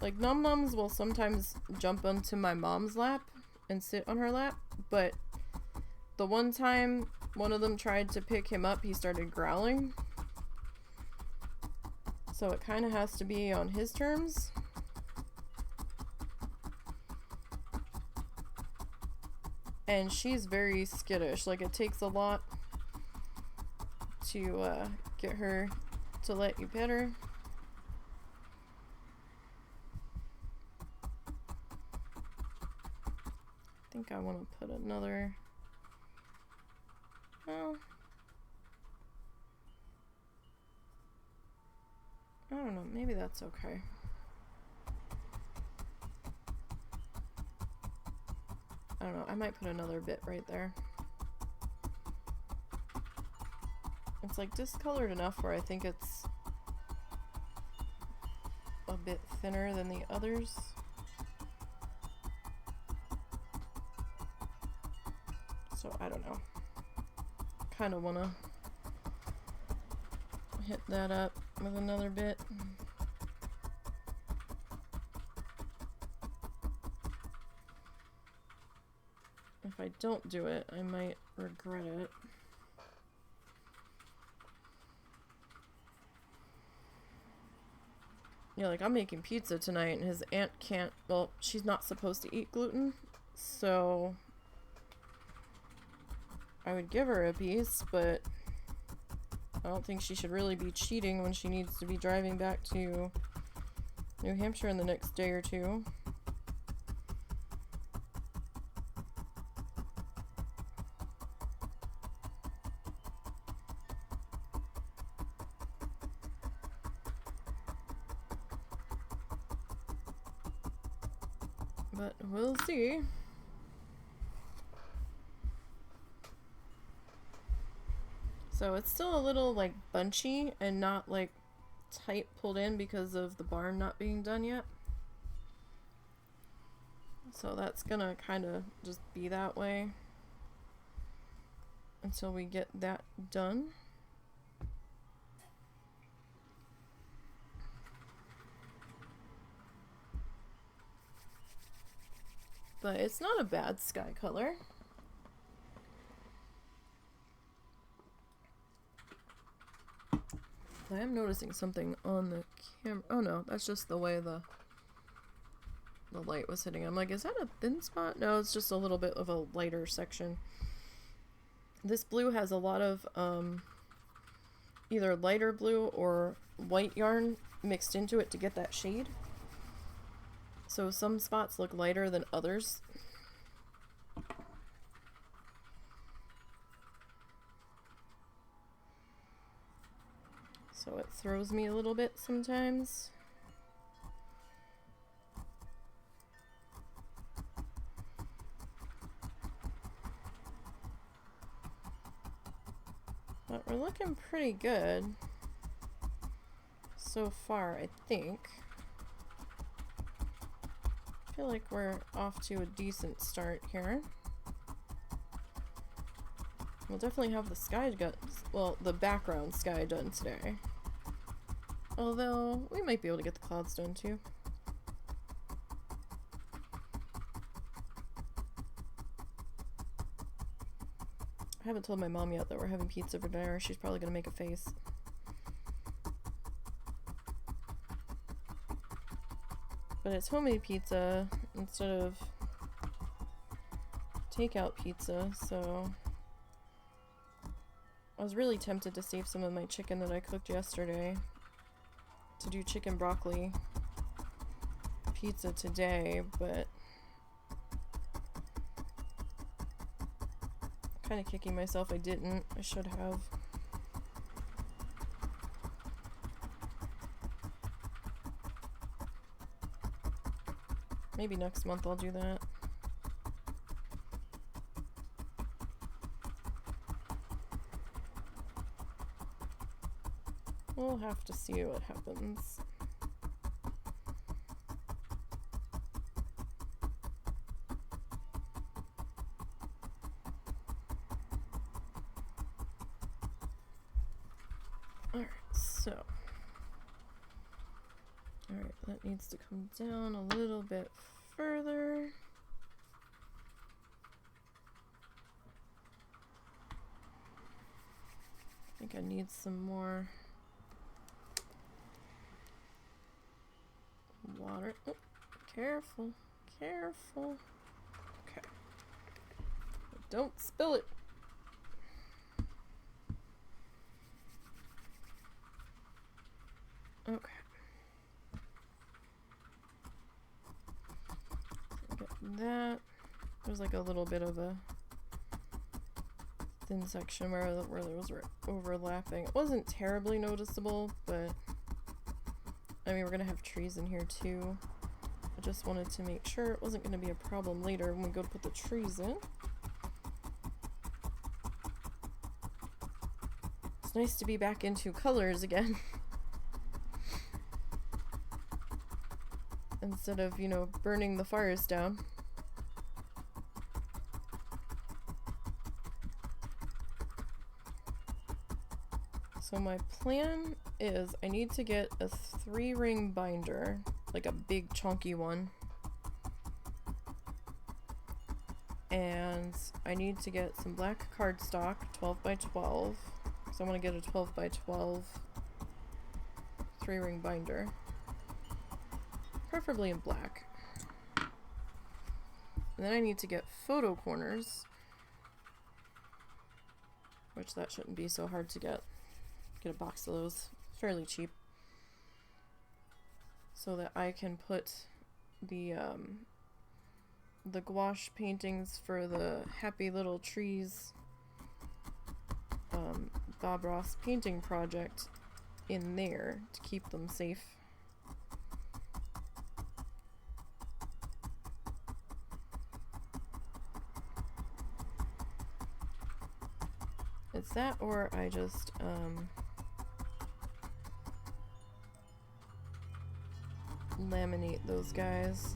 Like, Nom Noms will sometimes jump onto my mom's lap and sit on her lap, but the one time one of them tried to pick him up, he started growling. So it kind of has to be on his terms. And she's very skittish. Like, it takes a lot to get her to let you pet her. I think I want to put another... Well, I don't know, maybe that's okay. I don't know, I might put another bit right there. It's like discolored enough where I think it's a bit thinner than the others. So I don't know. Kind of want to hit that up with another bit. If I don't do it, I might regret it. Yeah, like, I'm making pizza tonight and his aunt can't, well, she's not supposed to eat gluten, so I would give her a piece, but I don't think she should really be cheating when she needs to be driving back to New Hampshire in the next day or two. But we'll see. So it's still a little like bunchy and not like tight pulled in because of the barn not being done yet. So that's gonna kind of just be that way until we get that done. But it's not a bad sky color. I am noticing something on the camera. Oh no, that's just the way the light was hitting. I'm like, is that a thin spot? No, it's just a little bit of a lighter section. This blue has a lot of either lighter blue or white yarn mixed into it to get that shade. So some spots look lighter than others. So it throws me a little bit sometimes. But we're looking pretty good so far, I think. I feel like we're off to a decent start here. We'll definitely have the sky done, well, the background sky done today. Although, we might be able to get the clouds done too. I haven't told my mom yet that we're having pizza for dinner. She's probably gonna make a face. But it's homemade pizza instead of takeout pizza, so I was really tempted to save some of my chicken that I cooked yesterday to do chicken broccoli pizza today, but I'm kind of kicking myself I didn't. I should have. Maybe next month I'll do that. We'll have to see what happens. Alright, so. Alright, that needs to come down a little bit further. I think I need some more water. Oh, careful, careful. Okay. Don't spill it. Okay. Get that. There's like a little bit of a thin section where those were overlapping. It wasn't terribly noticeable, but I mean, we're gonna have trees in here too. I just wanted to make sure it wasn't gonna be a problem later when we go to put the trees in. It's nice to be back into colors again. Instead of, you know, burning the forest down. So my plan is I need to get a 3-ring binder, like a big chunky one. And I need to get some black cardstock, 12 by 12. So I want to get a 12 by 12 3-ring binder. Preferably in black. And then I need to get photo corners, which that shouldn't be so hard to get. Get a box of those, fairly cheap, so that I can put the gouache paintings for the Happy Little Trees Bob Ross painting project in there to keep them safe. It's that, or I just laminate those guys.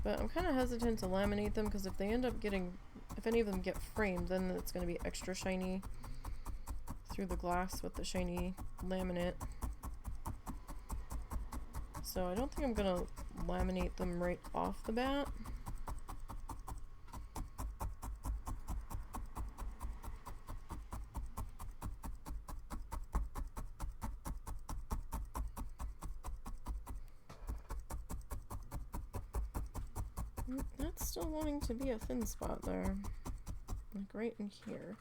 But I'm kind of hesitant to laminate them because if they end up getting, if any of them get framed, then it's going to be extra shiny through the glass with the shiny laminate. So I don't think I'm going to laminate them right off the bat. That's still wanting to be a thin spot there. Like right in here.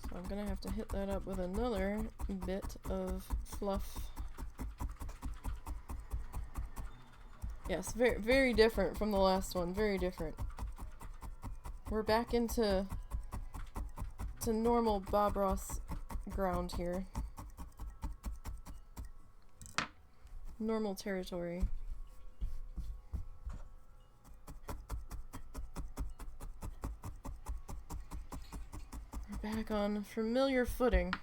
So I'm gonna have to hit that up with another bit of fluff. Yes, very, very different from the last one. Very different. We're back into normal Bob Ross ground here. Normal territory. We're back on familiar footing.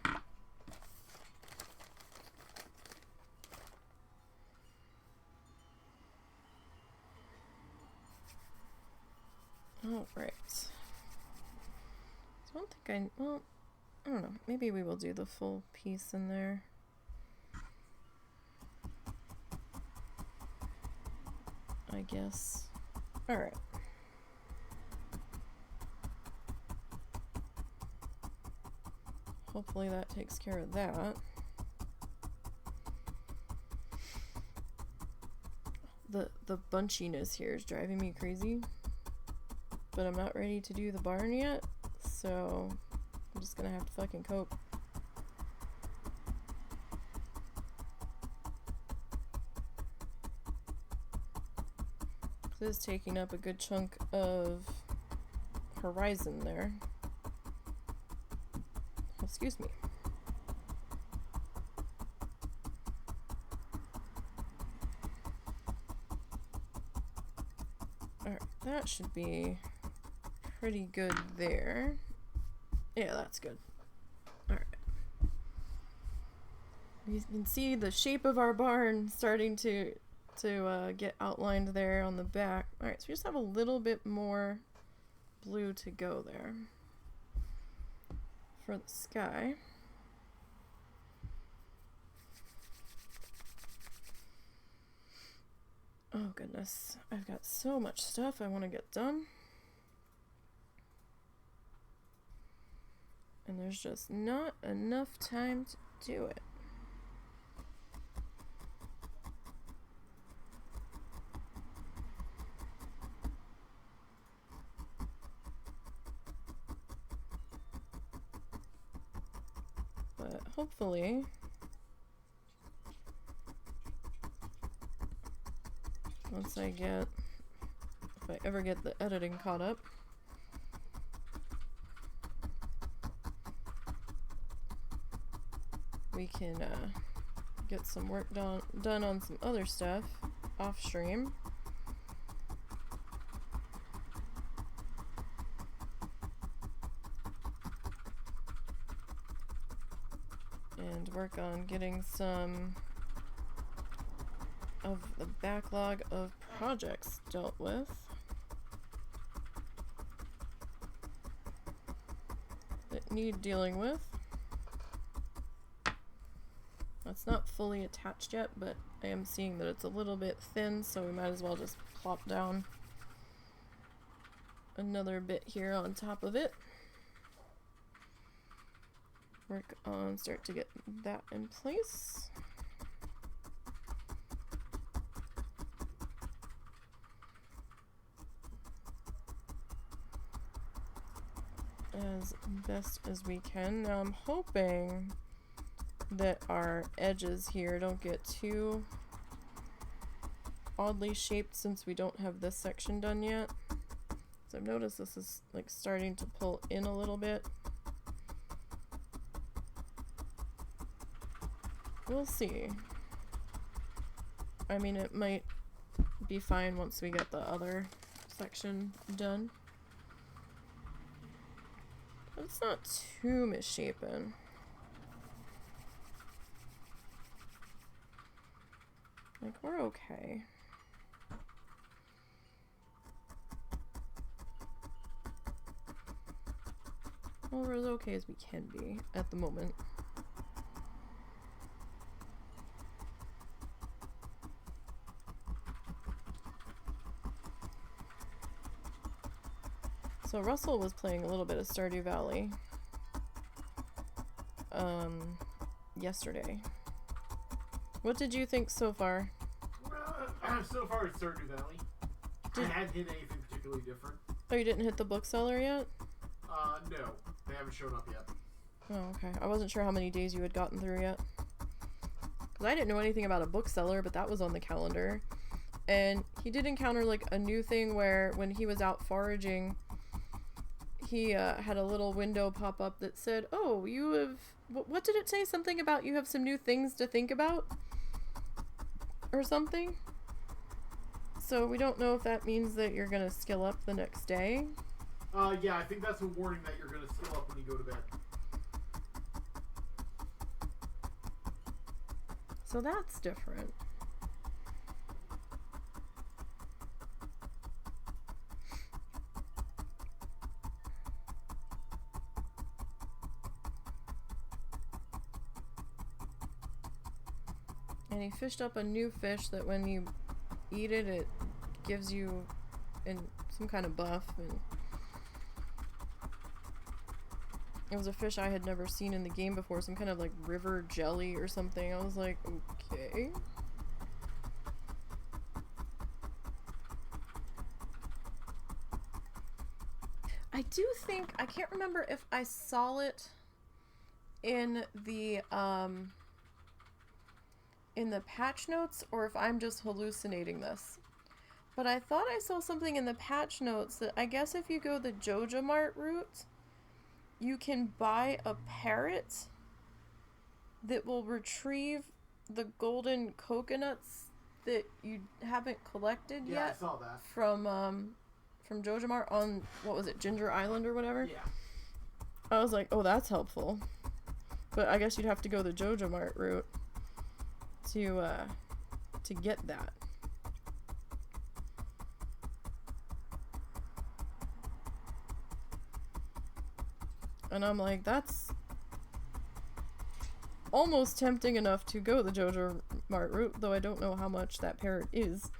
Alright. So I don't think well, I don't know. Maybe we will do the full piece in there. I guess. Alright. Hopefully that takes care of that. The bunchiness here is driving me crazy. But I'm not ready to do the barn yet, so I'm just gonna have to fucking cope. This is taking up a good chunk of horizon there. Excuse me. Alright, that should be pretty good there. Yeah, that's good. Alright. You can see the shape of our barn starting to get outlined there on the back. Alright, so we just have a little bit more blue to go there for the sky. Oh goodness, I've got so much stuff I want to get done. And there's just not enough time to do it. But hopefully once I get, if I ever get the editing caught up, we can get some work done on some other stuff off stream. And work on getting some of the backlog of projects dealt with. That need dealing with. It's not fully attached yet, but I am seeing that it's a little bit thin, so we might as well just plop down another bit here on top of it. Work on, start to get that in place. As best as we can. Now I'm hoping that our edges here don't get too oddly shaped since we don't have this section done yet. So I've noticed this is like starting to pull in a little bit. We'll see. I mean, it might be fine once we get the other section done. But it's not too misshapen. Like, we're okay. Well, we're as okay as we can be at the moment. So Russell was playing a little bit of Stardew Valley. yesterday. What did you think so far? So far it's Stardew Valley. I hadn't hit anything particularly different. Oh, you didn't hit the bookseller yet? No. They haven't shown up yet. Oh, okay. I wasn't sure how many days you had gotten through yet. Because I didn't know anything about a bookseller, but that was on the calendar. And he did encounter, like, a new thing where when he was out foraging, he had a little window pop up that said, oh, you have... What did it say? Something about you have some new things to think about? Or something? So we don't know if that means that you're going to skill up the next day. Yeah, I think that's a warning that you're going to skill up when you go to bed. So that's different. And he fished up a new fish that when you eat it, it gives you some kind of buff. And it was a fish I had never seen in the game before, some kind of like river jelly or something. I was like, okay. I do think, I can't remember if I saw it in the patch notes or if I'm just hallucinating this. But I thought I saw something in the patch notes that I guess if you go the Joja Mart route, you can buy a parrot that will retrieve the golden coconuts that you haven't collected yet. Yeah, I saw that. From Joja Mart on, what was it, Ginger Island or whatever? Yeah. I was like, oh, that's helpful. But I guess you'd have to go the Joja Mart route to get that. And I'm like, that's almost tempting enough to go the Joja Mart route, though I don't know how much that parrot is.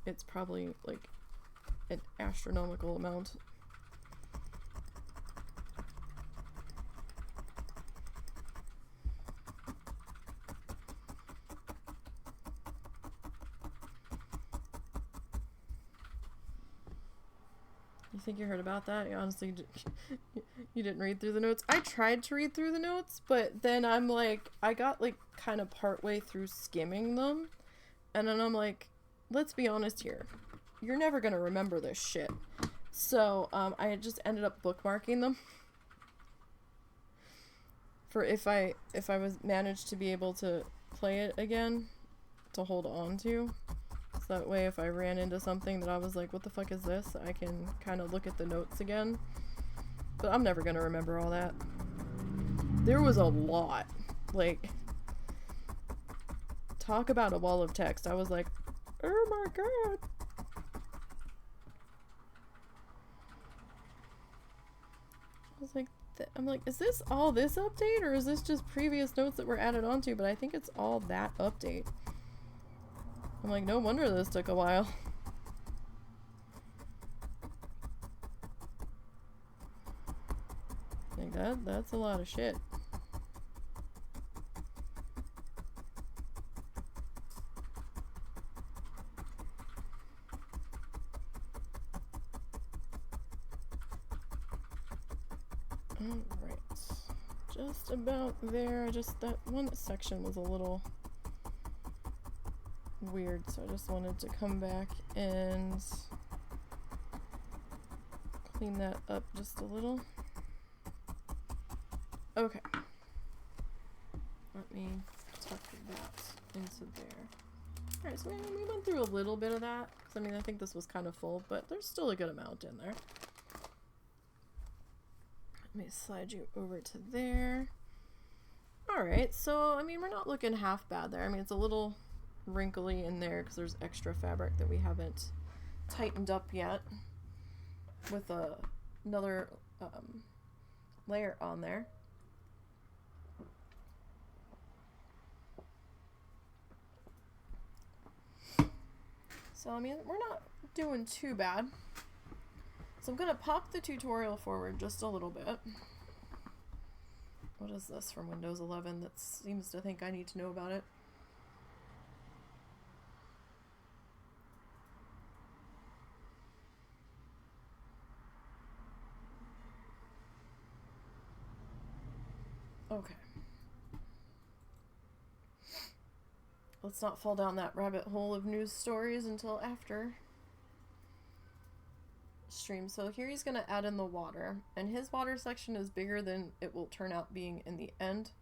It's probably like an astronomical amount. You think you heard about that? You honestly you didn't read through the notes. I tried to read through the notes, but then I'm like, I got like kind of partway through skimming them, and then I'm like, let's be honest here. You're never gonna remember this shit. So I had just ended up bookmarking them for if I was managed to be able to play it again, to hold on to. So that way if I ran into something that I was like, what the fuck is this? I can kind of look at the notes again. But I'm never gonna remember all that. There was a lot. Like, talk about a wall of text. I was like, oh my god. I was like, I'm like, is this all this update, or is this just previous notes that were added onto? But I think it's all that update. I'm like, no wonder this took a while. Like, that's a lot of shit. Alright. Just about there. That one section was a little weird, so I just wanted to come back and clean that up just a little. Okay. Let me tuck that into there. Alright, so we went through a little bit of that, because I mean, I think this was kind of full, but there's still a good amount in there. Let me slide you over to there. Alright, so I mean, we're not looking half bad there. I mean, it's a little wrinkly in there because there's extra fabric that we haven't tightened up yet with another layer on there. So I mean, we're not doing too bad. So I'm going to pop the tutorial forward just a little bit. What is this from Windows 11 that seems to think I need to know about it? Okay. Let's not fall down that rabbit hole of news stories until after stream. So here he's going to add in the water, and his water section is bigger than it will turn out being in the end.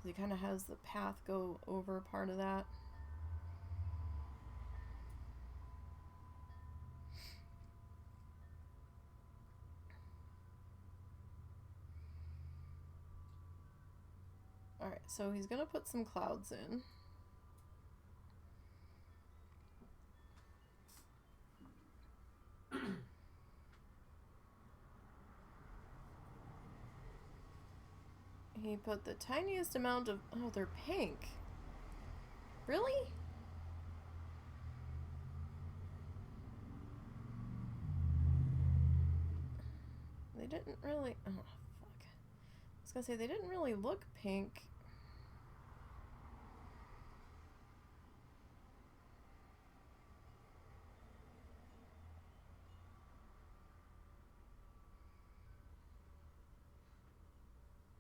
He kind of has the path go over part of that. Alright, so he's going to put some clouds in. He put the tiniest amount of... Oh, they're pink. Really? They didn't really... Oh, fuck. I was gonna say, they didn't really look pink.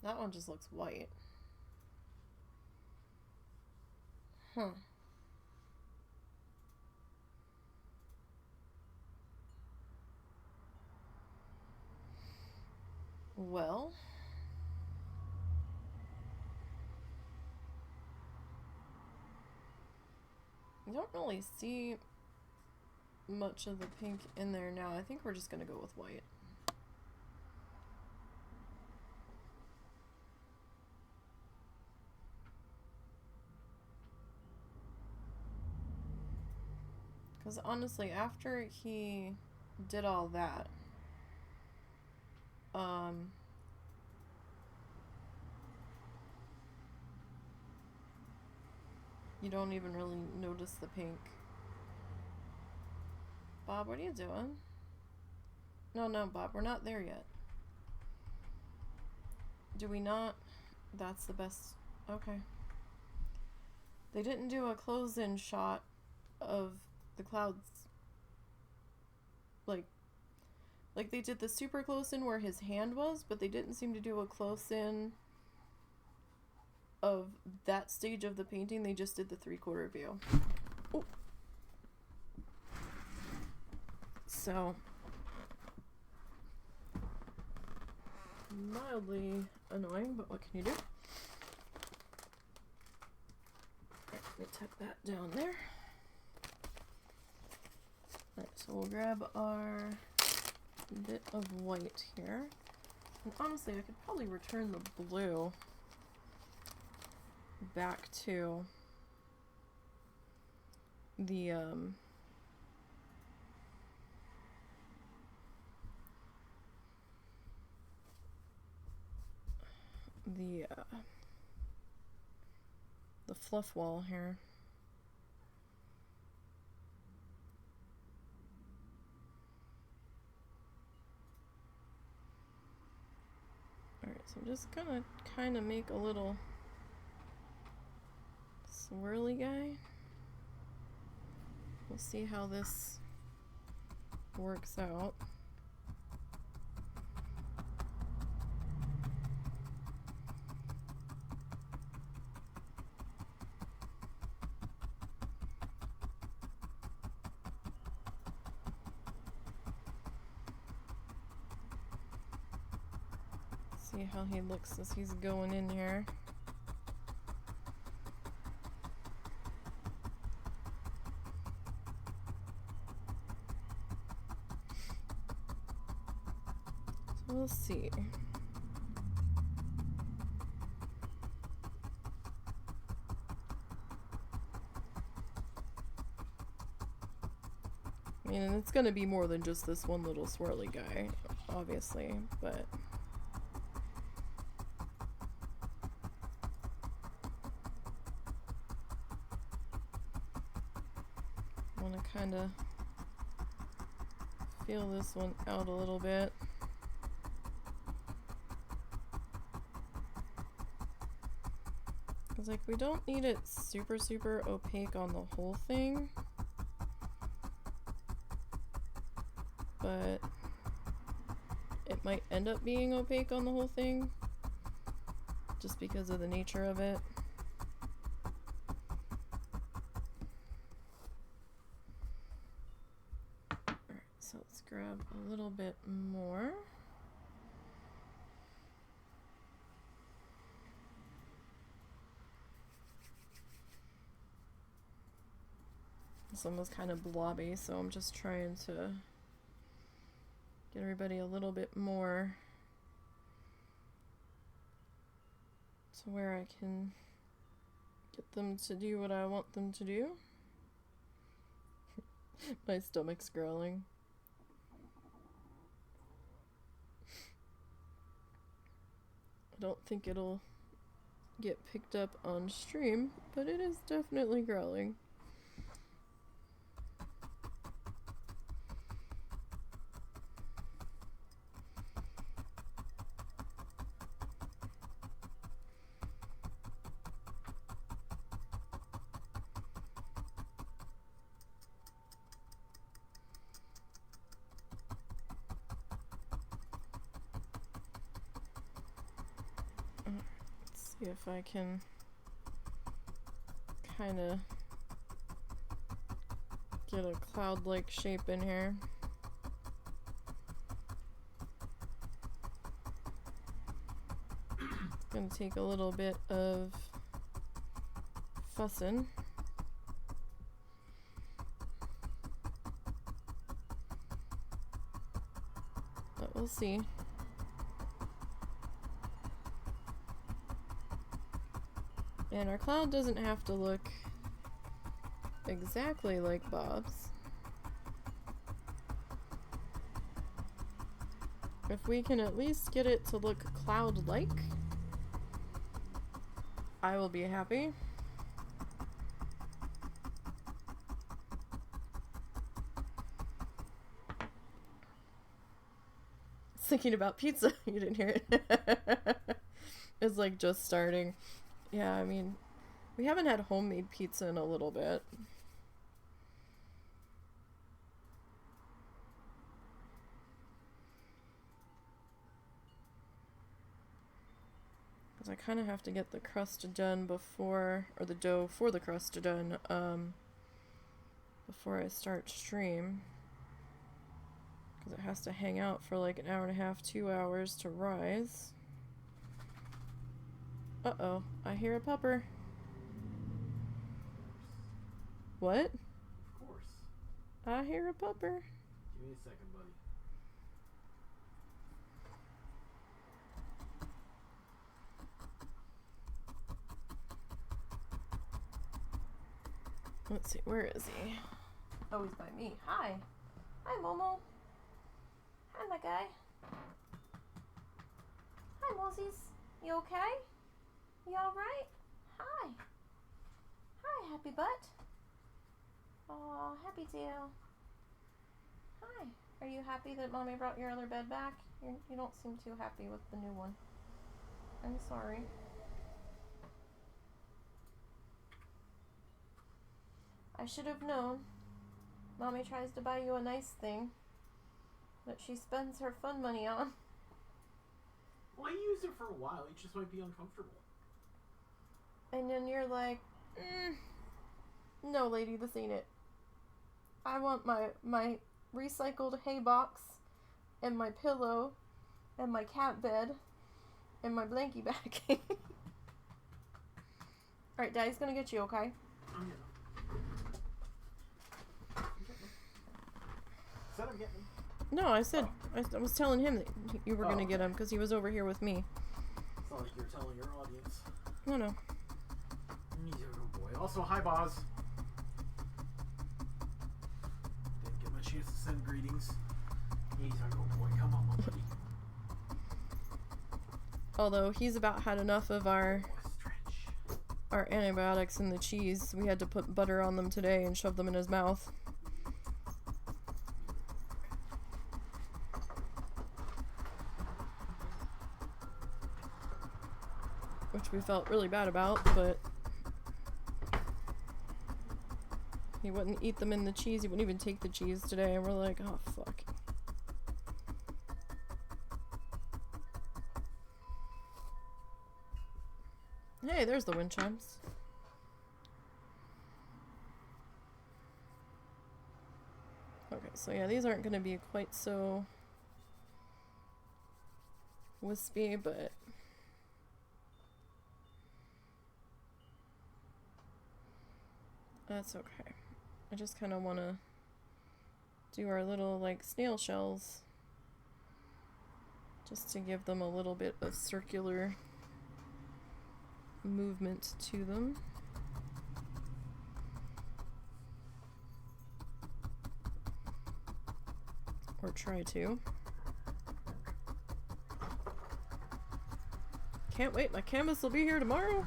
That one just looks white. Huh. Well... I don't really see much of the pink in there now. I think we're just gonna go with white. Because honestly, after he did all that, you don't even really notice the pink. Bob, what are you doing? No, Bob, we're not there yet. Do we not? That's the best. Okay. They didn't do a close-in shot of the clouds. Like they did the super close-in where his hand was, but they didn't seem to do a close-in of that stage of the painting. They just did the 3/4 view. Oh. So mildly annoying, but what can you do? Alright, let me tuck that down there. Alright, so we'll grab our bit of white here. And honestly, I could probably return the blue back to the fluff wall here. Alright, so I'm just gonna kind of make a little swirly guy. We'll see how this works out. See how he looks as he's going in here. So we'll see. I mean, and it's gonna be more than just this one little swirly guy, obviously, but want to kind of feel this one out a little bit. Because, like, we don't need it super, super opaque on the whole thing. But it might end up being opaque on the whole thing. Just because of the nature of it. Alright, so let's grab a little bit more. This one was kind of blobby, so I'm just trying to get everybody a little bit more to where I can get them to do what I want them to do. My stomach's growling. I don't think it'll get picked up on stream, but it is definitely growling. See if I can kind of get a cloud-like shape in here. It's gonna take a little bit of fussing. But we'll see. And our cloud doesn't have to look exactly like Bob's. If we can at least get it to look cloud-like, I will be happy. Thinking about pizza. You didn't hear it. It's like just starting. Yeah, I mean, we haven't had homemade pizza in a little bit. Because I kind of have to get the crust done before, or the dough for the crust done, before I start stream. Because it has to hang out for like an hour and a half, 2 hours to rise. Uh-oh, I hear a pupper. What? Of course. I hear a pupper. Give me a second, buddy. Let's see, where is he? Oh, he's by me. Hi. Hi, Momo. Hi, my guy. Hi, Moses. You okay? You alright? Hi. Hi, happy butt. Oh, happy tail. Hi. Are you happy that Mommy brought your other bed back? You don't seem too happy with the new one. I'm sorry. I should have known. Mommy tries to buy you a nice thing that she spends her fun money on. Well, I used it for a while. It just might be uncomfortable. And then you're like, no, lady, this ain't it. I want my recycled hay box and my pillow and my cat bed and my blankie bag. Alright, Daddy's gonna get you, okay? I'm getting them. Said I'm getting them. No, I said, I was telling him that you were gonna get him because he was over here with me. It's not like you're telling your audience. No. He's a good boy. Also, hi, Boz. Didn't get my chance to send greetings. He's a good boy. Come on, my buddy. Although he's about had enough of our antibiotics and the cheese. We had to put butter on them today and shove them in his mouth. which we felt really bad about, but he wouldn't eat them in the cheese. He wouldn't even take the cheese today, and we're like, oh, fuck. Hey, there's the wind chimes. Okay, so yeah, these aren't going to be quite so wispy, but that's okay. I just kind of want to do our little, like, snail shells just to give them a little bit of circular movement to them. Or try to. Can't wait, my canvas will be here tomorrow.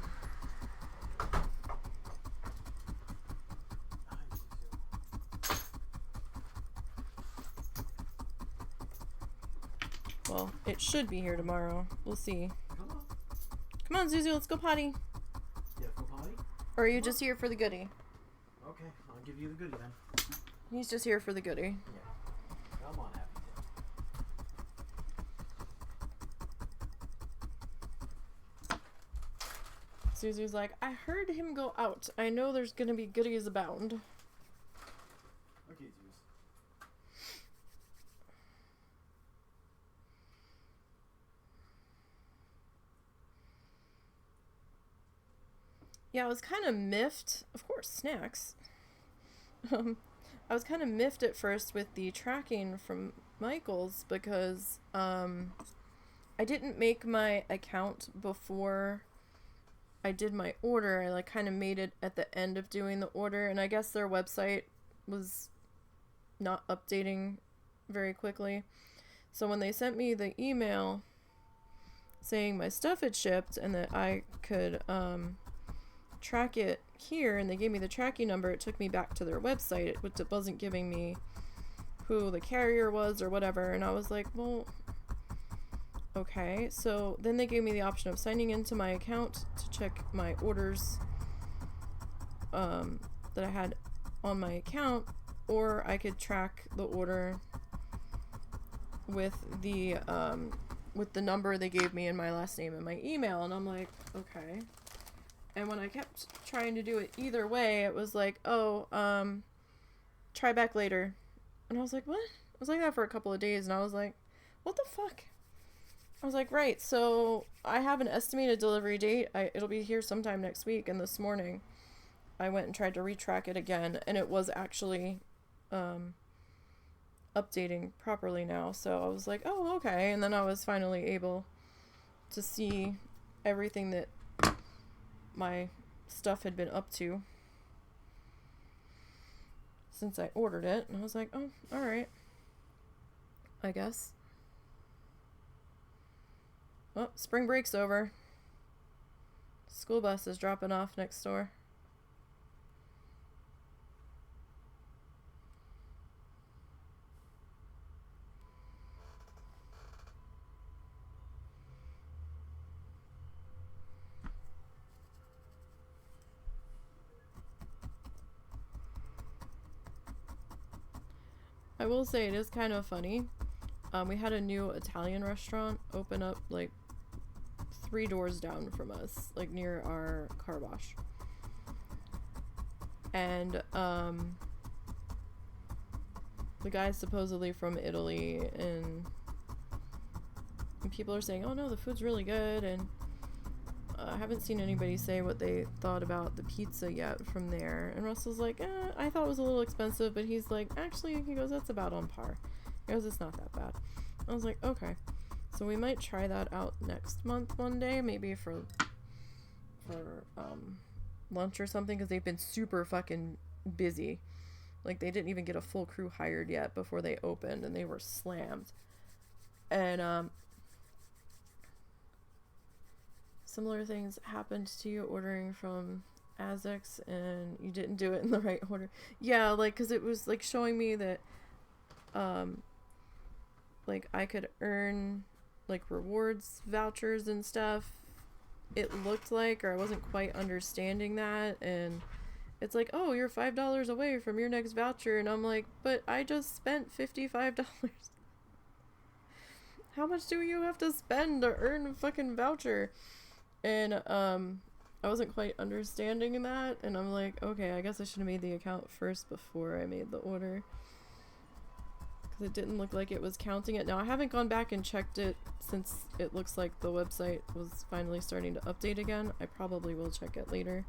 Well, it should be here tomorrow. We'll see. Come on, Zuzu, let's go potty. You have to go potty? Or are you just here for the goodie? Okay, I'll give you the goodie then. He's just here for the goodie. Yeah. Come on, Happy Tail. Zuzu's like, I heard him go out. I know there's gonna be goodies abound. Okay, Zeus. Yeah, I was kind of miffed. Of course, snacks. I was kind of miffed at first with the tracking from Michael's because I didn't make my account before I did my order. I kind of made it at the end of doing the order, and I guess their website was not updating very quickly. So when they sent me the email saying my stuff had shipped and that I could track it here, and they gave me the tracking number, it took me back to their website. It wasn't giving me who the carrier was or whatever, and I was like, well, okay. So then they gave me the option of signing into my account to check my orders that I had on my account, or I could track the order with the number they gave me in my last name and my email. And I'm like, okay. And when I kept trying to do it either way, it was like, oh, try back later. And I was like, what? I was like that for a couple of days, and I was like, what the fuck? I was like, right, so I have an estimated delivery date. It'll be here sometime next week, and this morning I went and tried to retrack it again, and it was actually updating properly now. So I was like, oh, okay. And then I was finally able to see everything that my stuff had been up to since I ordered it, and I was like, oh, alright, I guess. Well, spring break's over. School bus is dropping off next door. I will say it is kind of funny. We had a new Italian restaurant open up like 3 doors down from us, like near our car wash. And the guy's supposedly from Italy, and people are saying, oh no, the food's really good, and I haven't seen anybody say what they thought about the pizza yet from there. And Russell's like, I thought it was a little expensive, but he's like, actually, he goes, that's about on par. He goes, it's not that bad. I was like, okay. So we might try that out next month one day, maybe for lunch or something, because they've been super fucking busy. Like, they didn't even get a full crew hired yet before they opened, and they were slammed. And similar things happened to you ordering from ASICS, and you didn't do it in the right order. Yeah, like, because it was like showing me that like I could earn like rewards vouchers and stuff it looked like, or I wasn't quite understanding that, and it's like, oh, you're $5 away from your next voucher, and I'm like, but I just spent $55. How much do you have to spend to earn a fucking voucher? And I wasn't quite understanding that, and I'm like, okay, I guess I should have made the account first before I made the order, because it didn't look like it was counting it. Now, I haven't gone back and checked it since it looks like the website was finally starting to update again. I probably will check it later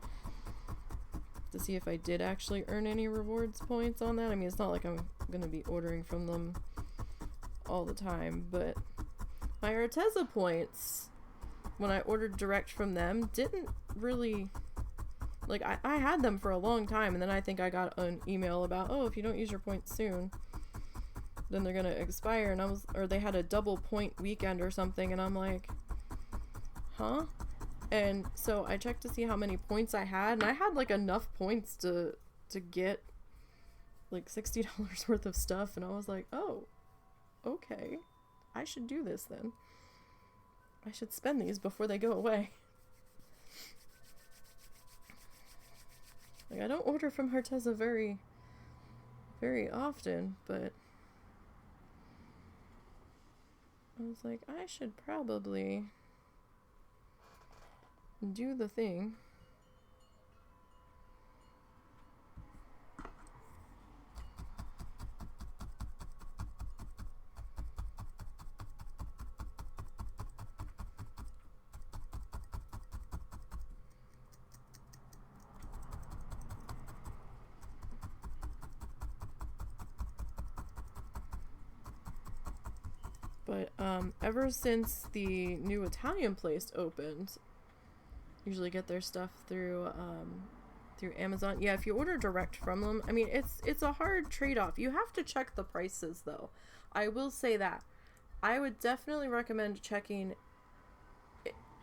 to see if I did actually earn any rewards points on that. I mean, it's not like I'm gonna be ordering from them all the time, but my Arteza points, when I ordered direct from them, didn't really, like, I had them for a long time, and then I think I got an email about, oh, if you don't use your points soon, then they're gonna expire, and or they had a double point weekend or something, and I'm like, huh? And so I checked to see how many points I had, and I had, like, enough points to get, like, $60 worth of stuff, and I was like, oh, okay, I should do this then. I should spend these before they go away. Like, I don't order from Arteza very, very often, but I was like, I should probably do the thing. But ever since the new Italian place opened, usually get their stuff through Amazon. Yeah, if you order direct from them, I mean, it's a hard trade-off. You have to check the prices, though. I will say that. I would definitely recommend checking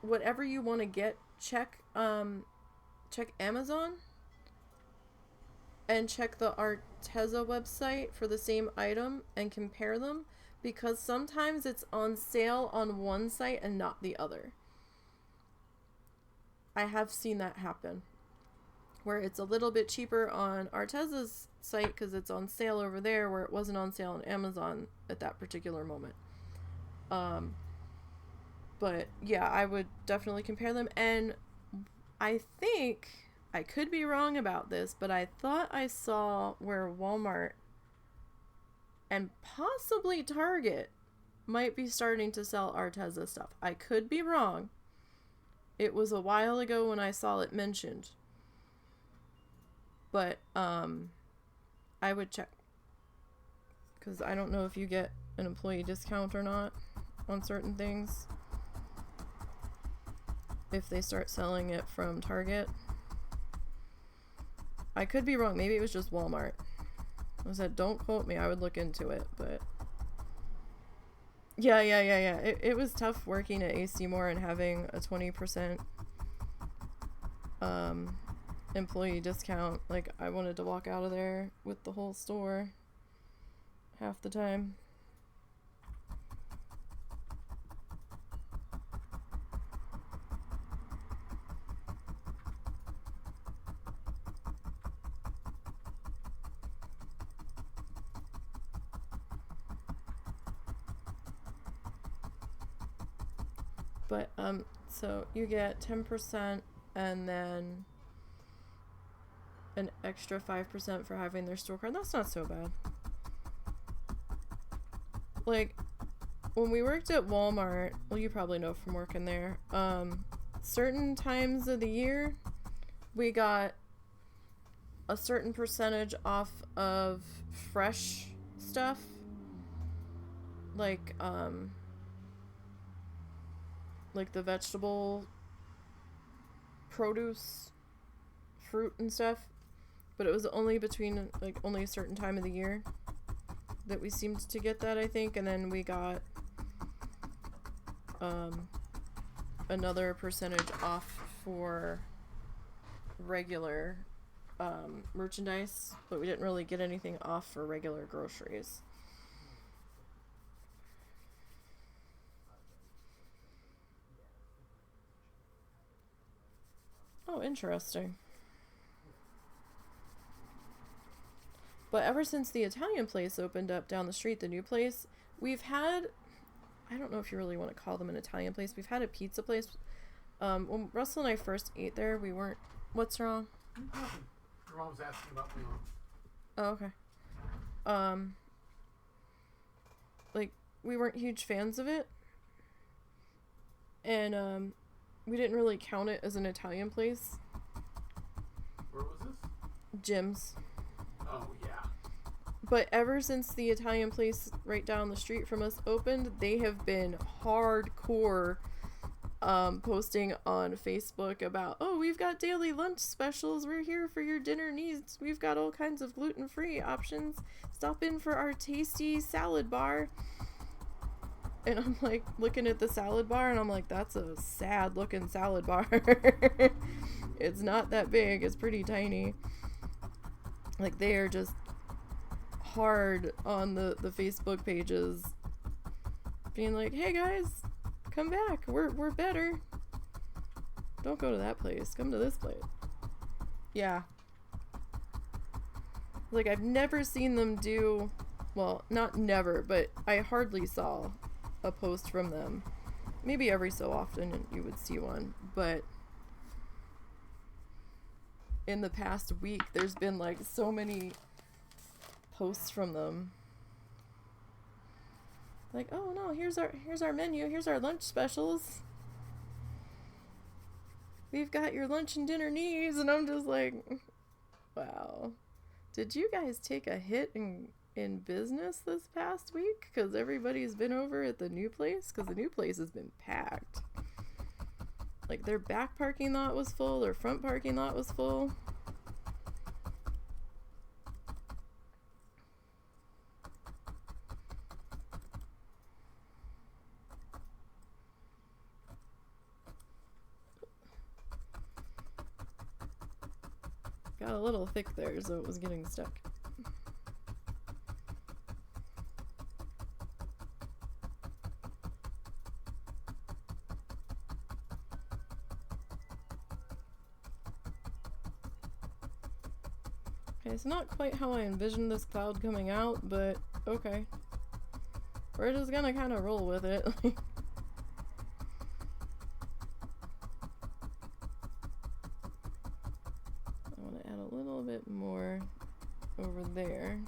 whatever you want to get. Check Amazon and check the Arteza website for the same item and compare them, because sometimes it's on sale on one site and not the other. I have seen that happen, where it's a little bit cheaper on Arteza's site because it's on sale over there, where it wasn't on sale on Amazon at that particular moment. But yeah, I would definitely compare them. And I think, I could be wrong about this, but I thought I saw where Walmart and possibly Target might be starting to sell Arteza stuff. I could be wrong. It was a while ago when I saw it mentioned. But I would check, because I don't know if you get an employee discount or not on certain things if they start selling it from Target. I could be wrong. Maybe it was just Walmart. I said, don't quote me. I would look into it, but yeah. It was tough working at AC Moore and having a 20% employee discount. Like, I wanted to walk out of there with the whole store half the time. But so you get 10% and then an extra 5% for having their store card. That's not so bad. Like, when we worked at Walmart, well, you probably know from working there, certain times of the year we got a certain percentage off of fresh stuff, like the vegetable produce, fruit and stuff, but it was only between, like, only a certain time of the year that we seemed to get that, I think. And then we got another percentage off for regular merchandise, but we didn't really get anything off for regular groceries. Oh, interesting. But ever since the Italian place opened up down the street, the new place, we've had, I don't know if you really want to call them an Italian place. We've had a pizza place. When Russell and I first ate there, we weren't, what's wrong? Nothing. Your mom was asking about me. Oh, okay. Like, we weren't huge fans of it. And, we didn't really count it as an Italian place. Where was this? Jim's. Oh, yeah. But ever since the Italian place right down the street from us opened, they have been hardcore posting on Facebook about, oh, we've got daily lunch specials. We're here for your dinner needs. We've got all kinds of gluten-free options. Stop in for our tasty salad bar. And I'm like looking at the salad bar and I'm like, that's a sad looking salad bar. It's not that big. It's pretty tiny. Like, they are just hard on the Facebook pages being like, hey guys, come back. We're better. Don't go to that place. Come to this place. Yeah. Like, I've never seen them do, well, not never, but I hardly saw a post from them. Maybe every so often you would see one, but in the past week there's been like so many posts from them. Like, oh no, here's our menu, here's our lunch specials. We've got your lunch and dinner needs, and I'm just like, wow. Did you guys take a hit in business this past week? Because everybody's been over at the new place? Because the new place has been packed. Like, their back parking lot was full, their front parking lot was full. Got a little thick there, so it was getting stuck. Okay, it's not quite how I envisioned this cloud coming out, but okay. We're just gonna kind of roll with it. I want to add a little bit more over there.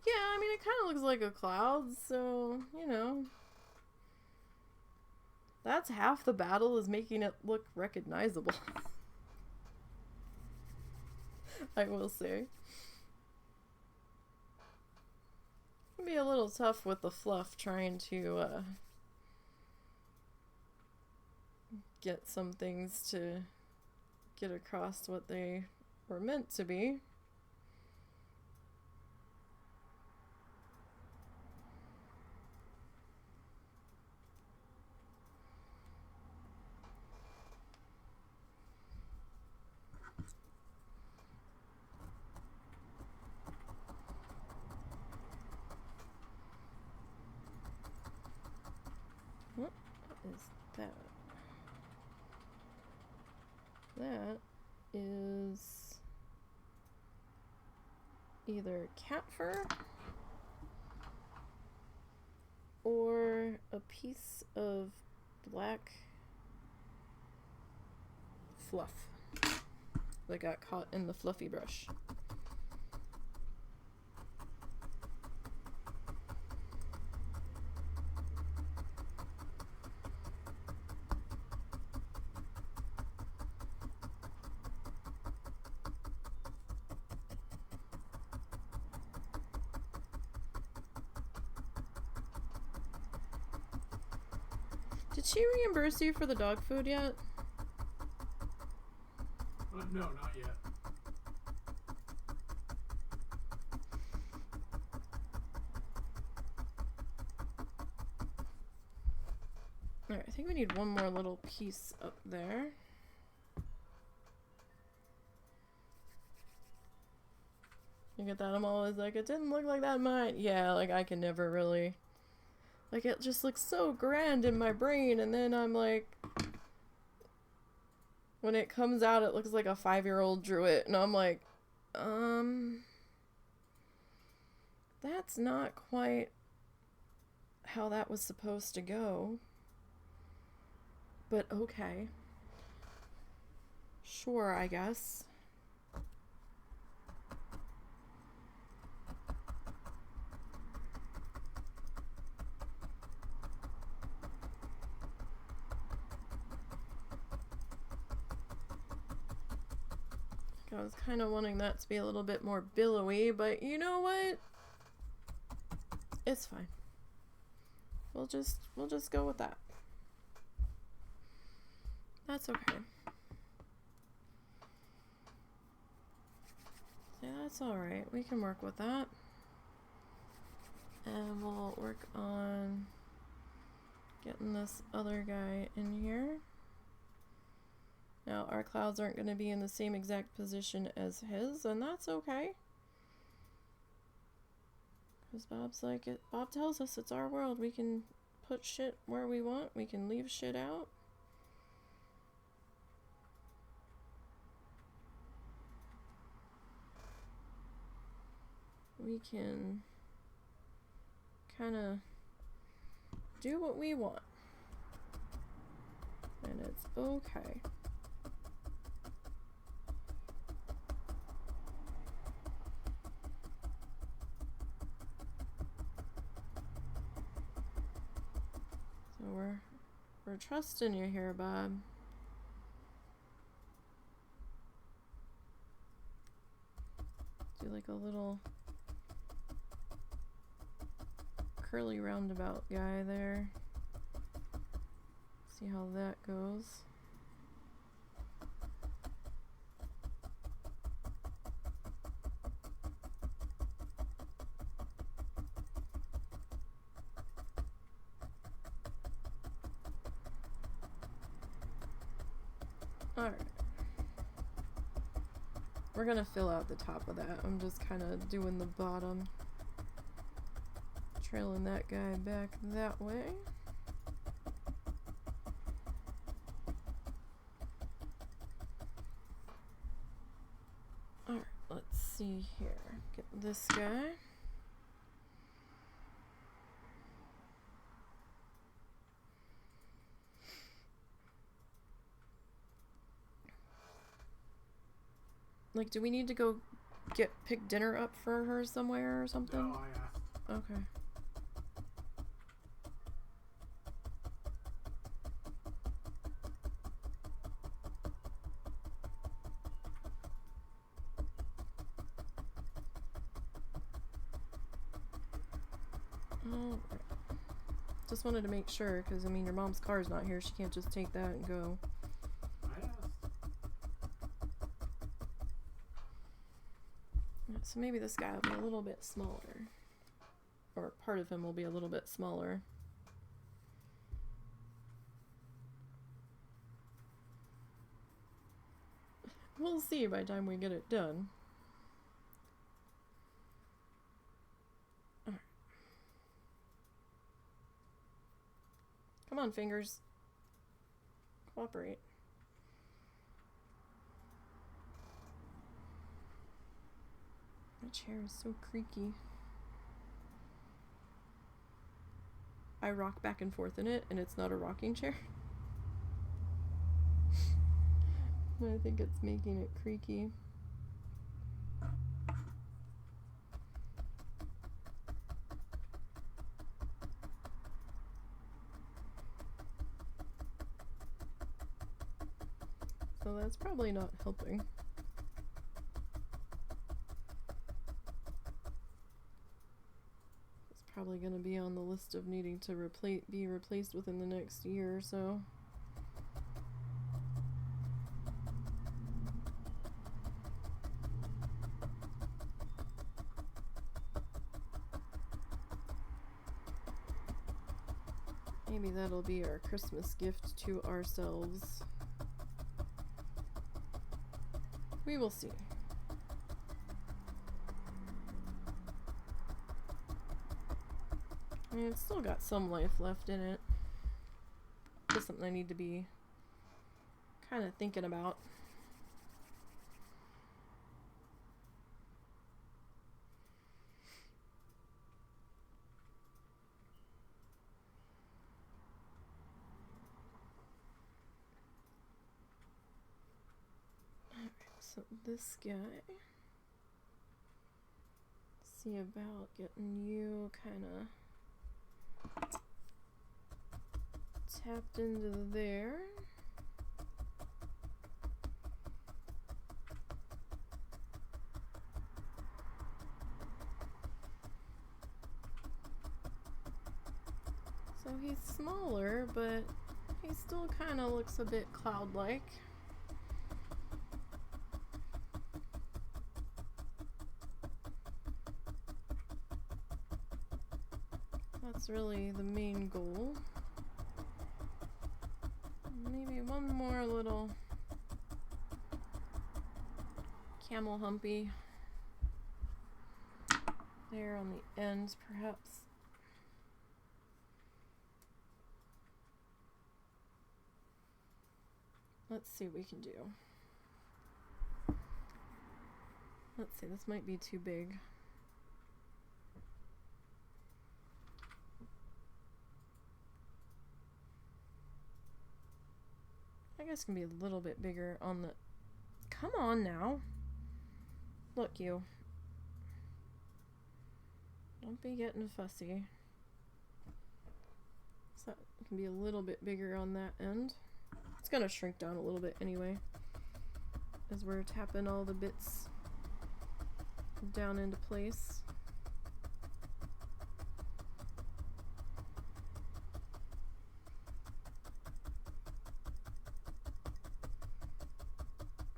Yeah, I mean, it kind of looks like a cloud, so, you know. That's half the battle, is making it look recognizable. I will say. It'd be a little tough with the fluff trying to get some things to get across what they were meant to be. What is that? That is either cat fur or a piece of black fluff that got caught in the fluffy brush. Did she reimburse you for the dog food yet? No, not yet. Alright, I think we need one more little piece up there. You get that? I'm always like, it didn't look like that in mine. Yeah, like I can never really... Like it just looks so grand in my brain, and then I'm like... When it comes out, it looks like a 5-year-old drew it, and I'm like, that's not quite how that was supposed to go. But okay. Sure, I guess. I was kind of wanting that to be a little bit more billowy, but you know what? It's fine. We'll just go with that. That's okay. Yeah, that's alright. We can work with that. And we'll work on getting this other guy in here. Now, our clouds aren't going to be in the same exact position as his, and that's okay. Because Bob's like, Bob tells us it's our world. We can put shit where we want. We can leave shit out. We can kind of do what we want. And it's okay. So we're trusting you here, Bob. Do like a little curly roundabout guy there. See how that goes. Alright. We're gonna fill out the top of that. I'm just kind of doing the bottom. Trailing that guy back that way. Alright, let's see here. Get this guy. Like, do we need to go pick dinner up for her somewhere or something? No, I asked. Okay. Alright. Just wanted to make sure, because, I mean, your mom's car's not here. She can't just take that and go. I asked. So maybe this guy will be a little bit smaller. Or part of him will be a little bit smaller. We'll see by the time we get it done. Alright. Come on, fingers. Cooperate. My chair is so creaky. I rock back and forth in it, and it's not a rocking chair. I think it's making it creaky. So that's probably not helping. It's probably going to be on the list of needing to be replaced within the next year or so. Maybe that'll be our Christmas gift to ourselves. We will see. I mean, it's still got some life left in it. Just something I need to be kind of thinking about. Alright, so this guy, see about getting you kind of tapped into there. So he's smaller, but he still kind of looks a bit cloud-like. That's really the main goal. Maybe one more little camel humpy there on the ends, perhaps. Let's see what we can do. Let's see, this might be too big. I guess it can be a little bit bigger on the... Come on now. Look, you. Don't be getting fussy. So it can be a little bit bigger on that end. It's gonna shrink down a little bit anyway, as we're tapping all the bits down into place.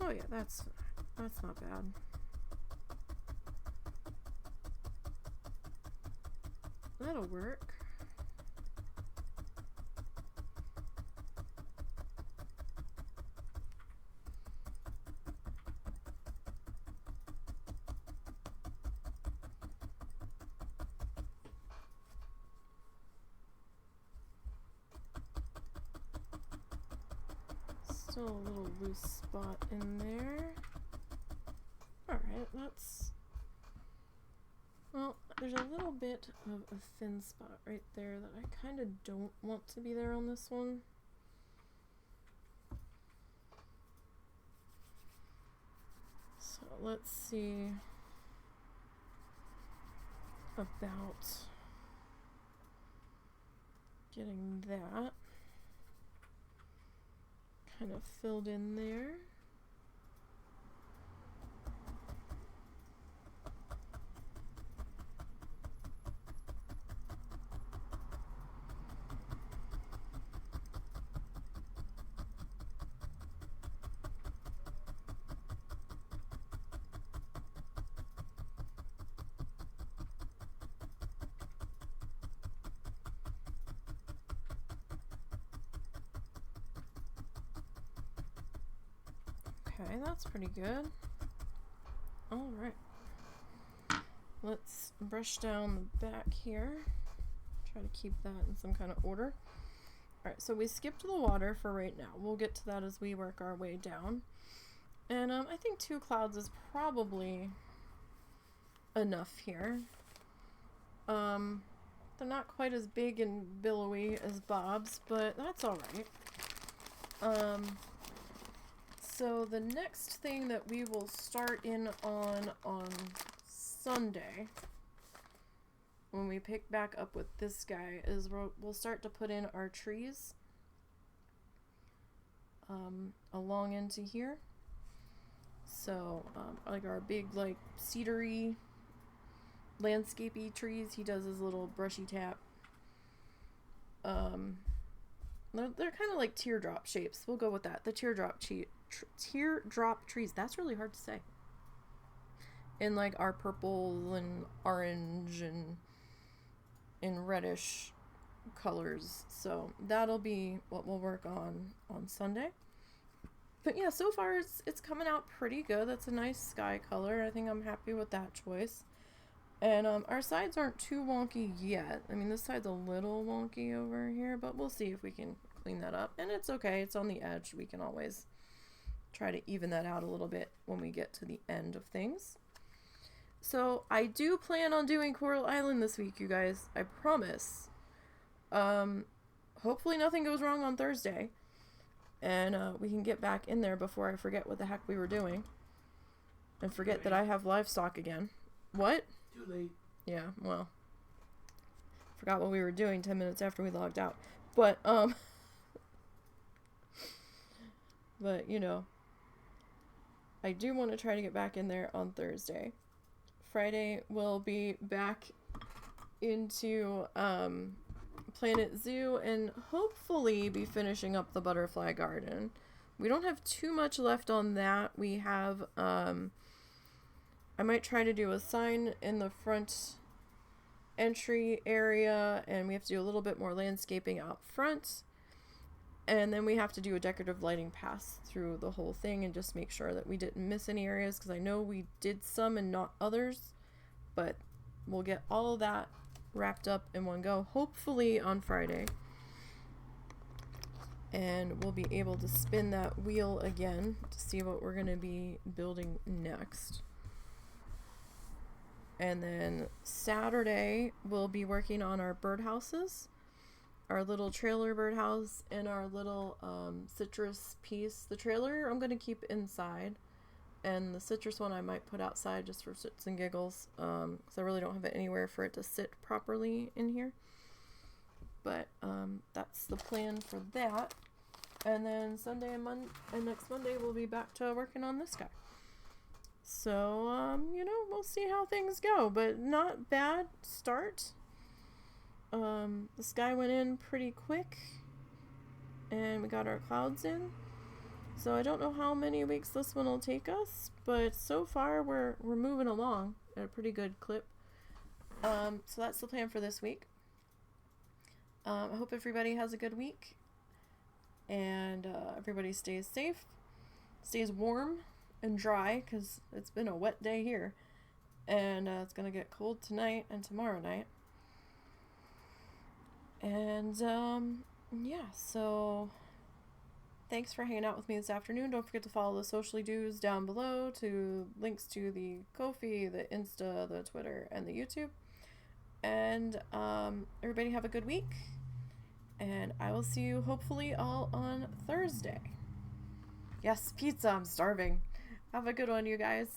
Oh yeah, that's not bad. That'll work. Still a little loose spot in there. Alright, that's... Well, there's a little bit of a thin spot right there that I kind of don't want to be there on this one. So let's see about getting that kind of filled in there. Okay, that's pretty good. All right. Let's brush down the back here. Try to keep that in some kind of order. All right, so we skipped the water for right now. We'll get to that as we work our way down. And I think 2 clouds is probably enough here. They're not quite as big and billowy as Bob's, but that's all right. So the next thing that we will start in on Sunday, when we pick back up with this guy, is we'll start to put in our trees along into here. So like our big like cedary landscapey trees, he does his little brushy tap. They're kind of like teardrop shapes. We'll go with that. The teardrop trees. That's really hard to say. In like our purple and orange and reddish colors. So that'll be what we'll work on Sunday. But yeah, so far it's coming out pretty good. That's a nice sky color. I think I'm happy with that choice. And our sides aren't too wonky yet. I mean, this side's a little wonky over here, but we'll see if we can clean that up. And it's okay. It's on the edge. We can always try to even that out a little bit when we get to the end of things. So I do plan on doing Coral Island this week, you guys. I promise. Hopefully nothing goes wrong on Thursday. And we can get back in there before I forget what the heck we were doing. And forget that I have livestock again. What? Too late. Yeah, well. Forgot what we were doing 10 minutes after we logged out. But, but, you know, I do want to try to get back in there on Thursday. Friday we'll be back into Planet Zoo and hopefully be finishing up the butterfly garden. We don't have too much left on that. We have I might try to do a sign in the front entry area, and we have to do a little bit more landscaping out front. And then we have to do a decorative lighting pass through the whole thing and just make sure that we didn't miss any areas, because I know we did some and not others. But we'll get all of that wrapped up in one go, hopefully on Friday. And we'll be able to spin that wheel again to see what we're going to be building next. And then Saturday, we'll be working on our birdhouses. Our little trailer birdhouse and our little citrus piece. The trailer I'm going to keep inside. And the citrus one I might put outside just for shits and giggles. Because I really don't have it anywhere for it to sit properly in here. But that's the plan for that. And then Sunday and next Monday we'll be back to working on this guy. So, you know, we'll see how things go. But not bad start. The sky went in pretty quick. And we got our clouds in. So I don't know how many weeks this one will take us. But so far we're moving along at a pretty good clip. So that's the plan for this week. I hope everybody has a good week. And everybody stays safe. Stays warm and dry, because it's been a wet day here. And it's going to get cold tonight and tomorrow night. And, yeah, so thanks for hanging out with me this afternoon. Don't forget to follow the socially do's down below, to links to the Ko-fi, the Insta, the Twitter, and the YouTube. And everybody have a good week. And I will see you hopefully all on Thursday. Yes, pizza, I'm starving. Have a good one, you guys.